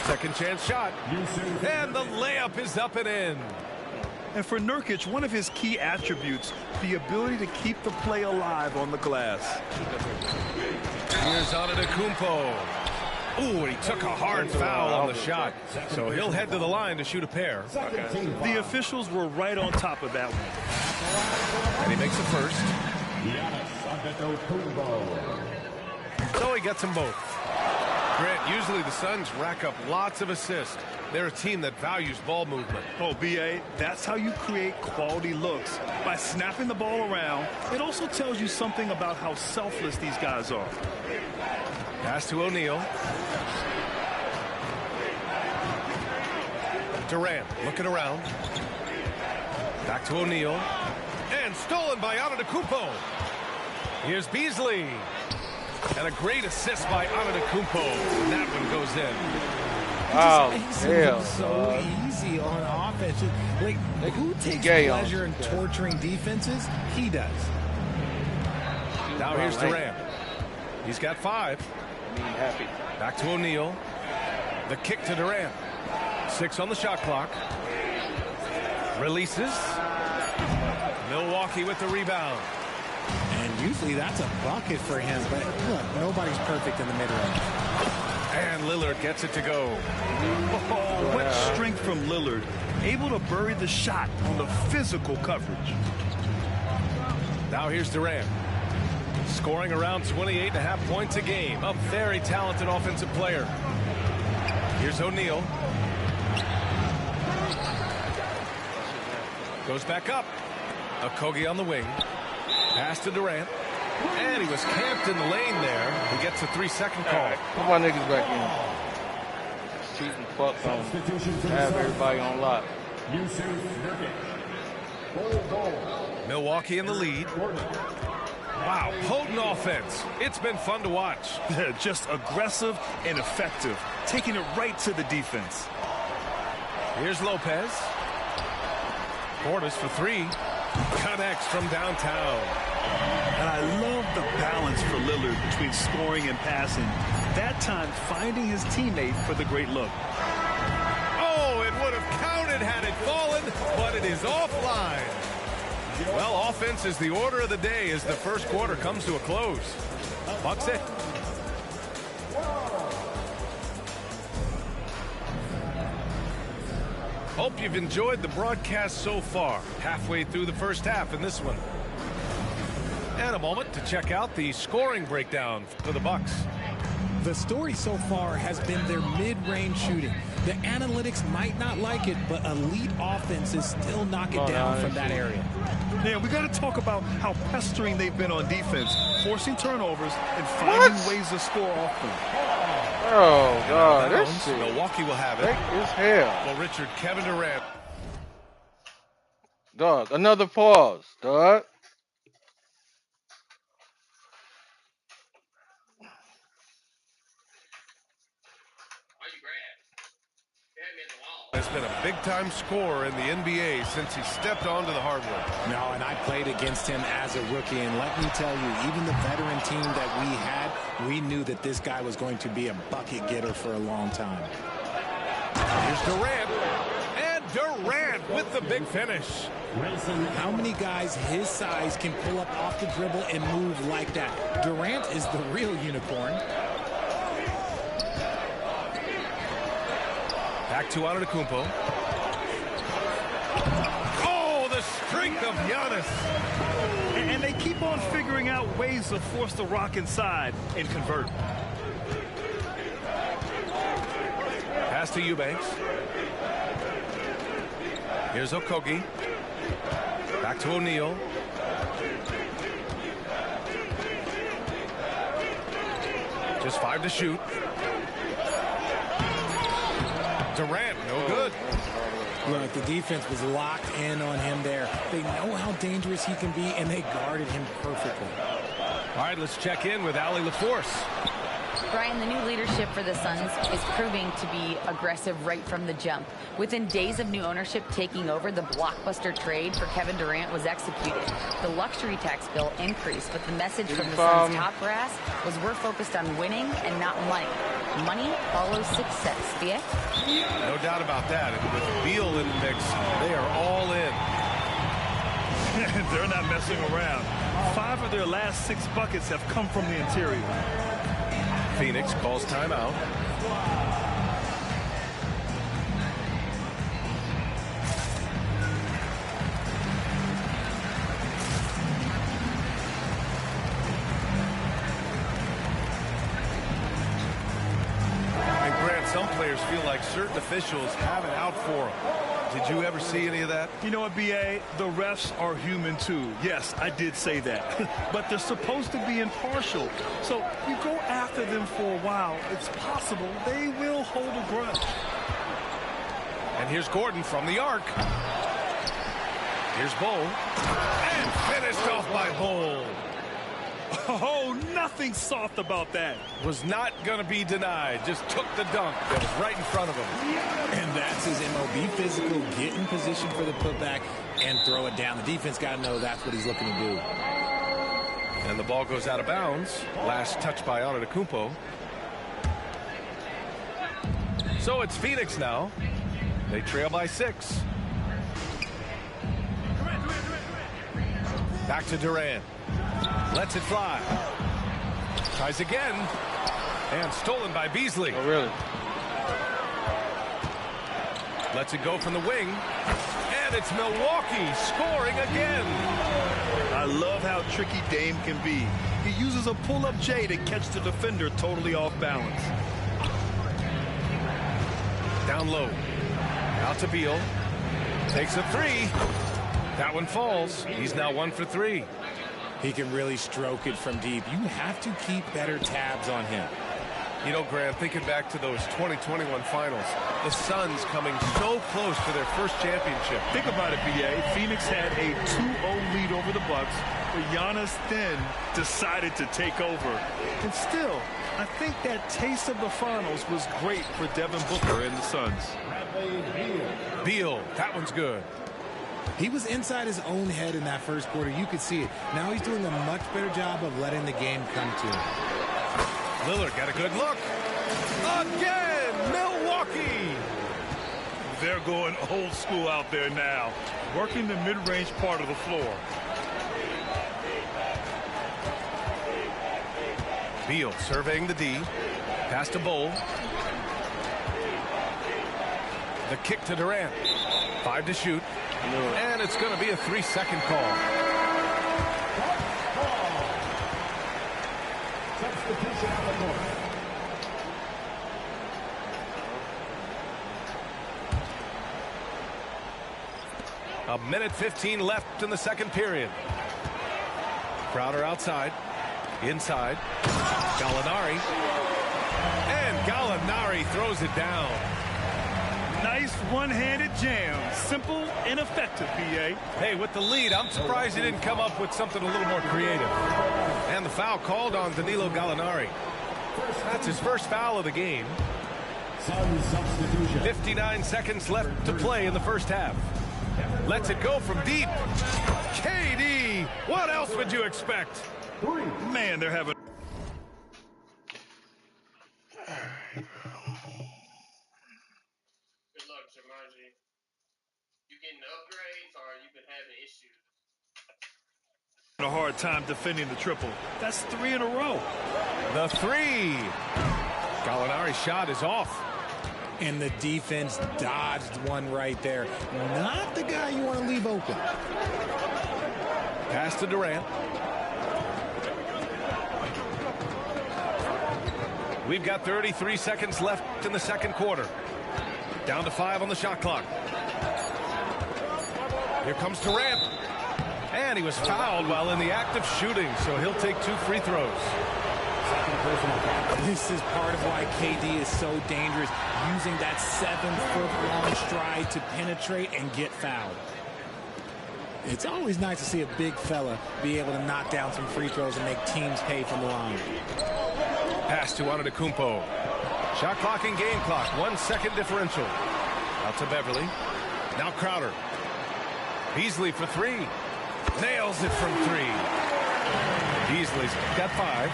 Second chance shot. And the layup is up and in. And for Nurkic, one of his key attributes, the ability to keep the play alive on the glass. Here's Antetokounmpo. Ooh, he took a hard foul on the shot. So he'll head to the line to shoot a pair. The officials were right on top of that one. And he makes the first. So he gets them both. Grant, usually the Suns rack up lots of assists. They're a team that values ball movement. Oh, B.A., that's how you create quality looks. By snapping the ball around, it also tells you something about how selfless these guys are. Pass to O'Neal. Durant looking around. Back to O'Neal. And stolen by Antetokounmpo. Here's Beasley. And a great assist by Antetokounmpo. And that one goes in. Wow, hell. So easy on offense. Like, who takes pleasure in torturing defenses? He does. Now here's Durant. He's got 5. Back to O'Neal. The kick to Durant. 6 on the shot clock. Releases. Milwaukee with the rebound. And usually that's a bucket for him, but look, nobody's perfect in the mid-range. And Lillard gets it to go. Oh, what strength from Lillard. Able to bury the shot on the physical coverage. Now here's Durant. Scoring around 28.5 points a game. A very talented offensive player. Here's O'Neal. Goes back up. Okogie on the wing. Pass to Durant. And he was camped in the lane there. He gets a 3-second call. Put my niggas back in. Cheating fuck on. Have everybody on lock. Milwaukee in the lead. Wow, potent offense. It's been fun to watch. Just aggressive and effective. Taking it right to the defense. Here's Lopez. Portis for 3. Connects from downtown. And I love the balance for Lillard between scoring and passing. That time finding his teammate for the great look. Oh, it would have counted had it fallen, but it is offline. Well, offense is the order of the day as the first quarter comes to a close. Bucks it. Hope you've enjoyed the broadcast so far. Halfway through the first half in this one. And a moment to check out the scoring breakdown for the Bucks. The story so far has been their mid-range shooting. The analytics might not like it, but elite offenses still knock it down from that area. Yeah, we got to talk about how pestering they've been on defense, forcing turnovers and finding ways to score off them. Oh, God, this shit. Milwaukee will have it. Thick as hell. Well, Richard, Kevin Durant. Dog, another pause, dog. Has been a big-time scorer in the NBA since he stepped onto the hardwood. No, and I played against him as a rookie, and let me tell you, even the veteran team that we had, we knew that this guy was going to be a bucket getter for a long time. Here's Durant, and Durant with the big finish. How many guys his size can pull up off the dribble and move like that? Durant is the real unicorn. Back to Antetokounmpo. Oh, the strength of Giannis. And they keep on figuring out ways to force the rock inside and convert. Pass to Eubanks. Here's Okogie. Back to O'Neal. Just 5 to shoot. Durant, no good. Look, the defense was locked in on him there. They know how dangerous he can be, and they guarded him perfectly. All right, let's check in with Allie LaForce. Brian, the new leadership for the Suns is proving to be aggressive right from the jump. Within days of new ownership taking over, the blockbuster trade for Kevin Durant was executed. The luxury tax bill increased, but the message from the Suns' top brass was we're focused on winning and not money. Money follows success. Yeah? No doubt about that. And with Beal in the mix, they are all in. They're not messing around. 5 of their last 6 buckets have come from the interior. Phoenix calls timeout. And Grant, some players feel like certain officials have it out for them. Did you ever see any of that? You know what, B.A.? The refs are human, too. Yes, I did say that. But they're supposed to be impartial. So you go after them for a while, it's possible they will hold a grudge. And here's Gordon from the arc. Here's Bull. And finished off by Bull. Oh, nothing soft about that. Was not going to be denied. Just took the dunk that was right in front of him. And that's his MO. Be physical, get in position for the putback, and throw it down. The defense got to know that's what he's looking to do. And the ball goes out of bounds. Last touch by Antetokounmpo. So it's Phoenix now. They trail by 6. Back to Durant. Lets it fly. Tries again. And stolen by Beasley. Oh, really? Lets it go from the wing. And it's Milwaukee scoring again. I love how tricky Dame can be. He uses a pull-up J to catch the defender totally off balance. Down low. Out to Beal. Takes a 3. That one falls. He's now 1 for 3. He can really stroke it from deep. You have to keep better tabs on him. You know, Grant, thinking back to those 2021 finals, the Suns coming so close to their first championship. Think about it, B.A. Phoenix had a 2-0 lead over the Bucks, but Giannis then decided to take over. And still, I think that taste of the finals was great for Devin Booker and the Suns. Beal, that one's good. He was inside his own head in that first quarter. You could see it. Now he's doing a much better job of letting the game come to him. Lillard got a good look. Again, Milwaukee. They're going old school out there now, working the mid-range part of the floor. Beal surveying the D. Pass to Bull. The kick to Durant. 5 to shoot. And it's going to be a 3-second call. Substitution on the court. A minute 15 left in the second period. Crowder outside. Inside. Gallinari. And Gallinari throws it down. Nice one-handed jam. Simple and effective, B.A. Hey, with the lead, I'm surprised he didn't come up with something a little more creative. And the foul called on Danilo Gallinari. That's his first foul of the game. 59 seconds left to play in the first half. Lets it go from deep. KD, what else would you expect? Man, they're having... a hard time defending the triple. That's 3 in a row. The 3. Gallinari's shot is off. And the defense dodged one right there. Not the guy you want to leave open. Pass to Durant. We've got 33 seconds left in the second quarter. Down to 5 on the shot clock. Here comes Durant. And he was fouled while in the act of shooting, so he'll take 2 free throws. This is part of why KD is so dangerous, using that 7-foot-long stride to penetrate and get fouled. It's always nice to see a big fella be able to knock down some free throws and make teams pay from the line. Pass to Antetokounmpo. Shot clock and game clock, 1 second differential. Out to Beverly. Now Crowder. Beasley for 3. Nails it from 3. Beasley's got 5.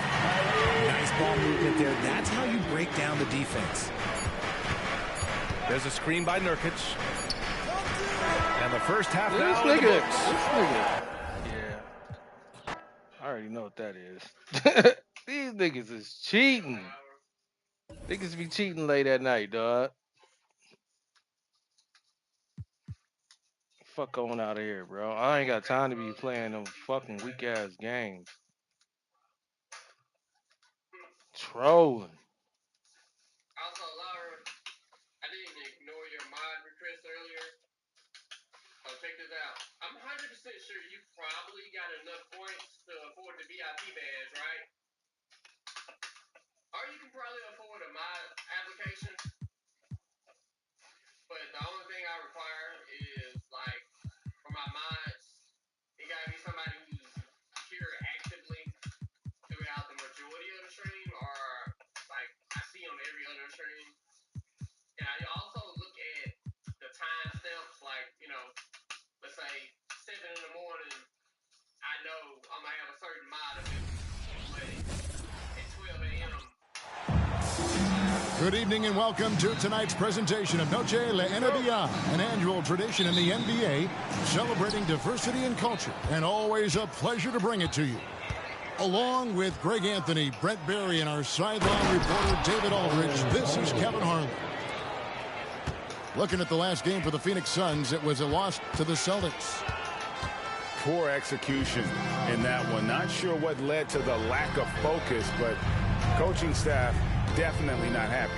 Nice ball movement there. That's how you break down the defense. There's a screen by Nurkic. And the first half This now in the nigga. books. Yeah. I already know what that is. These niggas is cheating. Niggas be cheating late at night, dog. Fuck on out of here, bro. I ain't got time to be playing them fucking weak ass games. Trolling. Also, Laura, I didn't ignore your mod request earlier. I'm 100% sure you probably got enough points to afford the VIP badge, right? Or you can probably afford a mod application. But the only thing I require is, like, for my mods, it gotta be somebody who's here actively throughout the majority of the stream, or, like, I see them every other stream. And I also look at the time stamps, like, you know, let's say 7 in the morning, I know I'm gonna have a certain mod of it, but at 12 a.m. Good evening and welcome to tonight's presentation of Noche La NBA, an annual tradition in the NBA celebrating diversity and culture, and always a pleasure to bring it to you. Along with Greg Anthony, Brent Barry, and our sideline reporter David Aldridge, this is Kevin Harlan. Looking at the last game for the Phoenix Suns, it was a loss to the Celtics. Poor execution in that one. Not sure what led to the lack of focus, but coaching staff definitely not happy.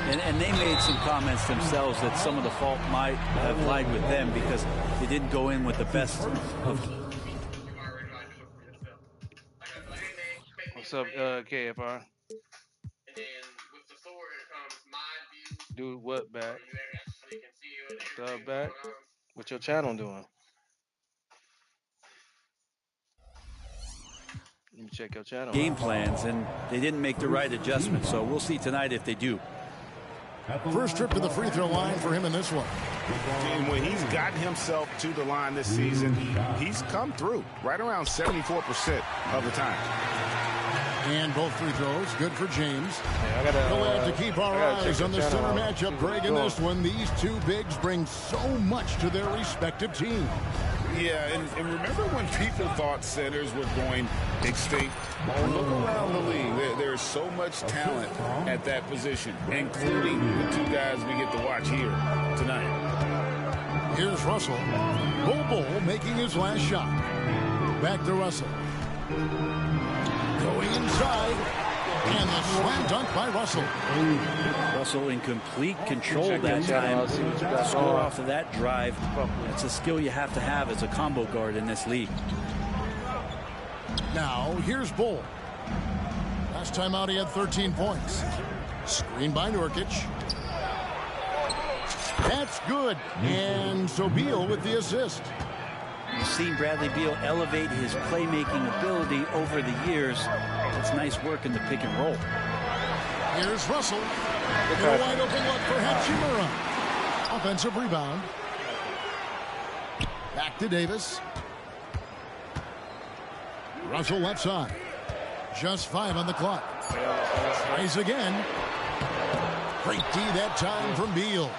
And they made some comments themselves that some of the fault might have lied with them because they didn't go in with the best of. What's up, KFR? Do what back? What's up back? What your channel doing? Let me check your channel. Game plans, and they didn't make the right adjustment, so we'll see tonight if they do. First trip to the free throw line for him in this one. And when he's gotten himself to the line this season, he's come through right around 74% of the time. And both free throws, good for James. Yeah, we'll have to keep our eyes on the center matchup, Greg, in this one. These two bigs bring so much to their respective teams. Yeah, and remember when people thought centers were going extinct? Look around the league. There's so much talent at that position, including the two guys we get to watch here tonight. Here's Russell. Bull making his last shot. Back to Russell. Going inside. And the slam dunk by Russell. Russell in complete control that time. Score off of that drive. That's a skill you have to have as a combo guard in this league. Now, here's Bull. Last time out, he had 13 points. Screen by Nurkic. That's good. And so Beal with the assist. You've seen Bradley Beal elevate his playmaking ability over the years. It's nice work in the pick and roll. Here's Russell. And a wide open look for Hachimura. Offensive rebound. Back to Davis. Russell left side. Just 5 on the clock. Tries again. Great D that time from Beal.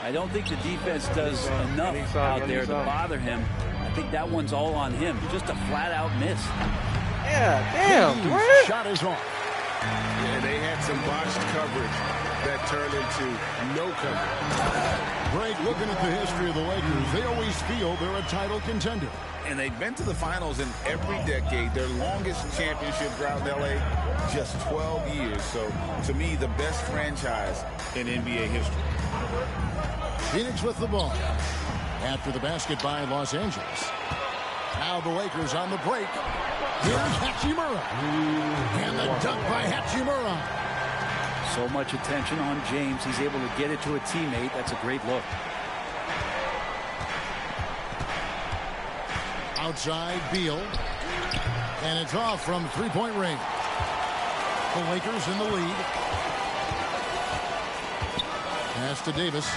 I don't think the defense does enough out there to bother him. I think that one's all on him. Just a flat-out miss. Yeah, damn. Shot is off. Yeah, they had some botched coverage that turned into no coverage. Greg, looking at the history of the Lakers, they always feel they're a title contender. And they've been to the finals in every decade. Their longest championship drought in L.A., just 12 years. So, to me, the best franchise in NBA history. Phoenix with the ball. After the basket by Los Angeles. Now the Lakers on the break. Here's Hachimura. And the dunk by Hachimura. So much attention on James. He's able to get it to a teammate. That's a great look. Outside Beal. And it's off from three-point range. The Lakers in the lead. Pass to Davis.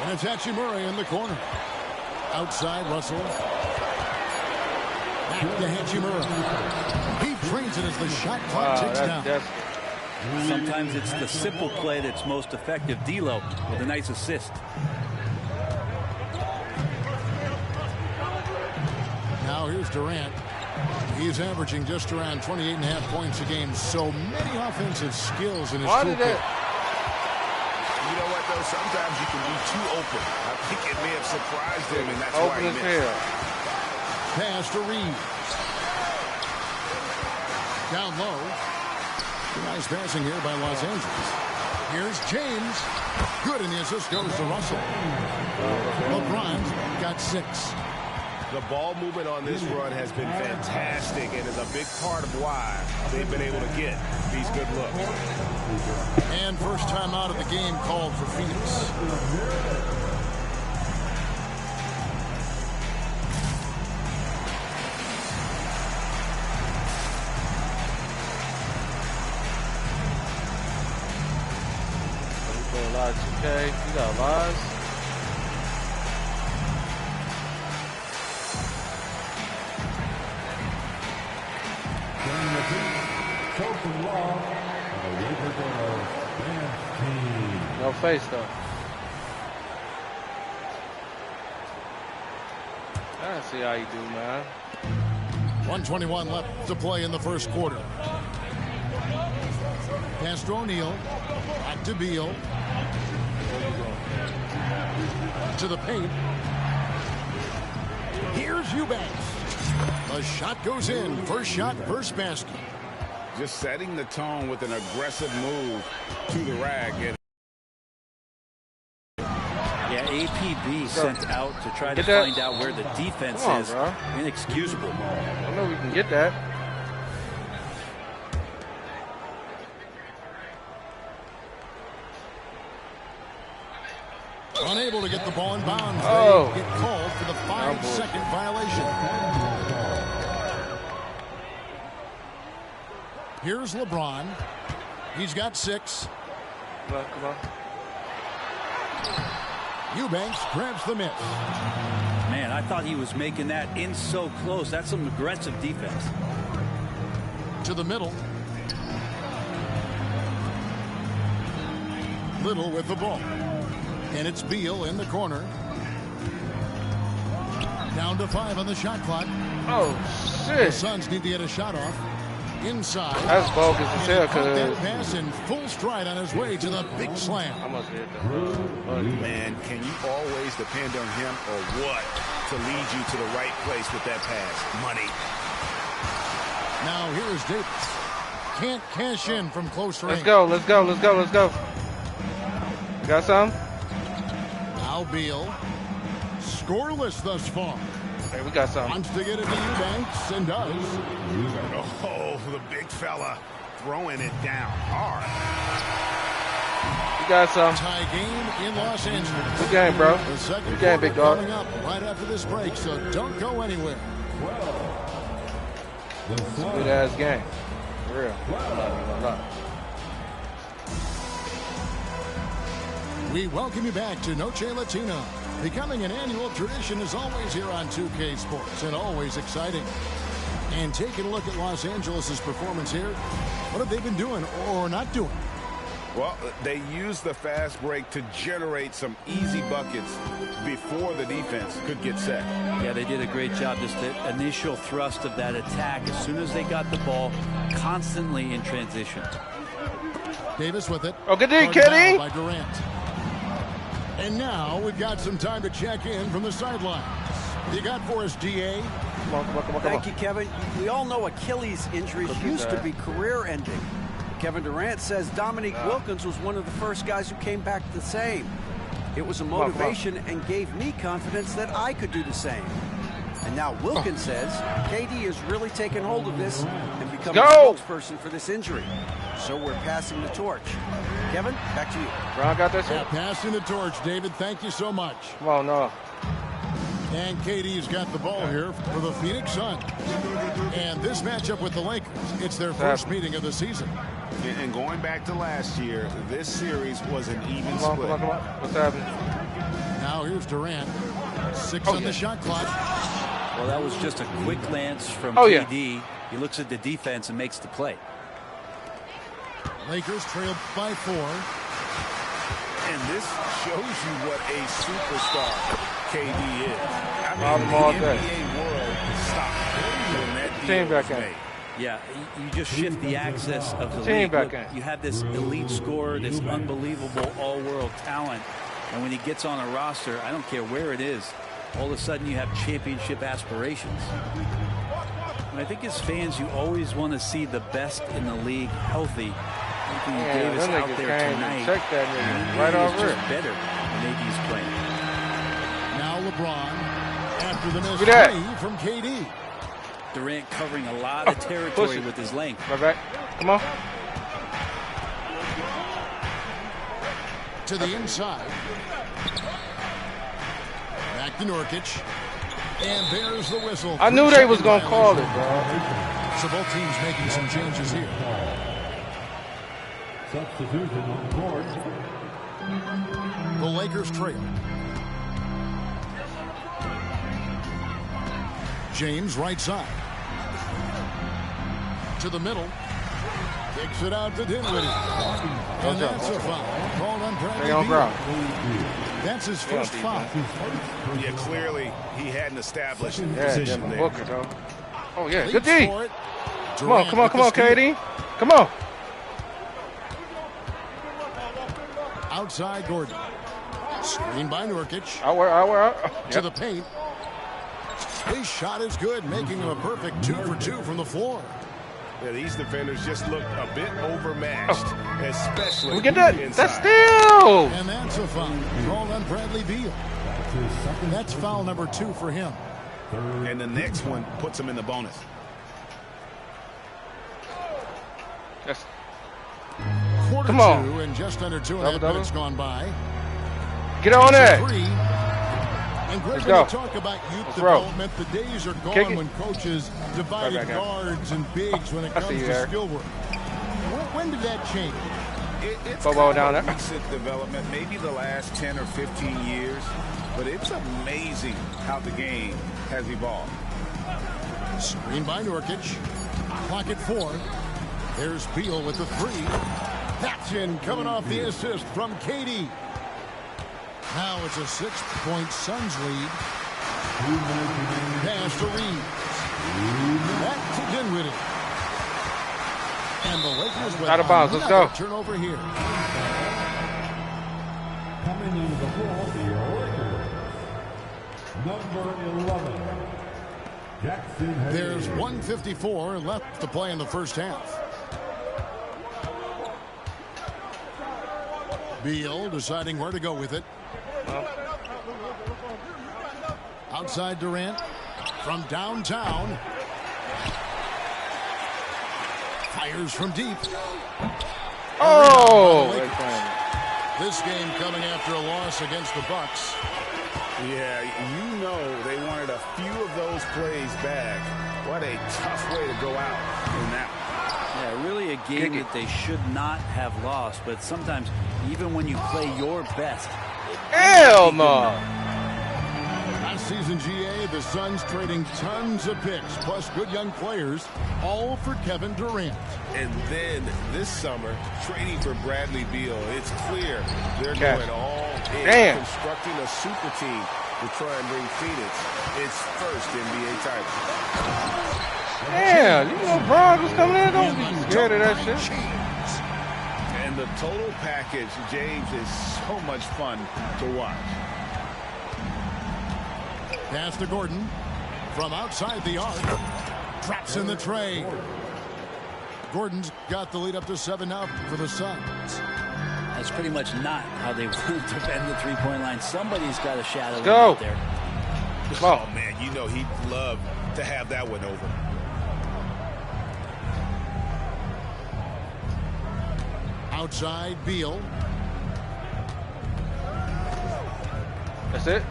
And it's Hachimura in the corner. Outside Russell. Back to Hachimura. He trains it as the shot clock ticks down. Sometimes it's the simple play that's most effective. D'Lo with a nice assist. Now here's Durant. He's averaging just around 28.5 points a game. So many offensive skills in his toolkit. You know what, though? Sometimes you can be too open. I think it may have surprised him, and that's why he missed. Pass to Reeves. Down low. Nice passing here by Los Angeles. Here's James. Good, and the assist goes to Russell. LeBron's got 6. The ball movement on this run has been fantastic and is a big part of why they've been able to get these good looks. And first time out of the game called for Phoenix. Okay, you got lives. No face though. I see how you do, man. 1:21 left to play in the first quarter. Pass to O'Neal. Back to Beal. To the paint. Here's Eubanks. The shot goes in. First shot, first basket. Just setting the tone with an aggressive move to the rack. And yeah, APB sent out to try to find out where the defense is. Bro. Inexcusable. I know we can get that. Unable to get the ball in bounds. They get called for the 5-second violation. Here's LeBron. He's got 6. Come on, come on. Eubanks grabs the miss. Man, I thought he was making that in so close. That's some aggressive defense. To the middle. Little with the ball. And it's Beal in the corner. Down to 5 on the shot clock. Oh, shit. The Suns need to get a shot off. Inside. That's bogus as hell, that pass in full stride on his way to the big slam. I must hit that. Man, can you always depend on him or what to lead you to the right place with that pass? Money. Now here's Davis. Can't cash in from close range. Let's go, let's go, let's go, let's go. Got some? Now Beal. Scoreless thus far. Hey, we got some. Wants to get it to Eubanks and does. Oh, the big fella throwing it down hard. We got some. Tie game in Los Angeles. Good game, bro. The second Good game, big dog. coming up right after this break, so don't go anywhere. It's a good ass game. For real. We welcome you back to Noche Latina. Becoming an annual tradition is always here on 2K Sports and always exciting. And taking a look at Los Angeles' performance here, what have they been doing or not doing? Well, they used the fast break to generate some easy buckets before the defense could get set. Yeah, they did a great job. Just the initial thrust of that attack as soon as they got the ball, constantly in transition. Davis with it. Oh, good D, Kenny. By Durant. And now we've got some time to check in from the sidelines. You got for us, DA? Come on. Thank you, Kevin. We all know Achilles injuries used to be career-ending. Kevin Durant says Dominique Wilkins was one of the first guys who came back the same. It was a motivation and gave me confidence that I could do the same. And now Wilkins says KD is really taking hold of this and becoming a spokesperson for this injury. So we're passing the torch. Kevin, back to you. Ron got that shit? Yeah, passing the torch, David. Thank you so much. Come on, no. And KD's got the ball here for the Phoenix Suns. And this matchup with the Lakers, it's their first meeting of the season. And going back to last year, this series was an even split. Come on. What's happening? Now here's Durant. 6 on the shot clock. Well, that was just a quick glance from KD. He looks at the defense and makes the play. Lakers trailed by 4. And this shows you what a superstar KD is. I mean, the NBA world stopped when that deal was made. Yeah, you just shift the access of the league. Look, you have this elite scorer, this unbelievable all-world talent, and when he gets on a roster, I don't care where it is, all of a sudden you have championship aspirations. I think as fans, you always want to see the best in the league healthy. Anthony Davis out there tonight. Check that nigga right off just better when AD's playing. Now LeBron after the miss three from KD. Durant covering a lot of territory with his length. Right back. Come on. To the inside. Back to Nurkic. And there's the whistle. I knew they was going to call it, bro. So both teams making some changes here. Substitution on the court. The Lakers trail. James right side. To the middle. Kicks it out to Dinwiddie. And that's a foul. Called on Bradley Beal. That's his first foul. Yeah, clearly he hadn't established position there. Oh, yeah. Good D. Come on, KD. Come on. Outside Gordon. Screen by Nurkic. Out. To the paint. His shot is good, making him a perfect 2 for 2 from the floor. Yeah, these defenders just look a bit overmatched, especially we get that. Inside. That's still. And that's a foul. Called on Bradley Beal. That's foul number 2 for him. And the next one puts him in the bonus. Yes. Quarter Come on. 2 and just under 2.5 minutes gone by. Get on that. And Greg, when you talk about youth development, the days are gone when coaches divided guards and bigs when it comes to skill work. When did that change? It's kind of a recent development, maybe the last 10 or 15 years, but it's amazing how the game has evolved. Screen by Nurkic. Clock at 4. There's Beal with the 3. That's in, coming off the assist from KD. Now it's a 6-point Suns lead. Pass to Reeves. Back to Dinwiddie. And the Lakers with out of bounds. Let's go. Turnover here. Coming into the ball, the Lakers. Number 11. Jackson Hayes. There's 1:54 left to play in the first half. Beal deciding where to go with it. Outside Durant from downtown. Fires from deep. Oh! This game coming after a loss against the Bucks. Yeah, you know they wanted a few of those plays back. What a tough way to go out in that one. Yeah, really a game that they should not have lost, but sometimes even when you play your best. Hell no! Last season, GA, the Suns trading tons of picks, plus good young players, all for Kevin Durant. And then this summer, trading for Bradley Beal. It's clear they're going all in, constructing a super team to try and bring Phoenix its first NBA title. Damn, you know Bron was coming in. Don't be scared of that shit. And the total package, James, is so much fun to watch. Pass to Gordon from outside the arc. Traps in the tray. Gordon's got the lead up to 7 now for the Suns. That's pretty much not how they want to defend the three-point line. Somebody's got a shadow out there. Oh, man, you know he'd love to have that one over. Outside Beal. That's it.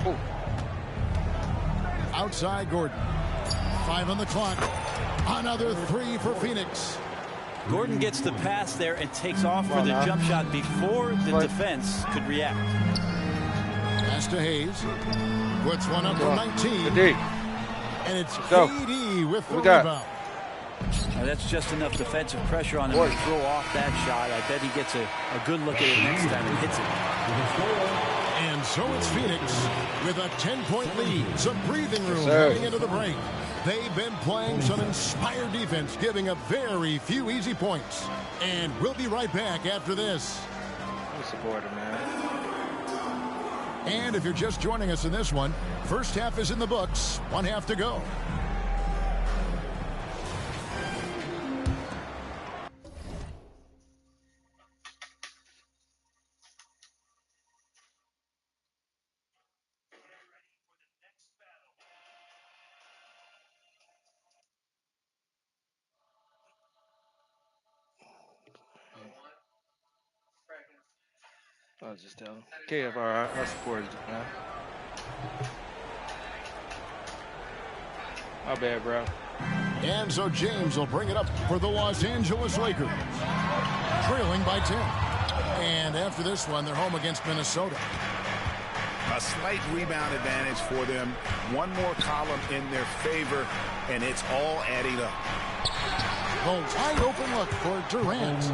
Ooh. Outside Gordon. 5 on the clock. Another 3 for Phoenix. Gordon gets the pass there and takes off for the jump shot before the defense could react. Pass to Hayes. Puts one up from 19. And it's KD with the rebound. Now that's just enough defensive pressure on him to throw off that shot. I bet he gets a good look at it next time and hits it. And so it's Phoenix with a 10-point lead. Some breathing room heading into the break. They've been playing some inspired defense, giving up very few easy points. And we'll be right back after this. I'm supporter, man. And if you're just joining us in this one, first half is in the books. 1 half to go. I'll just tell him. KFR, our supporters, man. My bad, bro. And so James will bring it up for the Los Angeles Lakers. Trailing by 10. And after this one, they're home against Minnesota. A slight rebound advantage for them. One more column in their favor, and it's all adding up. The wide open look for Durant.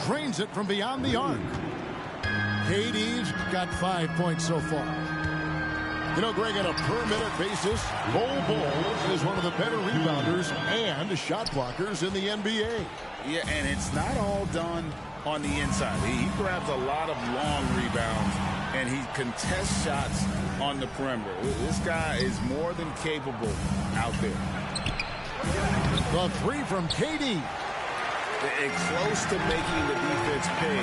Drains it from beyond the arc. KD's got 5 points so far. You know, Greg, on a per-minute basis, Bol is one of the better rebounders and shot blockers in the NBA. Yeah, and it's not all done on the inside. He grabs a lot of long rebounds, and he contests shots on the perimeter. This guy is more than capable out there. The three from KD. Close to making the defense pay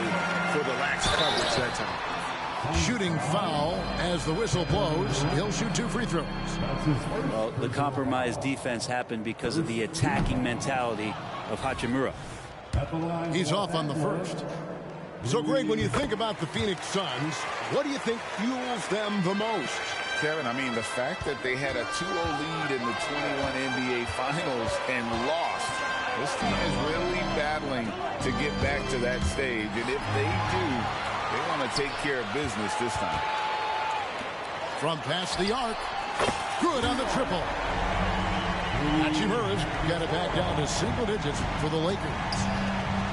for the lax coverage that time. Shooting foul as the whistle blows. He'll shoot 2 free throws. Well, the compromised defense happened because of the attacking mentality of Hachimura. He's off on the first. So, Greg, when you think about the Phoenix Suns, what do you think fuels them the most? Kevin, I mean, the fact that they had a 2-0 lead in the 21 NBA Finals and lost. This team is really battling to get back to that stage. And if they do, they want to take care of business this time. From past the arc. Good on the triple. Hachimura's got it back down to single digits for the Lakers.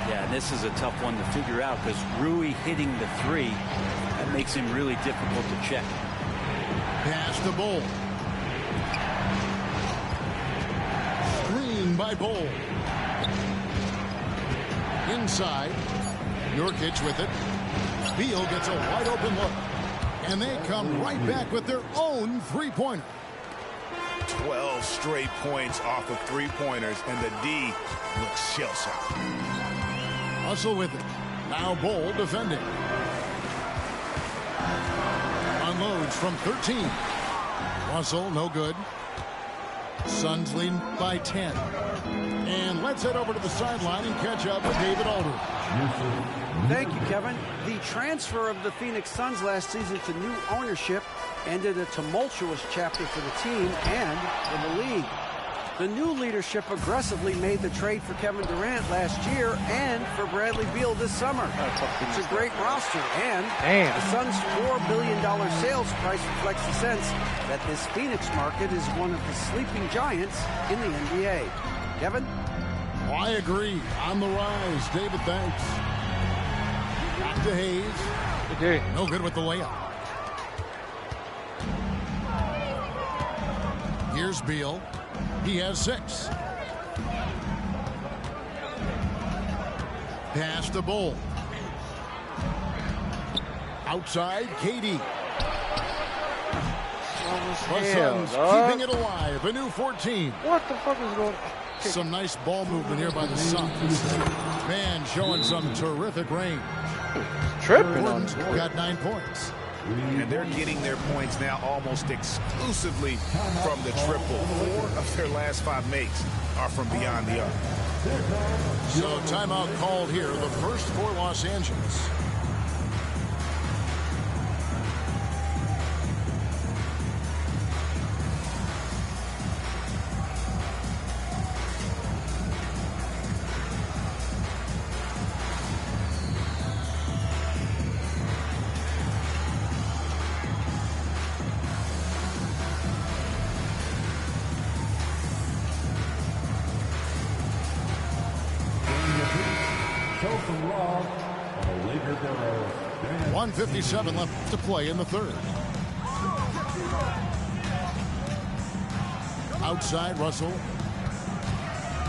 Yeah, and this is a tough one to figure out because Rui hitting the three, that makes him really difficult to check. Pass to Bol. Screen by Bol. Inside. Nurkic with it. Beal gets a wide open look. And they come right back with their own three-pointer. 12 straight points off of three-pointers, and the D looks shell-shocked. Russell with it. Now Bol defending. Unloads from 13. Russell, no good. Suns lead by 10. And let's head over to the sideline and catch up with David Aldridge. Thank you, Kevin. The transfer of the Phoenix Suns last season to new ownership ended a tumultuous chapter for the team and for the league. The new leadership aggressively made the trade for Kevin Durant last year and for Bradley Beal this summer. It's a great roster, and the Suns' $4 billion sales price reflects the sense that this Phoenix market is one of the sleeping giants in the NBA. Kevin? Oh, I agree. On the rise. David, thanks. Back to Hayes. Okay. No good with the layup. Here's Beal. He has 6. Pass to Bol. Outside, KD. The Suns keeping it alive. A new 14. What the fuck is going on? Some nice ball movement here by the Suns. Man showing some terrific range. Tripping on got 9 points. And they're getting their points now almost exclusively from the triple. 4 of their last 5 makes are from beyond the arc. So timeout called here, the first for Los Angeles. From Raw, 1:57 left to play in the third. Outside, Russell.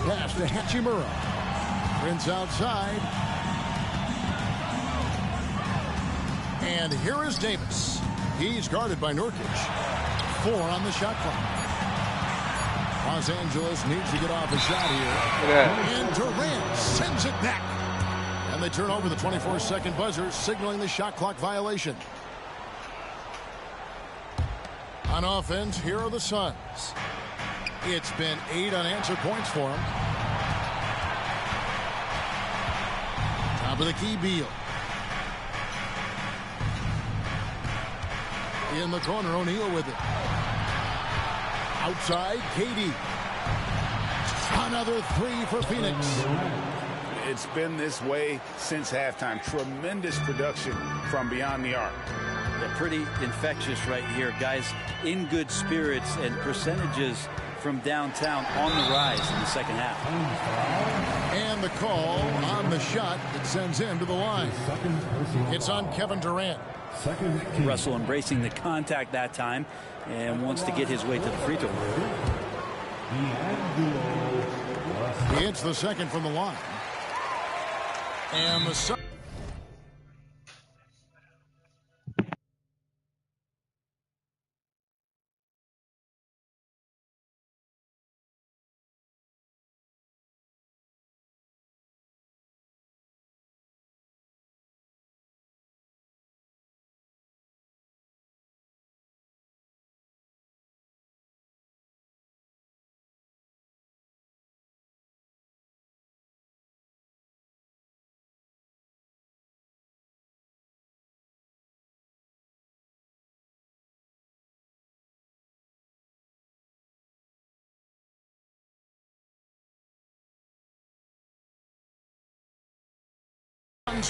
Pass to Hachimura. Prince outside. And here is Davis. He's guarded by Nurkic. 4 on the shot clock. Los Angeles needs to get off a shot here. And Durant sends it back. And they turn over the 24-second buzzer, signaling the shot clock violation. On offense, here are the Suns. It's been 8 unanswered points for them. Top of the key, Beal. In the corner, O'Neal with it. Outside, Katie. Another three for Phoenix. It's been this way since halftime. Tremendous production from beyond the arc. They're pretty infectious right here. Guys in good spirits and percentages from downtown on the rise in the second half. And the call on the shot that sends him to the line. It's on Kevin Durant. Russell embracing the contact that time and wants to get his way to the free throw line. He hits the second from the line. And the second.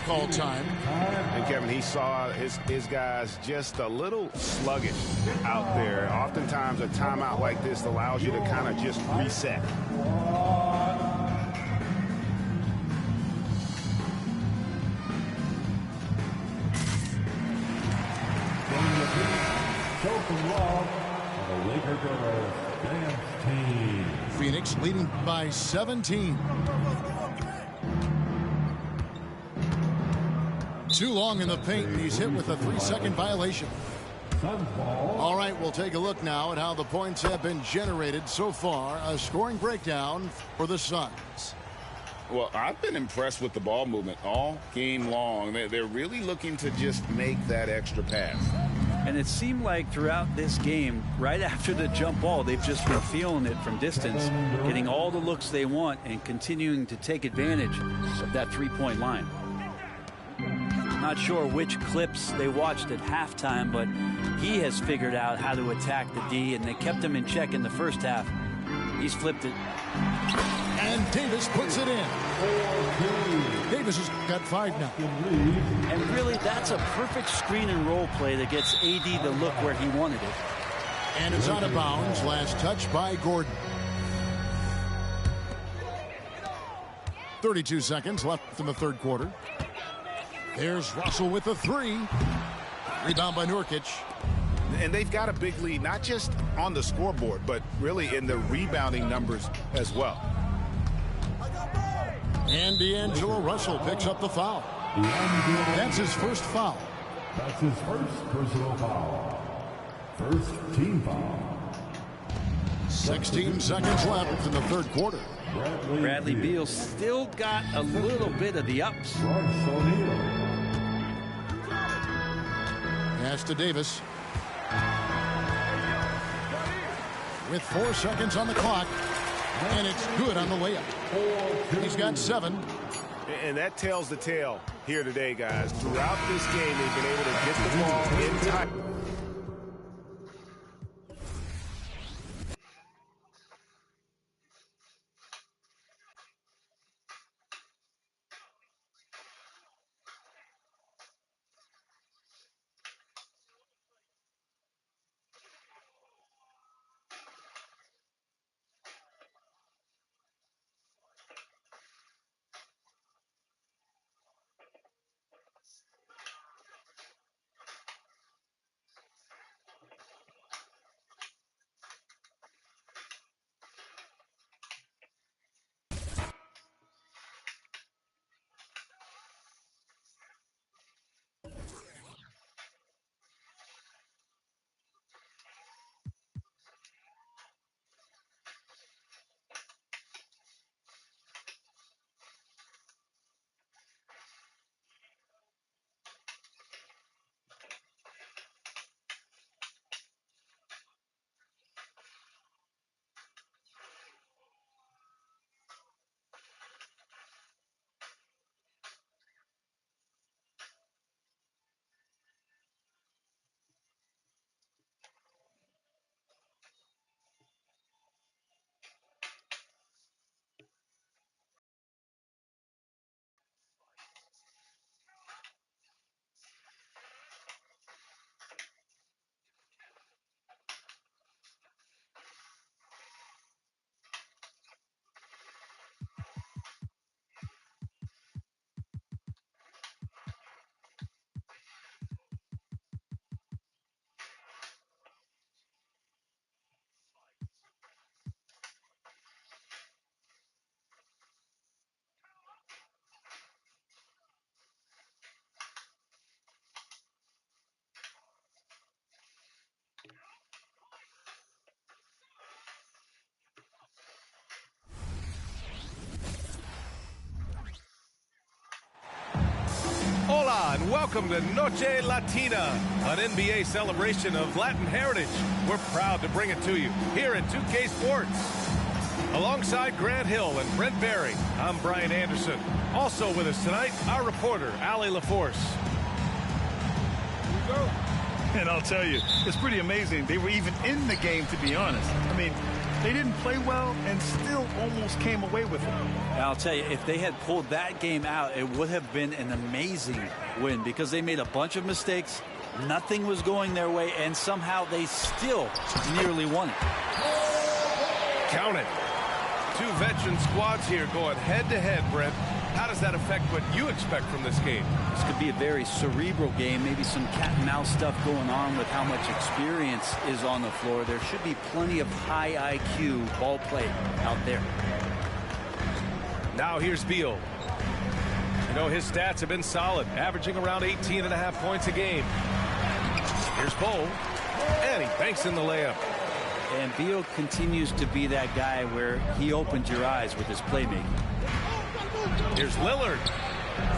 Call time. And Kevin, he saw his guys just a little sluggish out there. Oftentimes a timeout like this allows you to kind of just reset. Phoenix leading by 17. Too long in the paint, and he's hit with a 3-second violation. All right, we'll take a look now at how the points have been generated so far. A scoring breakdown for the Suns. Well, I've been impressed with the ball movement all game long. They're really looking to just make that extra pass. And it seemed like throughout this game, right after the jump ball, they've just been feeling it from distance, getting all the looks they want and continuing to take advantage of that three-point line. Not sure which clips they watched at halftime, but he has figured out how to attack the D, and they kept him in check in the first half. He's flipped it. And Davis puts it in. Davis has got 5 now. And really, that's a perfect screen and roll play that gets AD the look where he wanted it. And it's out of bounds. Last touch by Gordon. 32 seconds left in the third quarter. There's Russell with the 3. Rebound by Nurkic. And they've got a big lead, not just on the scoreboard, but really in the rebounding numbers as well. And D'Angelo Russell picks up the foul. That's his first foul. That's his first personal foul. First team foul. 16 seconds left in the third quarter. Bradley Beal still got a little bit of the ups. Pass to Davis. With 4 seconds on the clock. And it's good on the layup. He's got 7. And that tells the tale here today, guys. Throughout this game, they've been able to get the ball in time. Hola, and welcome to Noche Latina, an NBA celebration of Latin heritage. We're proud to bring it to you here at 2K Sports. Alongside Grant Hill and Brent Barry, I'm Brian Anderson. Also with us tonight, our reporter, Allie LaForce. Here we go. And I'll tell you, it's pretty amazing. They were even in the game, to be honest. I mean, they didn't play well and still almost came away with it. I'll tell you, if they had pulled that game out, it would have been an amazing win because they made a bunch of mistakes. Nothing was going their way, and somehow they still nearly won it. Count it. Two veteran squads here going head-to-head, Brent. How does that affect what you expect from this game? This could be a very cerebral game, maybe some cat-and-mouse stuff going on with how much experience is on the floor. There should be plenty of high IQ ball play out there. Now here's Beal. You know, his stats have been solid, averaging around 18.5 points a game. Here's Bowl, and he banks in the layup. And Beal continues to be that guy where he opens your eyes with his playmaking. Here's Lillard.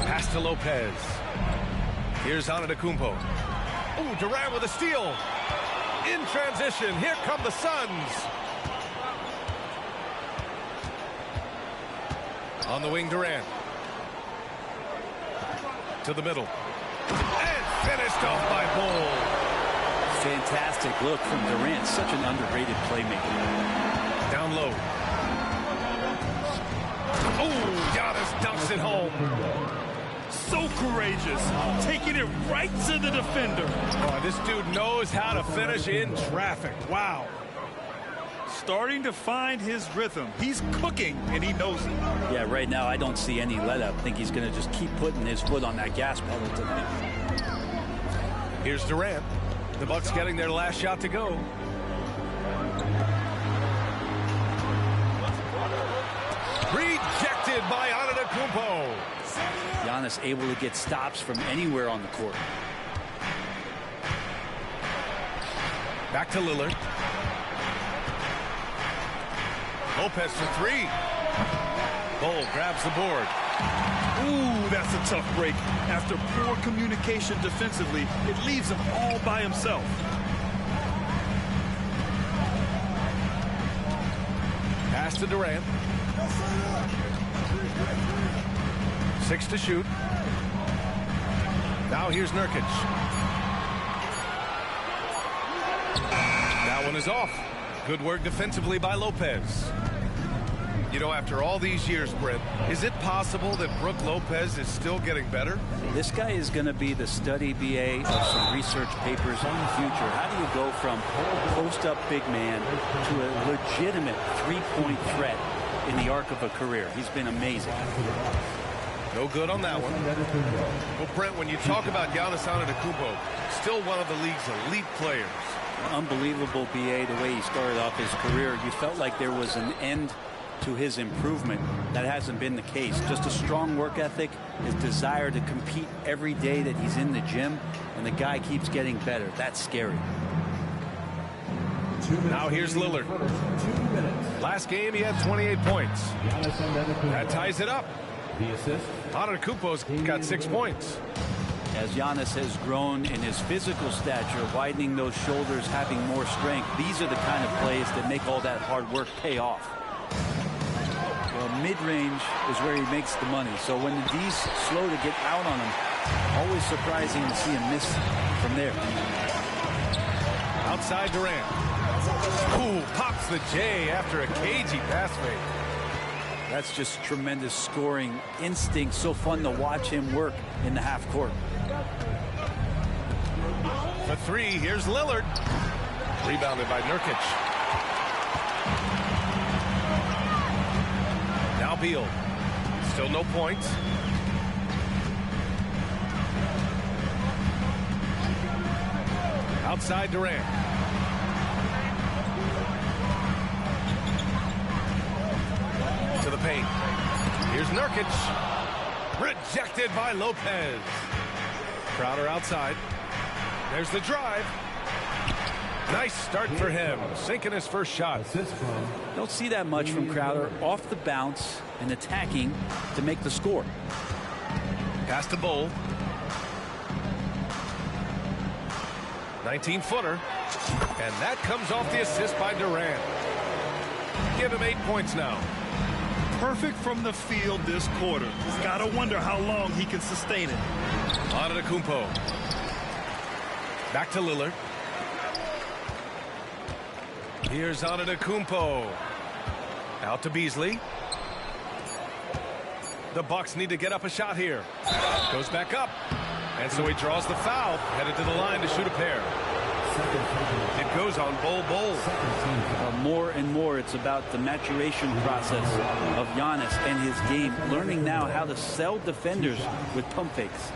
Pass to Lopez. Here's Antetokounmpo. Ooh, Durant with a steal. In transition, here come the Suns. On the wing, Durant. To the middle. And finished off by Bull. Fantastic look from Durant. Such an underrated playmaker. Down low. Oh, Giannis dunks it home. So courageous. Taking it right to the defender. Oh, this dude knows how to finish in traffic. Wow. Starting to find his rhythm. He's cooking, and he knows it. Yeah, right now I don't see any let up. I think he's going to just keep putting his foot on that gas pedal tonight. Here's Durant. The Bucks getting their last shot to go. Rejected by Antetokounmpo. Giannis able to get stops from anywhere on the court. Back to Lillard. Lopez for three. Bull grabs the board. Ooh, that's a tough break. After poor communication defensively, it leaves him all by himself. Pass to Durant. 6 to shoot. Now here's Nurkic. That one is off. Good work defensively by Lopez. You know, after all these years, Brent, is it possible that Brook Lopez is still getting better? This guy is going to be the study BA of some research papers in the future. How do you go from post-up big man to a legitimate three-point threat in the arc of a career? He's been amazing. No good on that one. Well, Brent, when you talk about Giannis Antetokounmpo, still one of the league's elite players. Unbelievable BA the way he started off his career. You felt like there was an end to his improvement. That hasn't been the case. Just a strong work ethic, his desire to compete every day that he's in the gym, and the guy keeps getting better. That's scary. Now here's Lillard. Last game he had 28 points. That ties it up. Antetokounmpo's got 6 points. As Giannis has grown in his physical stature, widening those shoulders, having more strength, these are the kind of plays that make all that hard work pay off. Well, mid-range is where he makes the money. So when the D's slow to get out on him, always surprising to see him miss from there. Outside Durant. Ooh, pops the J after a cagey pass fake. That's just tremendous scoring instinct. So fun to watch him work in the half court. For three, here's Lillard. Rebounded by Nurkic. Now Beal. Still no points. Outside Durant. To the paint. Here's Nurkic. Rejected by Lopez. Crowder outside. There's the drive. Nice start for him. Sinking his first shot. Don't see that much from Crowder. Off the bounce and attacking to make the score. Pass to Bull. 19-footer. And that comes off the assist by Durant. Give him 8 points now. Perfect from the field this quarter. He's got to wonder how long he can sustain it. Antetokounmpo. Back to Lillard. Here's Antetokounmpo. Out to Beasley. The Bucks need to get up a shot here. Goes back up. And so he draws the foul. Headed to the line to shoot a pair. It goes on Bol. More and more, it's about the maturation process of Giannis and his game. Learning now how to sell defenders with pump fakes.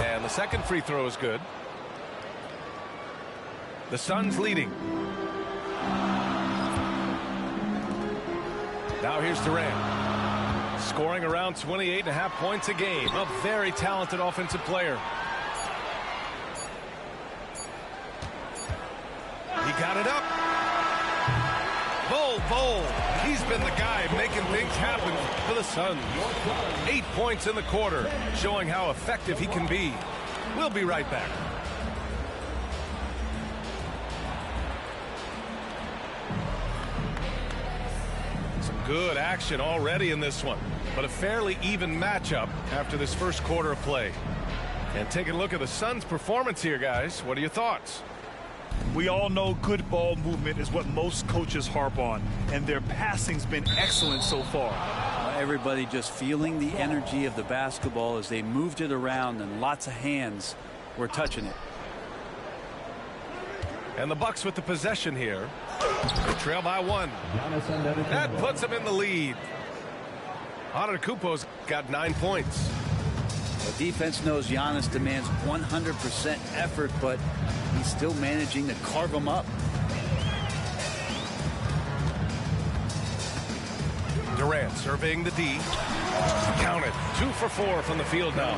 And the second free throw is good. The Suns leading. Now here's Durant. Scoring around 28.5 points a game. A very talented offensive player. He got it up. Bol. He's been the guy making things happen for the Suns. 8 points in the quarter, showing how effective he can be. We'll be right back. Some good action already in this one, but a fairly even matchup after this first quarter of play. And taking a look at the Suns' performance here, guys. What are your thoughts? We all know good ball movement is what most coaches harp on, and their passing's been excellent so far. Everybody just feeling the energy of the basketball as they moved it around, and lots of hands were touching it. And the Bucks with the possession here. They trail by 1. That puts them in the lead. Antetokounmpo's got 9 points. The defense knows Giannis demands 100% effort, but he's still managing to carve them up. Durant surveying the D. Counted. 2 for 4 from the field now.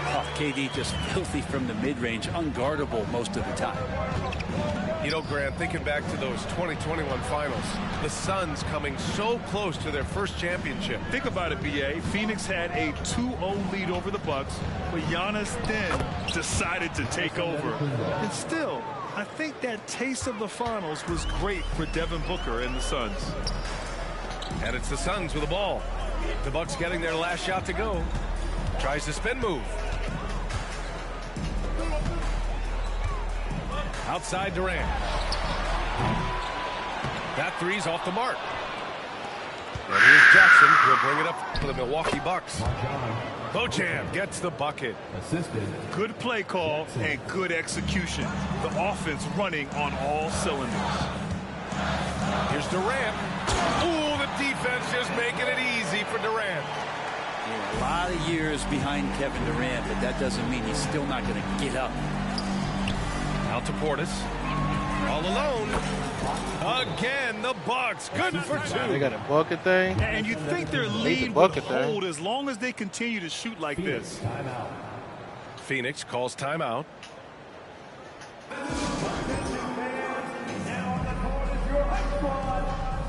Oh, KD just filthy from the mid-range, unguardable most of the time. You know, Grant, thinking back to those 2021 finals, the Suns coming so close to their first championship. Think about it, BA. Phoenix had a 2-0 lead over the Bucks, but Giannis then decided to take over. And still, I think that taste of the finals was great for Devin Booker and the Suns. And it's the Suns with the ball. The Bucks getting their last shot to go. Tries the spin move. Outside Durant. That three's off the mark. And here's Jackson. He'll bring it up for the Milwaukee Bucks. Bojan gets the bucket. Good play call and good execution. The offense running on all cylinders. Here's Durant. Ooh, the defense just making it easy for Durant. Yeah, a lot of years behind Kevin Durant, but that doesn't mean he's still not going to get up. Out to Portis. All alone. Again, the Bucks. Good for 2. They got a bucket thing. And you think their lead would hold as long as they continue to shoot like this. Phoenix calls timeout.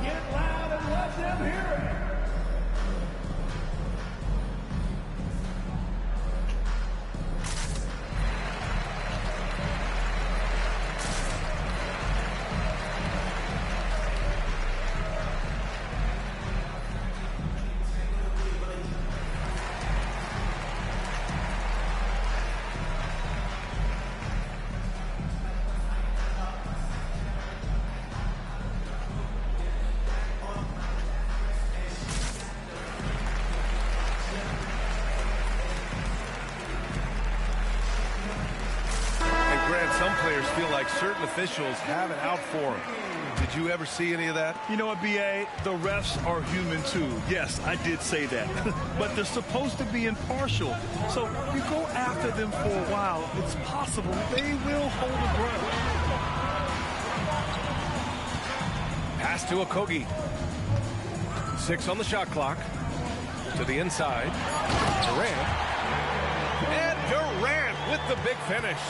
Get loud and let them hear it. Feel like certain officials have it out for them. Did you ever see any of that? You know what, BA? The refs are human too. Yes, I did say that. But they're supposed to be impartial. So you go after them for a while, it's possible they will hold a grudge. Pass to Okogie. 6 on the shot clock. To the inside. Durant. And Durant with the big finish.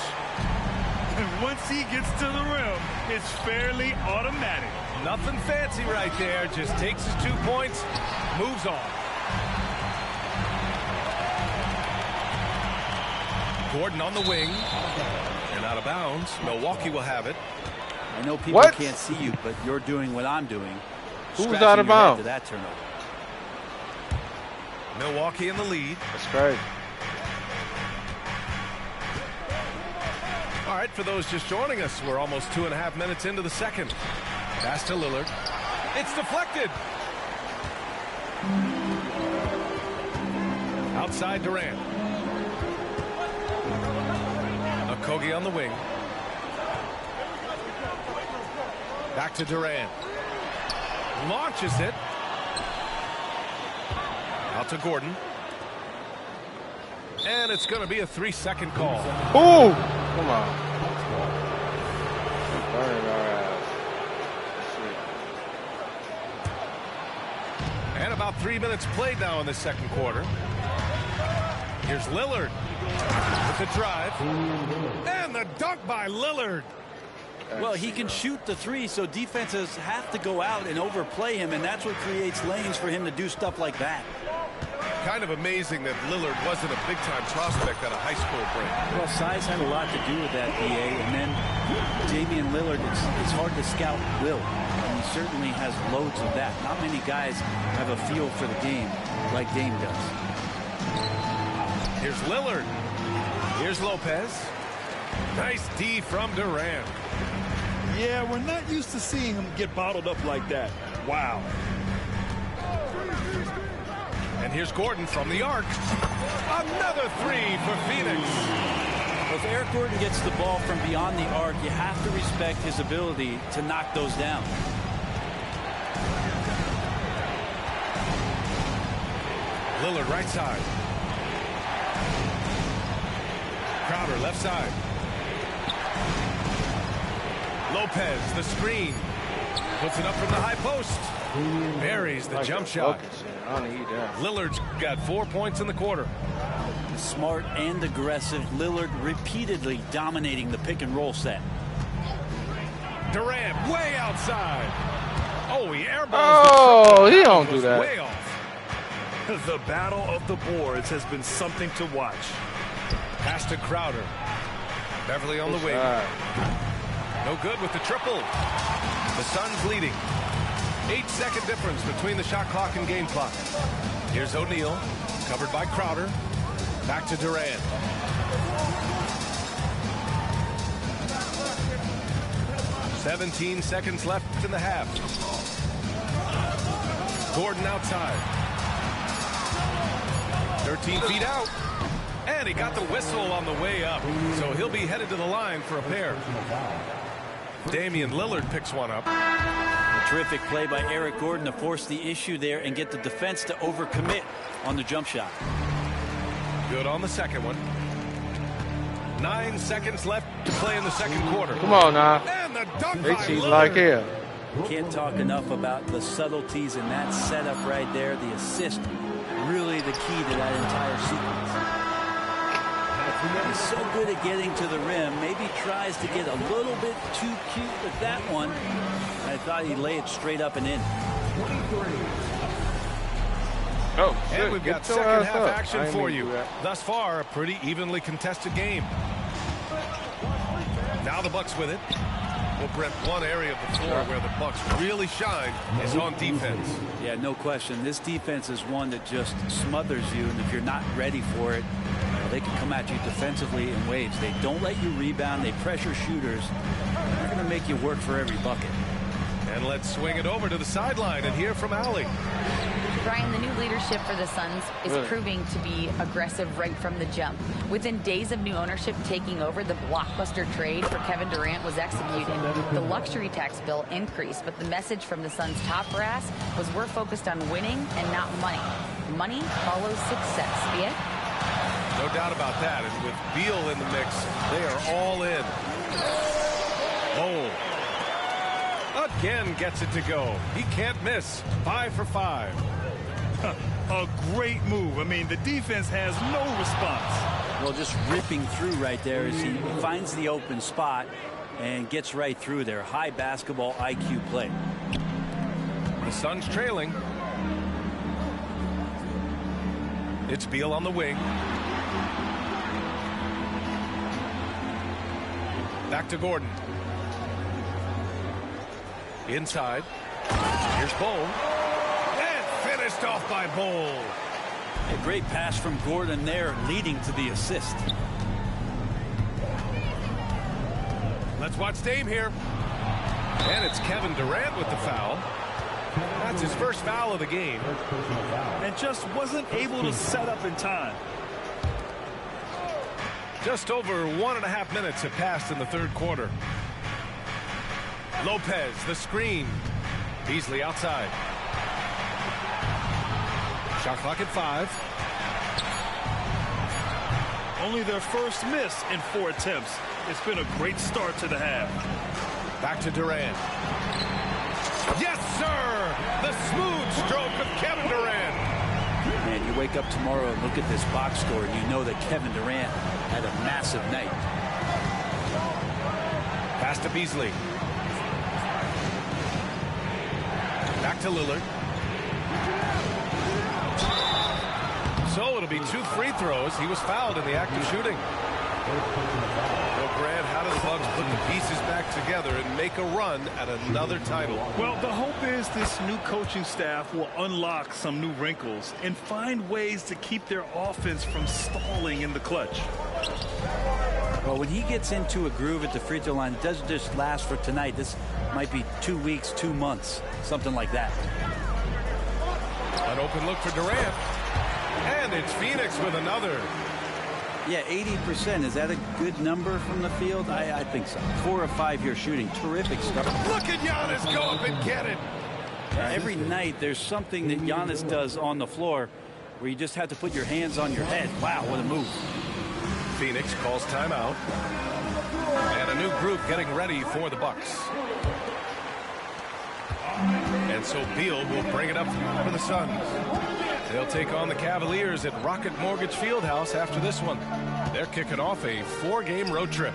And once he gets to the rim, it's fairly automatic. Nothing fancy right there. Just takes his 2 points, moves on. Gordon on the wing. And out of bounds. Milwaukee will have it. I know people can't see you, but you're doing what I'm doing. Who's out of bounds? To that turnover. Milwaukee in the lead. That's crazy. All right, for those just joining us, we're almost 2.5 minutes into the second. Pass to Lillard. It's deflected. Outside Durant. Okogie on the wing. Back to Durant. Launches it. Out to Gordon. And it's going to be a 3-second call. Ooh! Come on. Burning our ass. And about 3 minutes played now in the second quarter. Here's Lillard with the drive. And the dunk by Lillard. Well, he can shoot the three, so defenses have to go out and overplay him, and that's what creates lanes for him to do stuff like that. Kind of amazing that Lillard wasn't a big-time prospect at a high school break. Well, size had a lot to do with that, BA, and then Damian Lillard, it's hard to scout will, and he certainly has loads of that. Not many guys have a feel for the game like Dame does. Here's Lillard. Here's Lopez. Nice D from Durant. Yeah, we're not used to seeing him get bottled up like that. Wow. And here's Gordon from the arc. Another three for Phoenix. If Eric Gordon gets the ball from beyond the arc, you have to respect his ability to knock those down. Lillard right side. Crowder left side. Lopez the screen. Puts it up from the high post. Buries the jump shot. Lillard's got 4 points in the quarter. Smart and aggressive. Lillard repeatedly dominating the pick and roll set. Durant way outside. Oh, he airballs. Oh, he don't do that. Way off. The battle of the boards has been something to watch. Pass to Crowder. Beverly on the wing. No good with the triple. The Suns leading. 8-second difference between the shot clock and game clock. Here's O'Neal, covered by Crowder. Back to Durant. "17 seconds left in the half. Gordon outside. 13 feet out. And he got the whistle on the way up. So he'll be headed to the line for a pair. Damian Lillard picks one up. A terrific play by Eric Gordon to force the issue there and get the defense to overcommit on the jump shot. Good on the second one. 9 seconds left to play in the second quarter. Come on now. And the dunk they by cheat Lillard. like hell. Can't talk enough about the subtleties in that setup right there. The assist, really the key to that entire sequence. He's so good at getting to the rim. Maybe tries to get a little bit too cute with that one. I thought he'd lay it straight up and in. Oh, and we've got second half action for you. Thus far, a pretty evenly contested game. Now the Bucks with it. Well, Brent, one area of the floor where the Bucks really shine is on defense. Yeah, no question. This defense is one that just smothers you, and if you're not ready for it, they can come at you defensively in waves. They don't let you rebound. They pressure shooters. They're going to make you work for every bucket. And let's swing it over to the sideline and hear from Allie. Brian, the new leadership for the Suns is proving to be aggressive right from the jump. Within days of new ownership taking over, the blockbuster trade for Kevin Durant was executed. The luxury tax bill increased, but the message from the Suns' top brass was we're focused on winning and not money. Money follows success. Yeah? No doubt about that. And with Beal in the mix, they are all in. Oh. Again gets it to go. He can't miss. 5 for 5. A great move. I mean, the defense has no response. Well, just ripping through right there as he finds the open spot and gets right through there. High basketball IQ play. The Suns trailing. It's Beal on the wing. Back to Gordon. Inside. Here's Bowl. And finished off by Bowl. A great pass from Gordon there, leading to the assist. Let's watch Dame here. And it's Kevin Durant with the foul. That's his first foul of the game. And just wasn't able to set up in time. Just over 1.5 minutes have passed in the third quarter. Lopez, the screen. Beasley outside. Shot clock at 5. Only their first miss in 4 attempts. It's been a great start to the half. Back to Durant. Yes, sir! The smooth stroke of Kevin Durant. Man, you wake up tomorrow and look at this box score, and you know that Kevin Durant had a massive night. Pass to Beasley. Back to Lillard. So it'll be 2 free throws. He was fouled in the act of shooting. Well, Grant, how do the Bucks put the pieces back together and make a run at another title? Well, the hope is this new coaching staff will unlock some new wrinkles and find ways to keep their offense from stalling in the clutch. Well, when he gets into a groove at the free throw line, it doesn't just last for tonight. This might be 2 weeks, 2 months, something like that. An open look for Durant. And it's Phoenix with another. Yeah, 80%. Is that a good number from the field? I think so. 4 of 5 here shooting. Terrific stuff. Look at Giannis go up and get it. Every night there's something that Giannis does on the floor where you just have to put your hands on your head. Wow, what a move. Phoenix calls timeout. And a new group getting ready for the Bucks. And so Beal will bring it up for the Suns. They'll take on the Cavaliers at Rocket Mortgage Fieldhouse after this one. They're kicking off a 4-game road trip.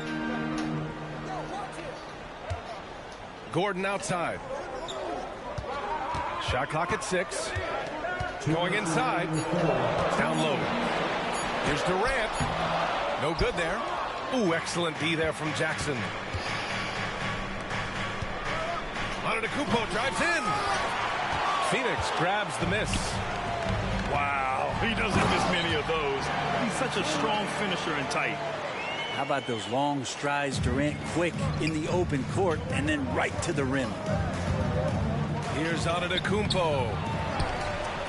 Gordon outside. Shot clock at 6. Going inside. Down low. Here's Durant. No good there. Ooh, excellent D there from Jackson. Antetokounmpo drives in. Phoenix grabs the miss. Wow, he doesn't miss many of those. He's such a strong finisher and tight. How about those long strides, Durant quick in the open court and then right to the rim. Here's Antetokounmpo.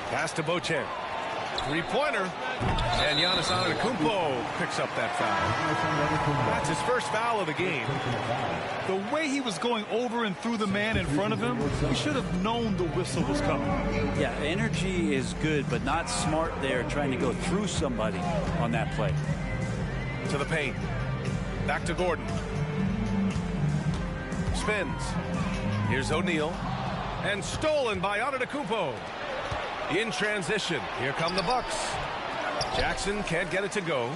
Pass to Beauchamp. 3-pointer. And Giannis Antetokounmpo picks up that foul. That's his first foul of the game. The way he was going over and through the man in front of him, he should have known the whistle was coming. Yeah, energy is good, but not smart there trying to go through somebody on that play. To the paint. Back to Gordon. Spins. Here's O'Neal. And stolen by Antetokounmpo. In transition. Here come the Bucks. Jackson can't get it to go.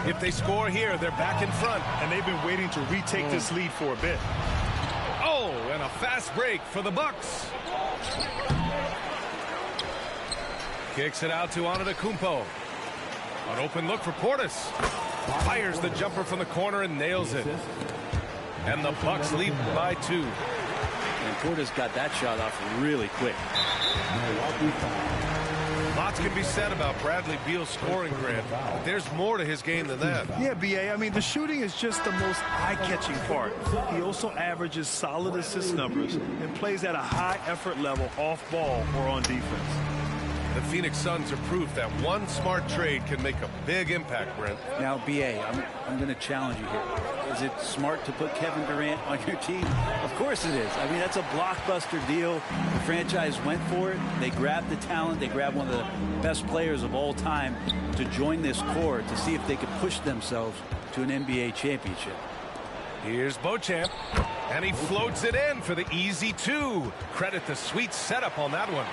If they score here, they're back in front. And they've been waiting to retake this lead for a bit. Oh, and a fast break for the Bucks. Kicks it out to Antetokounmpo. An open look for Portis. Fires the jumper from the corner and nails it. And the Bucks lead by 2. And Portis got that shot off really quick. Lots can be said about Bradley Beal's scoring, Grant. But there's more to his game than that. Yeah, B.A., I mean, the shooting is just the most eye-catching part. He also averages solid assist numbers and plays at a high effort level off ball or on defense. The Phoenix Suns are proof that one smart trade can make a big impact, Brent. Now, B.A., I'm going to challenge you here. Is it smart to put Kevin Durant on your team? Of course it is. I mean, that's a blockbuster deal. The franchise went for it. They grabbed the talent. They grabbed one of the best players of all time to join this core to see if they could push themselves to an NBA championship. Here's Beauchamp, and he floats it in for the easy 2. Credit the sweet setup on that one.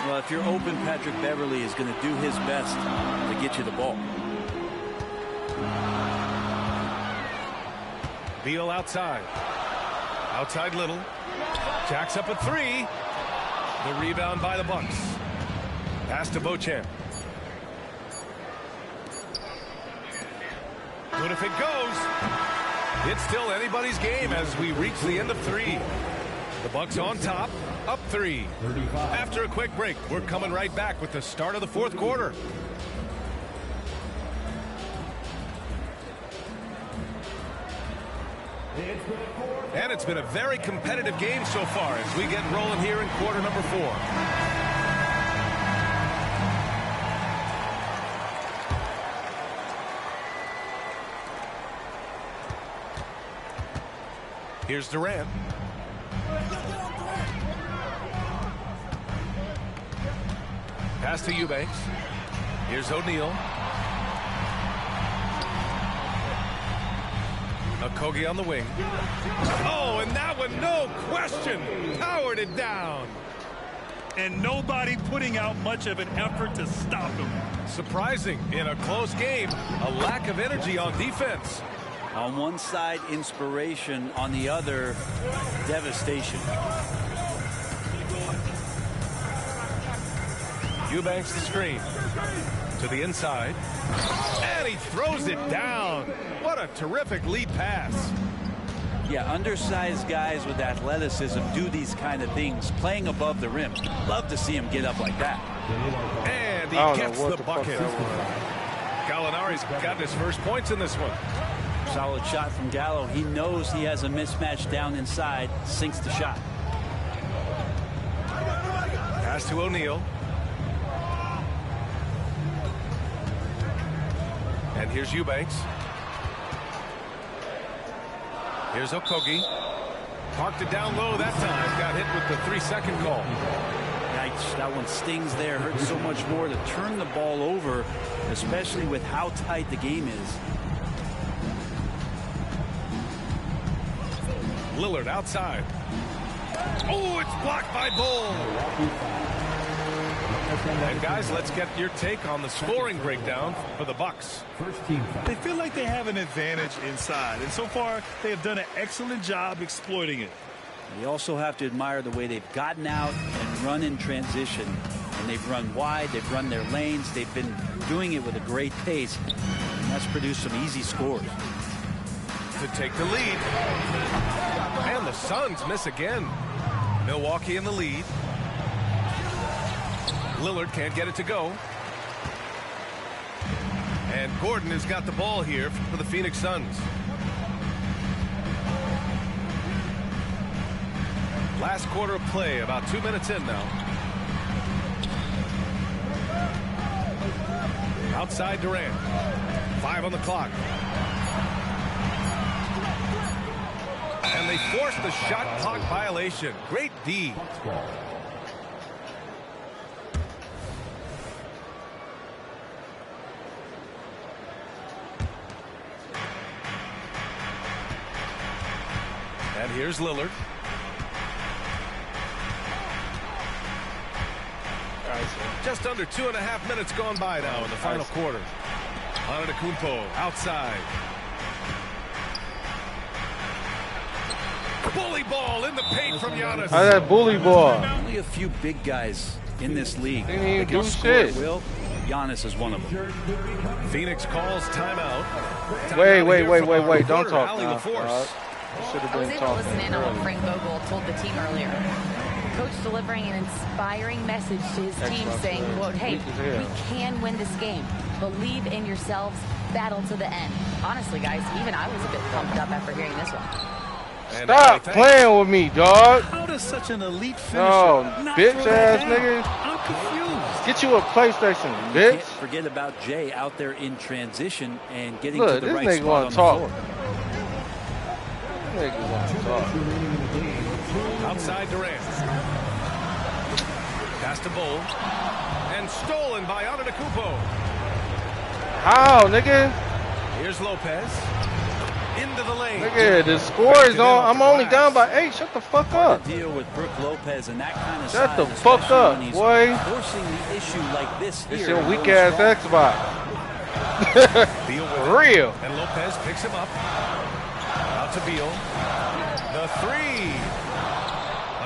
Well, if you're open, Patrick Beverly is going to do his best to get you the ball. Beal outside. Outside Little. Jacks up a 3. The rebound by the Bucks. Pass to Beauchamp. Good if it goes. It's still anybody's game as we reach the end of 3. The Bucks on top, up 3. After a quick break, we're coming right back with the start of the 4th quarter. And it's been a very competitive game so far as we get rolling here in quarter number 4. Here's Durant. Pass to Eubanks. Here's O'Neal. Okogie on the wing. Oh, and that one, no question, powered it down. And nobody putting out much of an effort to stop him. Surprising in a close game, a lack of energy on defense. On one side, inspiration. On the other, devastation. Eubanks the screen. To the inside. And he throws it down. What a terrific lead pass. Yeah, undersized guys with athleticism do these kind of things, playing above the rim. Love to see him get up like that. And he gets the bucket. Gallinari's got his first points in this one. Solid shot from Gallo. He knows he has a mismatch down inside, sinks the shot. Pass to O'Neal. And here's Eubanks. Here's Okogie. Parked it down low that time. Got hit with the 3-second call. Yikes, that one stings there. Hurts so much more to turn the ball over, especially with how tight the game is. Lillard outside. Oh, it's blocked by Bull. And guys, let's get your take on the scoring breakdown for the Bucks. They feel like they have an advantage inside, and so far they have done an excellent job exploiting it. You also have to admire the way they've gotten out and run in transition. And they've run wide, they've run their lanes, they've been doing it with a great pace. And that's produced some easy scores. To take the lead. And the Suns miss again. Milwaukee in the lead. Lillard can't get it to go. And Gordon has got the ball here for the Phoenix Suns. Last quarter of play, about 2 minutes in now. Outside Durant. 5 on the clock. And they forced the shot clock violation. Great D. And here's Lillard. Just under 2.5 minutes gone by now in the final quarter. Antetokounmpo outside. Bully ball in the paint from Giannis. How's that bully ball? Only a few big guys in this league. They didn't even can do score shit. at will. Giannis is one of them. Phoenix calls timeout. Wait. Don't talk. I was able to listen in on what Frank Vogel told the team earlier. Coach delivering an inspiring message to his team saying, quote, hey, we can win this game. Believe in yourselves. Battle to the end. Honestly, guys, even I was a bit pumped up after hearing this one. Stop playing with me, dog. How does such an elite finisher not bitch throw that ass down? nigga. I'm confused. Get you a PlayStation, You bitch. can't forget about Jay out there in transition and getting Look, to the this right nigga spot wanna on talk. the floor. This nigga wanna talk. Outside Durant. Pass to Bull. And stolen by Antetokounmpo. How, nigga? Here's Lopez. Into the lane. Nigga, the score is on. I'm only down by 8. Shut the fuck up. Deal with Brook Lopez and that kind of Shut size, the fuck especially up, when he's boy. forcing the issue like this It's here. your and weak going ass strong. Xbox. Beal with For real. it. And Lopez picks him up. Out to Beal. The 3.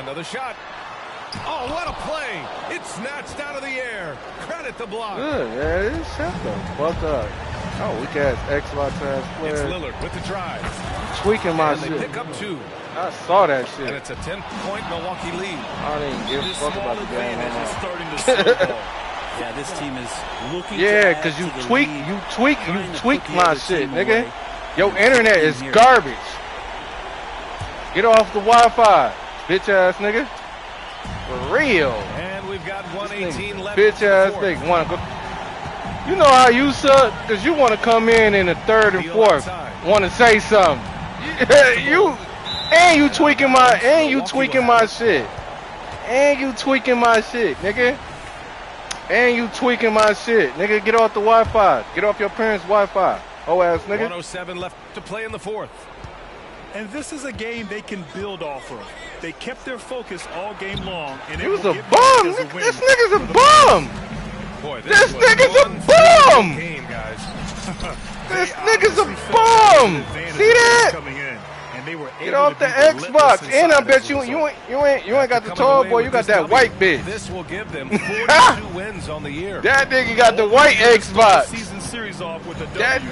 Another shot. Oh, what a play. It's snatched out of the air. Credit the block. Good, man. Shut the fuck up. Oh, weak ass Xbox ass player. It's Lillard with the drive. Tweaking my and shit. They pick up 2. I saw that shit. And it's a 10-point Milwaukee lead. I didn't give a fuck about the game. Starting to slow ball. Yeah, this team is looking. Yeah, because you tweak my shit, nigga. Your internet is garbage. Get off the Wi-Fi, bitch ass nigga. For real. And we've got 1:18 left. Bitch ass nigga. Wanna go? You know how you suck? Because you want to come in the third and fourth. Want to say something. You tweaking my shit. And you tweaking my shit, nigga. And you tweaking my shit, nigga. Get off the Wi-Fi. Get off your parents' Wi-Fi. Oh ass nigga. 1:07 left to play in the fourth. And this is a game they can build off of. They kept their focus all game long. And He was a bum. This nigga's a bum. Boy, this nigga's a bum. Game, guys. This nigga's a bum. See that? Coming in. And they were Get off the Xbox. And I bet you ain't got the tall boy. You got that white bitch. This will give them 42 wins on the year. That nigga got the white Xbox. Season series off with a that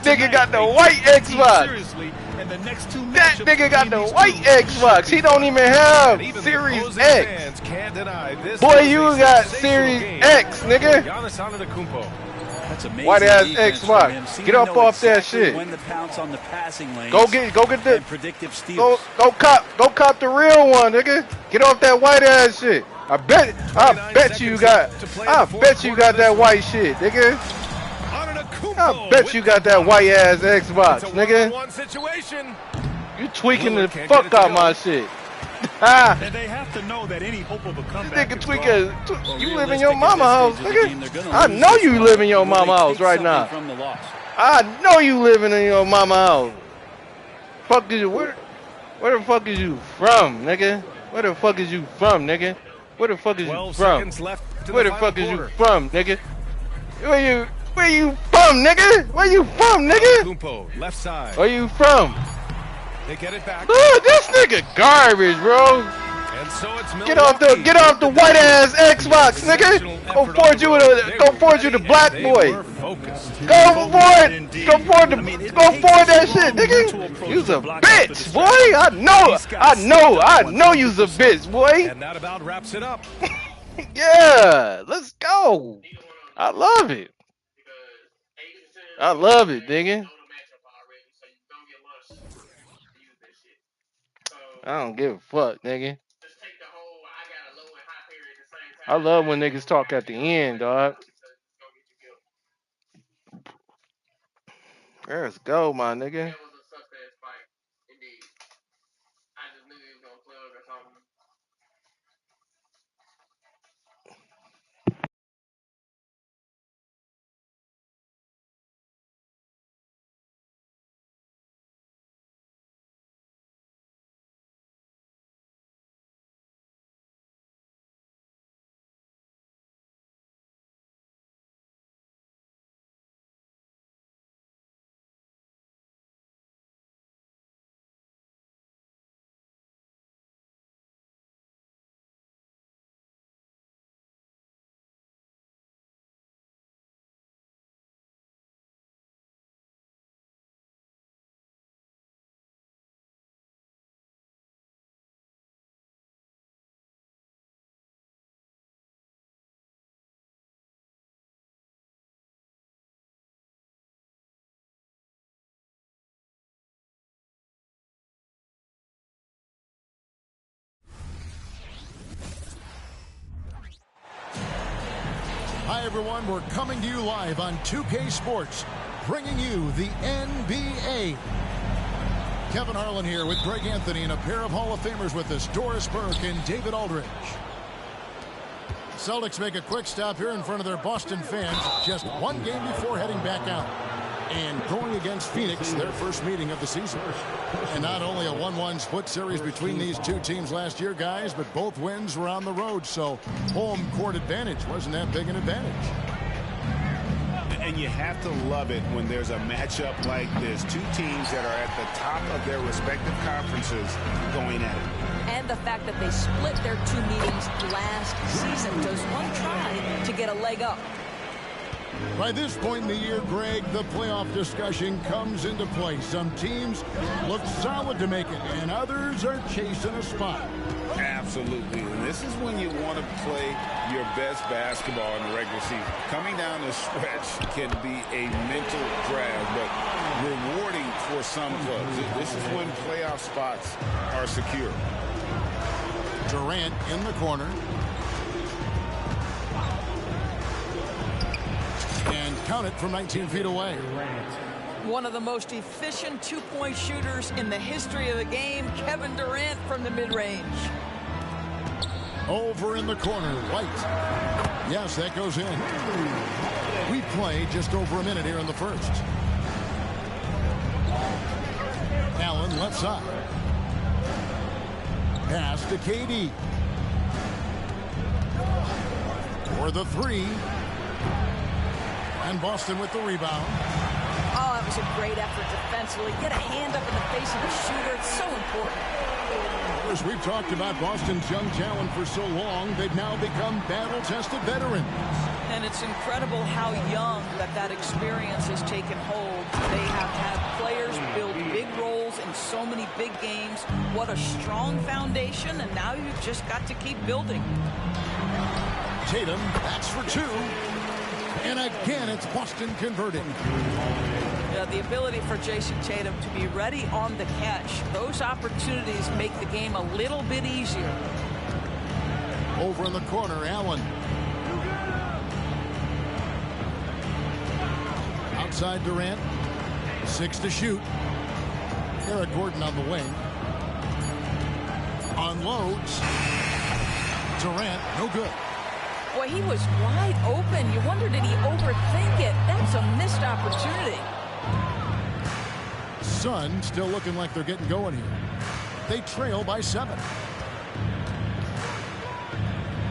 nigga got the white Xbox. That nigga got the white Xbox. He don't even have Series X. Boy, you got Series X, nigga. That's amazing. White ass Xbox. Get off that shit. When the pounce on the passing lanes. Go get the predictive steals. Go cop the real one, nigga. Get off that white ass shit. I bet you got that white shit, nigga. I bet you got that white ass Xbox, nigga. You tweaking the fuck out my shit. And they have to know that any hope of a comeback. Nigga, you live in your mama house, nigga. I know you live in your mama house right now. I know you living in your mama house. Fuck is you? Where the fuck is you from, nigga? Where the fuck is you from, nigga? Where the fuck is you from? Where the fuck is you from, nigga? Where you from, nigga? Where you from, nigga? Kumpo, left side. Where you from? They get it back. This nigga garbage, bro. And so it's get off the white ass Xbox, nigga. Go forward you the black boy. Go forward that shit, nigga. You's a bitch, boy. I know you's a bitch, boy. And that about wraps it up. Yeah, let's go. I love it. I love it, nigga. I don't give a fuck, nigga. I love when niggas talk at the end, dog. Let's go, my nigga. Hi, everyone. We're coming to you live on 2K Sports, bringing you the NBA. Kevin Harlan here with Greg Anthony and a pair of Hall of Famers with us, Doris Burke and David Aldridge. Celtics make a quick stop here in front of their Boston fans just one game before heading back out and going against Phoenix, their first meeting of the season. And not only a 1-1 split series between these two teams last year, guys, but both wins were on the road, so home court advantage wasn't that big an advantage. And you have to love it when there's a matchup like this. Two teams that are at the top of their respective conferences going at it. And the fact that they split their two meetings last season. Does one try to get a leg up? By this point in the year, Greg, the playoff discussion comes into play. Some teams look solid to make it, and others are chasing a spot. Absolutely. And this is when you want to play your best basketball in the regular season. Coming down the stretch can be a mental drag, but rewarding for some clubs. This is when playoff spots are secure. Durant in the corner. And count it from 19 feet away. One of the most efficient two-point shooters in the history of the game, Kevin Durant from the mid-range. Over in the corner, White. Yes, that goes in. We play just over a minute here in the first. Allen left side. Pass to KD. For the three. And Boston with the rebound. Oh, that was a great effort defensively. Get a hand up in the face of the shooter. It's so important. As we've talked about Boston's young talent for so long, they've now become battle-tested veterans. And it's incredible how young that experience has taken hold. They have had players build big roles in so many big games. What a strong foundation, and now you've just got to keep building. Tatum backs for two. And again, it's Boston converting. Yeah, the ability for Jason Tatum to be ready on the catch. Those opportunities make the game a little bit easier. Over in the corner, Allen. Outside Durant. 6 to shoot. Eric Gordon on the wing. Unloads. Durant, no good. Boy, he was wide open. You wonder, did he overthink it? That's a missed opportunity. Sun still looking like they're getting going here. They trail by 7.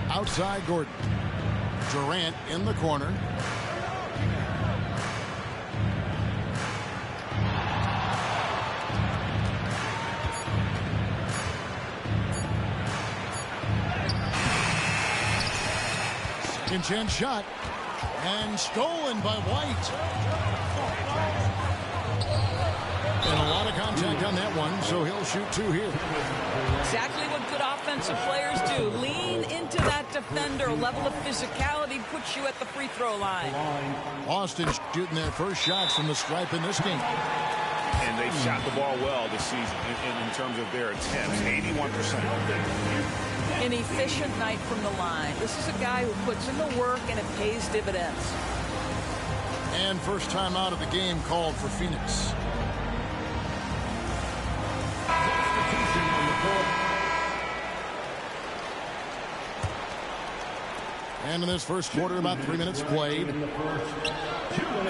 Outside Gordon. Durant in the corner. Second chance shot. And stolen by White. And a lot of contact on that one, so he'll shoot 2 here. Exactly what good offensive players do. Lean into that defender. Level of physicality puts you at the free throw line. Boston shooting their first shots from the stripe in this game. And they've shot the ball well this season in terms of their attempts. 81%. An efficient night from the line. This is a guy who puts in the work, and it pays dividends. And first time out of the game called for Phoenix. And in this first quarter, about 3 minutes played.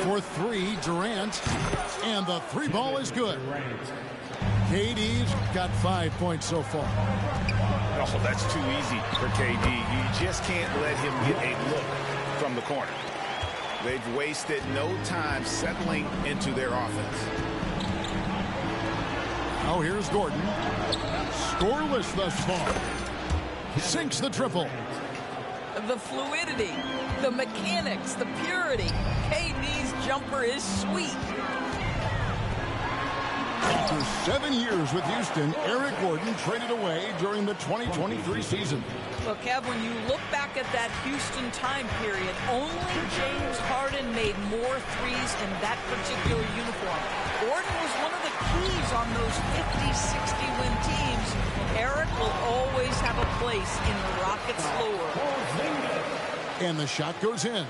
For 3, Durant. And the 3 ball is good. KD's got 5 points so far. Oh, that's too easy for KD. You just can't let him get a look from the corner. They've wasted no time settling into their offense. Now here's Gordon. Scoreless thus far. Sinks the triple. The fluidity, the mechanics, the purity. KD's jumper is sweet. After 7 years with Houston, Eric Gordon traded away during the 2023 season. Well, Kev, when you look back at that Houston time period, only James Harden made more threes in that particular uniform. Gordon was one of the keys on those 50-60 win teams. Eric will always have a place in the Rockets' lore. And the shot goes in.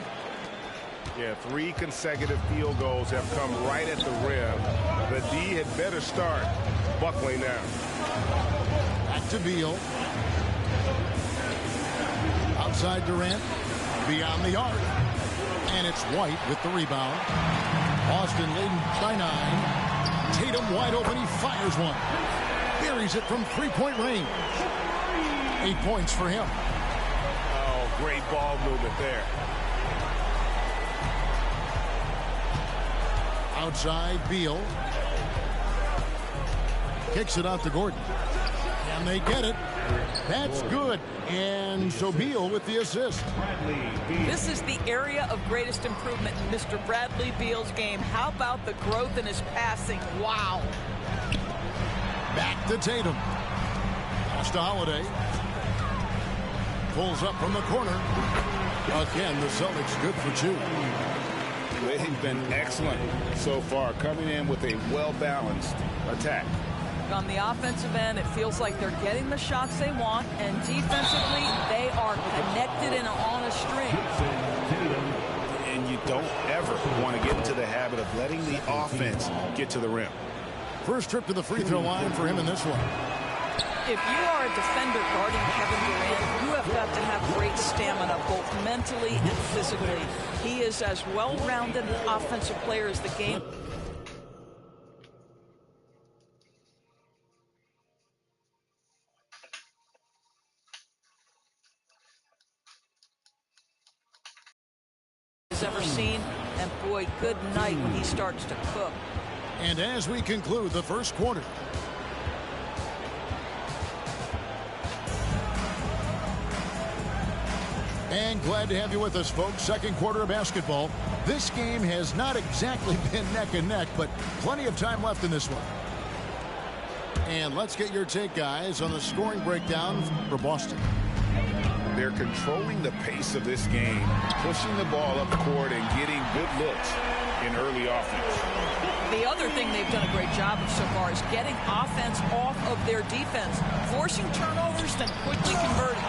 Yeah, 3 consecutive field goals have come right at the rim. The D had better start buckling down. Back to Beal. Outside Durant. Beyond the arc. And it's White with the rebound. Boston leading by 9. Tatum wide open. He fires one. Buries it from 3-point range. 8 points for him. Oh, great ball movement there. Outside Beal. Kicks it out to Gordon. And they get it. That's good. And so Beal with the assist. This is the area of greatest improvement in Mr. Bradley Beal's game. How about the growth in his passing? Wow. Back to Tatum. Pass to Holiday. Pulls up from the corner. Again, the Celtics good for two. They've been excellent so far, coming in with a well-balanced attack. On the offensive end, it feels like they're getting the shots they want, and defensively, they are connected and on a string. And you don't ever want to get into the habit of letting the offense get to the rim. First trip to the free throw line for him in this one. If you are a defender guarding Kevin Durant, you have got to have great stamina, both mentally and physically. He is as well-rounded an offensive player as the game. Has ever seen, and boy, good night when he starts to cook. And as we conclude the first quarter, and glad to have you with us, folks. Second quarter of basketball. This game has not exactly been neck and neck, but plenty of time left in this one. And let's get your take, guys, on the scoring breakdown for Boston. They're controlling the pace of this game, pushing the ball up court and getting good looks in early offense. The other thing they've done a great job of so far is getting offense off of their defense, forcing turnovers, then quickly converting.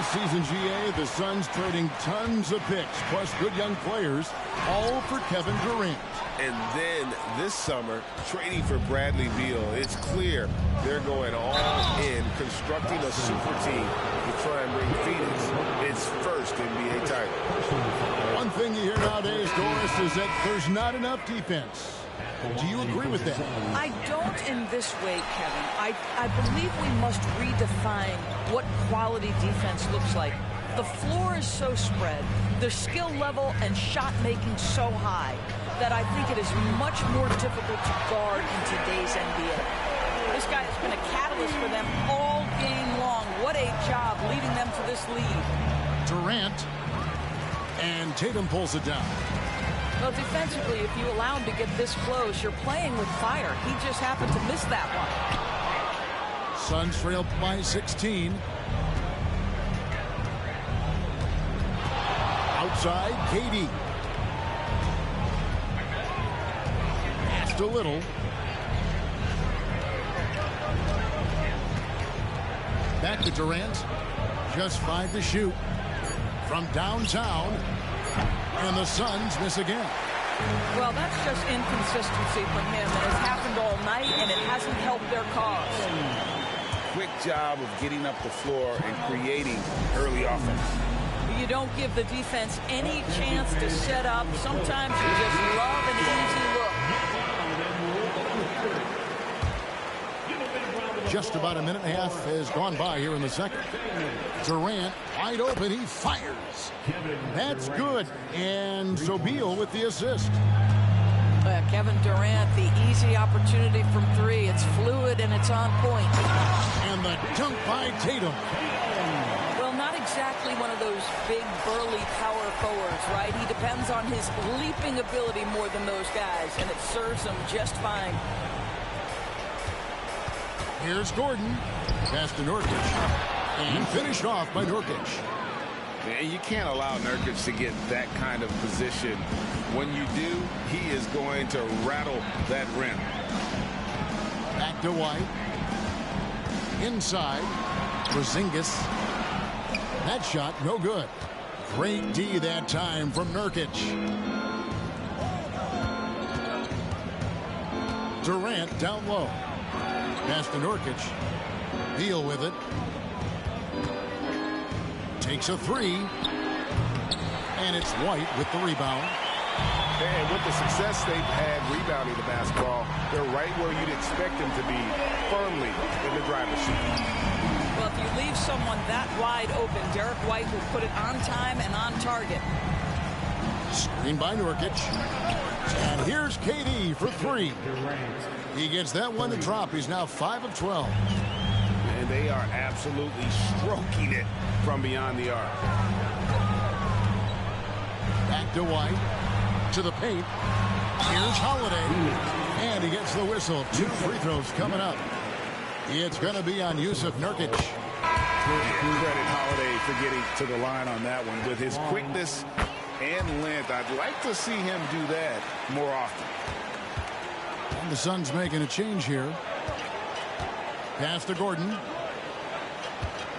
Last season, GA, the Suns trading tons of picks, plus good young players, all for Kevin Durant. And then this summer, trading for Bradley Beal. It's clear they're going all in, constructing a super team to try and bring Phoenix its first NBA title. One thing you hear nowadays, Doris, is that there's not enough defense. Do you agree with that? I don't in this way, Kevin. I believe we must redefine what quality defense looks like. The floor is so spread, the skill level and shot making so high that I think it is much more difficult to guard in today's NBA. This guy has been a catalyst for them all game long. What a job leading them to this lead. Durant, and Tatum pulls it down. Well, defensively, if you allow him to get this close, you're playing with fire. He just happened to miss that one. Suns trail by 16. Outside, KD. Passed a little. Back to Durant. Just 5 to shoot. From downtown. And the Suns miss again. Well, that's just inconsistency from him. It has happened all night, and it hasn't helped their cause. Quick job of getting up the floor and creating early offense. You don't give the defense any chance to set up. Sometimes you just love an easy look. Just about a minute and a half has gone by here in the second. Durant wide open. He fires. That's good. And so Beal with the assist. Kevin Durant, the easy opportunity from 3. It's fluid and it's on point. And the dunk by Tatum. Well, not exactly one of those big, burly power forwards, right? He depends on his leaping ability more than those guys, and it serves him just fine. Here's Gordon. Pass to Nurkic. And finished off by Nurkic. And you can't allow Nurkic to get that kind of position. When you do, he is going to rattle that rim. Back to White. Inside. Porzingis. That shot, no good. Great D that time from Nurkic. Durant down low. Pass to Nurkic. Beal with it. Takes a 3. And it's White with the rebound. And with the success they've had rebounding the basketball, they're right where you'd expect them to be, firmly in the driver's seat. Well, if you leave someone that wide open, Derek White will put it on time and on target. Screen by Nurkic. And here's KD for 3. He gets that one to drop. He's now 5 of 12. And they are absolutely stroking it from beyond the arc. Back to White. To the paint. Here's Holiday. And he gets the whistle. 2 free throws coming up. It's going to be on Yusuf Nurkic. Credit Holiday for getting to the line on that one. With his quickness and length, I'd like to see him do that more often. And the Suns making a change here. Pass to Gordon.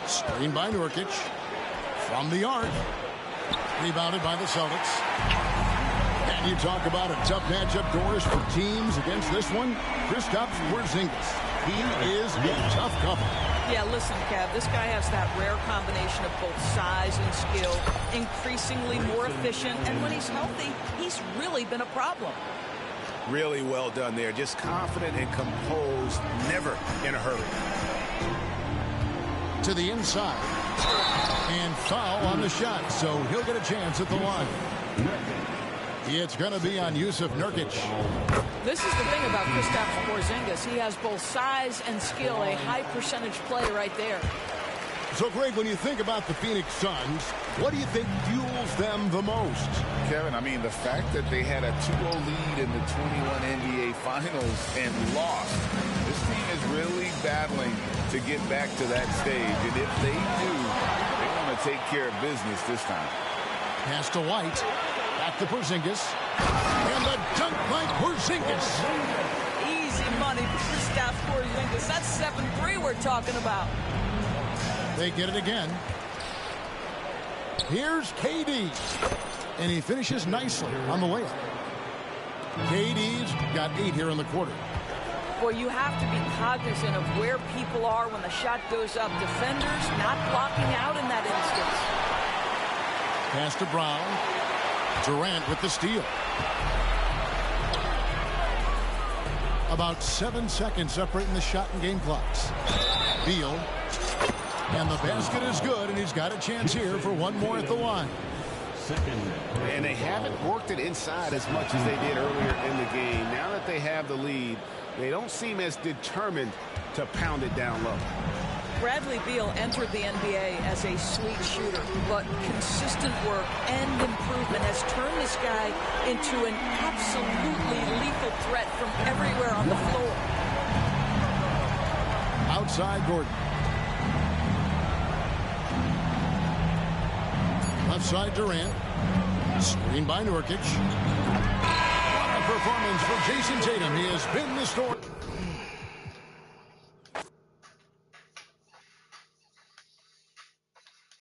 Screen by Nurkic. From the arc. Rebounded by the Celtics. And you talk about a tough matchup, Doris, for teams against this one. Kristaps Porzingis. He is a tough cover. Yeah, listen, Kev, this guy has that rare combination of both size and skill, increasingly more efficient, and when he's healthy, he's really been a problem. Really well done there. Just confident and composed, never in a hurry. To the inside. And foul on the shot, so he'll get a chance at the line. It's going to be on Yusuf Nurkic. This is the thing about Kristaps Porzingis. He has both size and skill, a high percentage play right there. So, Greg, when you think about the Phoenix Suns, what do you think fuels them the most? Kevin, I mean, the fact that they had a 2-0 lead in the 21 NBA Finals and lost. This team is really battling to get back to that stage. And if they do, they want to take care of business this time. Pass to White. Back to Porzingis. And the dunk by Porzingis. Easy money for Kristaps Porzingis. That's 7-3 we're talking about. They get it again. Here's KD. And he finishes nicely on the layup. KD's got 8 here in the quarter. Boy, you have to be cognizant of where people are when the shot goes up. Defenders not blocking out in that instance. Pass to Brown. Durant with the steal. About 7 seconds separating the shot and game clocks. Beal. And the basket is good, and he's got a chance here for one more at the line. And they haven't worked it inside as much as they did earlier in the game. Now that they have the lead, they don't seem as determined to pound it down low. Bradley Beal entered the NBA as a sweet shooter, but consistent work and improvement has turned this guy into an absolutely lethal threat from everywhere on the floor. Outside Gordon. Left side Durant. Screen by Nurkic. What a performance for Jason Tatum. He has been the story.